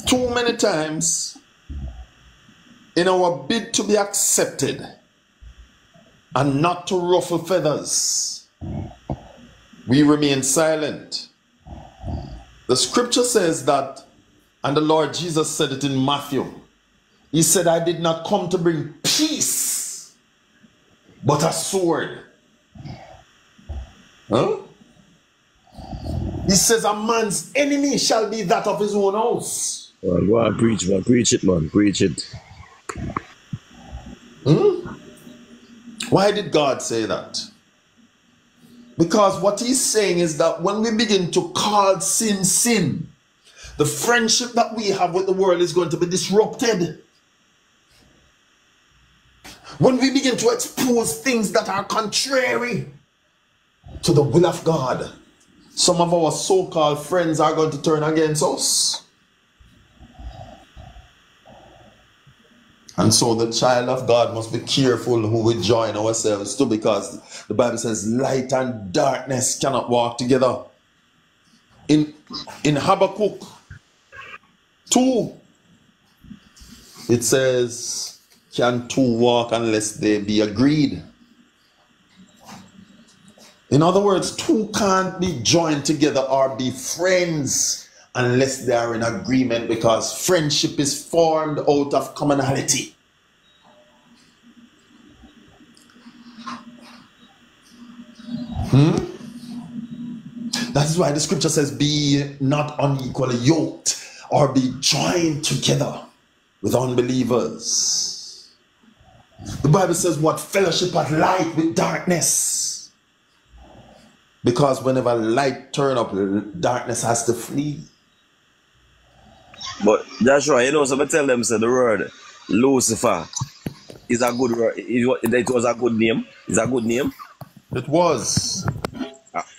[SPEAKER 1] Too many times, in our bid to be accepted and not to ruffle feathers, we remain silent. The scripture says that, and the Lord Jesus said it in Matthew. He said, I did not come to bring peace, but a sword. Huh? He says, a man's enemy shall be that of his own house.
[SPEAKER 7] Well, go on, preach, man. Preach it, man. Preach it.
[SPEAKER 1] Why did God say that? Because what he's saying is that when we begin to call sin, sin, the friendship that we have with the world is going to be disrupted. When we begin to expose things that are contrary to the will of God, some of our so-called friends are going to turn against us. And so the child of God must be careful who we join ourselves to, because the Bible says light and darkness cannot walk together. In Habakkuk 2, it says, can two walk unless they be agreed? In other words, two can't be joined together or be friends unless they are in agreement, because friendship is formed out of commonality. That is why the scripture says, be not unequally yoked or be joined together with unbelievers. The Bible says, what fellowship hath light with darkness? Because whenever light turn up, darkness has to flee.
[SPEAKER 7] But Joshua, you know, so I tell them, say the word Lucifer is a good word. It was a good name. It's a good name.
[SPEAKER 1] It was.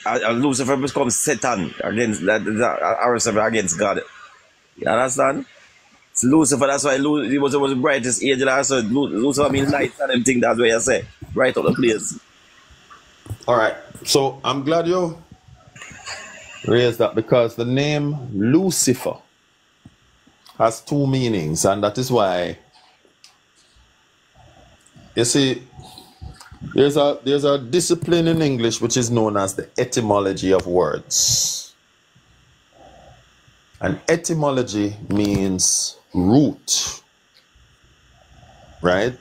[SPEAKER 7] Lucifer becomes Satan against God. You understand? It's Lucifer, that's why he was the brightest angel. So Lucifer means light and everything. That's what you say. Right out the place.
[SPEAKER 1] All right. So I'm glad you raised that, because the name Lucifer has two meanings, and that is why, you see, there's a discipline in English which is known as the etymology of words. And etymology means root, right?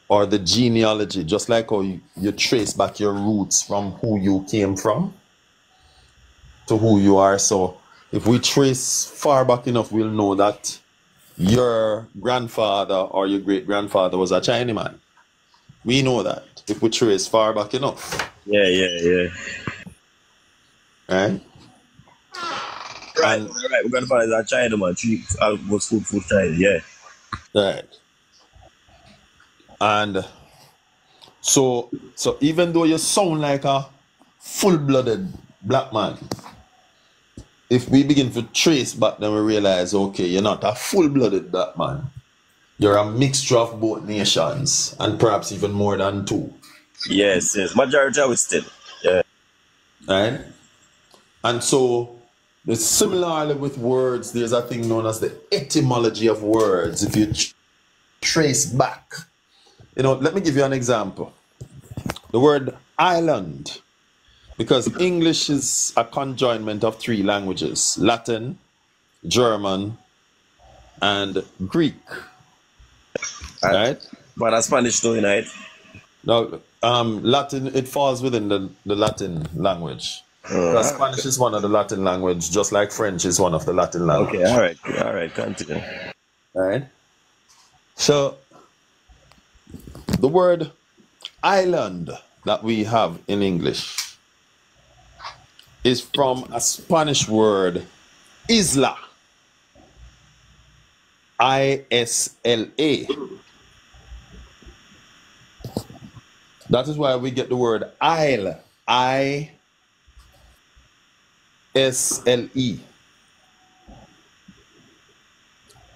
[SPEAKER 1] Or the genealogy, just like how you trace back your roots from who you came from to who you are. So if we trace far back enough, we'll know that your grandfather or your great-grandfather was a Chinaman. We know that if we trace far back enough.
[SPEAKER 7] Yeah.
[SPEAKER 1] Right?
[SPEAKER 7] Right, we're gonna find that Chinaman. She was food China, yeah.
[SPEAKER 1] Right. And so even though you sound like a full-blooded black man, if we begin to trace back, then we realize, okay, you're not a full-blooded black man. You're a mixture of both nations, and perhaps even more than two.
[SPEAKER 7] Yes. Majority of it still. Yeah.
[SPEAKER 1] Right? And so, similarly with words, there's a thing known as the etymology of words. If you trace back, let me give you an example. The word island, because English is a conjoinment of three languages: Latin, German, and Greek. Right?
[SPEAKER 7] But a Spanish too, right?
[SPEAKER 1] No, Latin, it falls within the Latin language. Spanish is one of the Latin language, just like French is one of the Latin language.
[SPEAKER 7] Okay, all right, continue.
[SPEAKER 1] All right. So, the word island that we have in English is from a Spanish word, isla. I-S-L-A. That is why we get the word isle. I-S-L-E.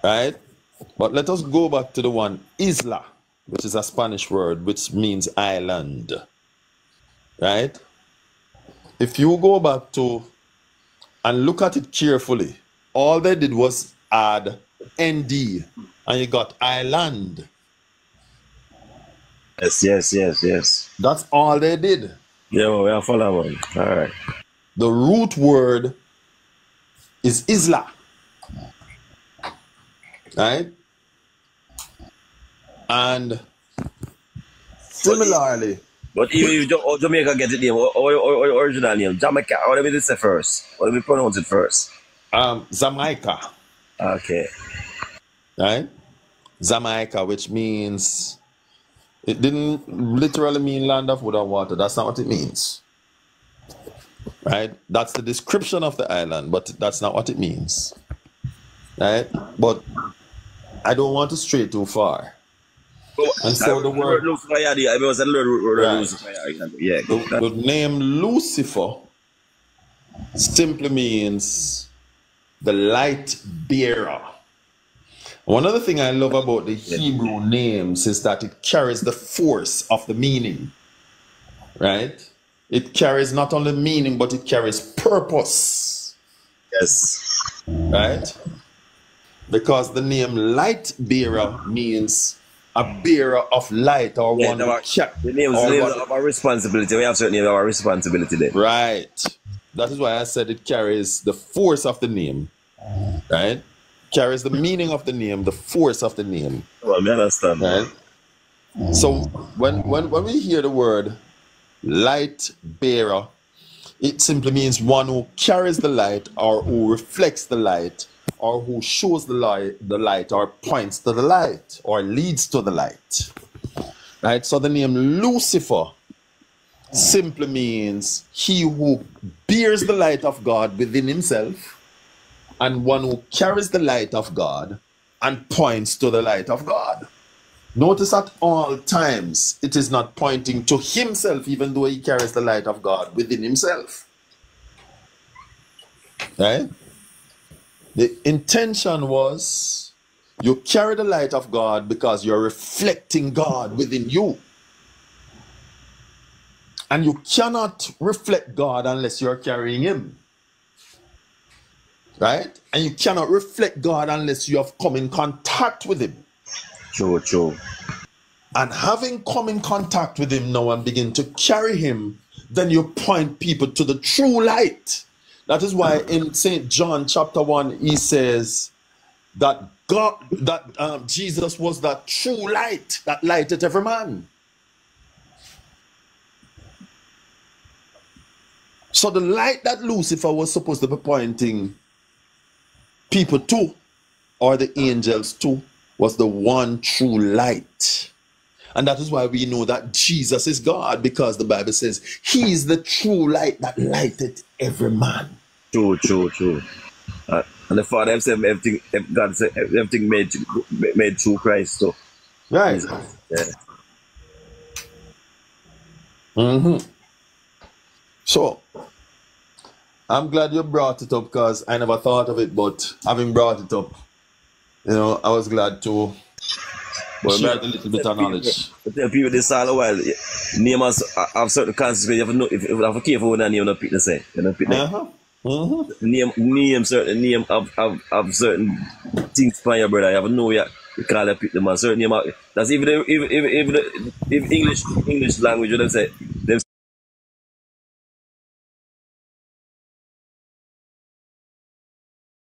[SPEAKER 1] Right? But let us go back to the one isla, which is a Spanish word which means island. Right? If you go back to and look at it carefully, all they did was add ND and you got island.
[SPEAKER 7] Yes.
[SPEAKER 1] That's all they did.
[SPEAKER 7] Yeah, well, we are following. All right.
[SPEAKER 1] The root word is isla. Right? And similarly.
[SPEAKER 7] But even if Jamaica get it name, or original name, Jamaica, what do we say first? What do we pronounce it first?
[SPEAKER 1] Jamaica.
[SPEAKER 7] Okay.
[SPEAKER 1] Right? Jamaica, which means, it didn't literally mean land of wood and water. That's not what it means. Right? That's the description of the island, but that's not what it means. Right? But I don't want to stray too far. And so the word, the name Lucifer simply means the light bearer. One other thing I love about the Hebrew names is that it carries the force of the meaning. Right? It carries not only meaning, but it carries purpose.
[SPEAKER 7] Yes.
[SPEAKER 1] Right? Because the name light bearer means a bearer of light, or one who
[SPEAKER 7] the names of our responsibility. We have certainly our responsibility there.
[SPEAKER 1] Right. That is why I said it carries the force of the name. Right? Carries the meaning of the name, the force of the name.
[SPEAKER 7] Well, I understand.
[SPEAKER 1] Right? So when we hear the word light bearer, it simply means one who carries the light, or who reflects the light, or who shows the light, or points to the light, or leads to the light. Right? So the name Lucifer simply means he who bears the light of God within himself, and one who carries the light of God and points to the light of God. Notice at all times it is not pointing to himself, even though he carries the light of God within himself. Right? The intention was you carry the light of God because you're reflecting God within you. And you cannot reflect God unless you're carrying him. Right? And you cannot reflect God unless you have come in contact with him.
[SPEAKER 7] True.
[SPEAKER 1] And having come in contact with him now and begin to carry him, then you point people to the true light. That is why in St. John chapter 1, he says that Jesus was that true light that lighted every man. So the light that Lucifer was supposed to be pointing people to, or the angels to, was the one true light. And that is why we know that Jesus is God, because the Bible says he is the true light that lighteth every man.
[SPEAKER 7] True. And the Father himself, everything, God said, everything made through Christ. So,
[SPEAKER 1] right. Yeah. So, I'm glad you brought it up, because I never thought of it, but having brought it up, I was glad to share a little bit of knowledge.
[SPEAKER 7] I tell people this all a while. Name us have certain consequences. You have to know if you have to careful when you don't pick the same. You don't pick the name certain of certain things for your brother. You have to know you call it pick the man. Certain name that's if English language, you don't say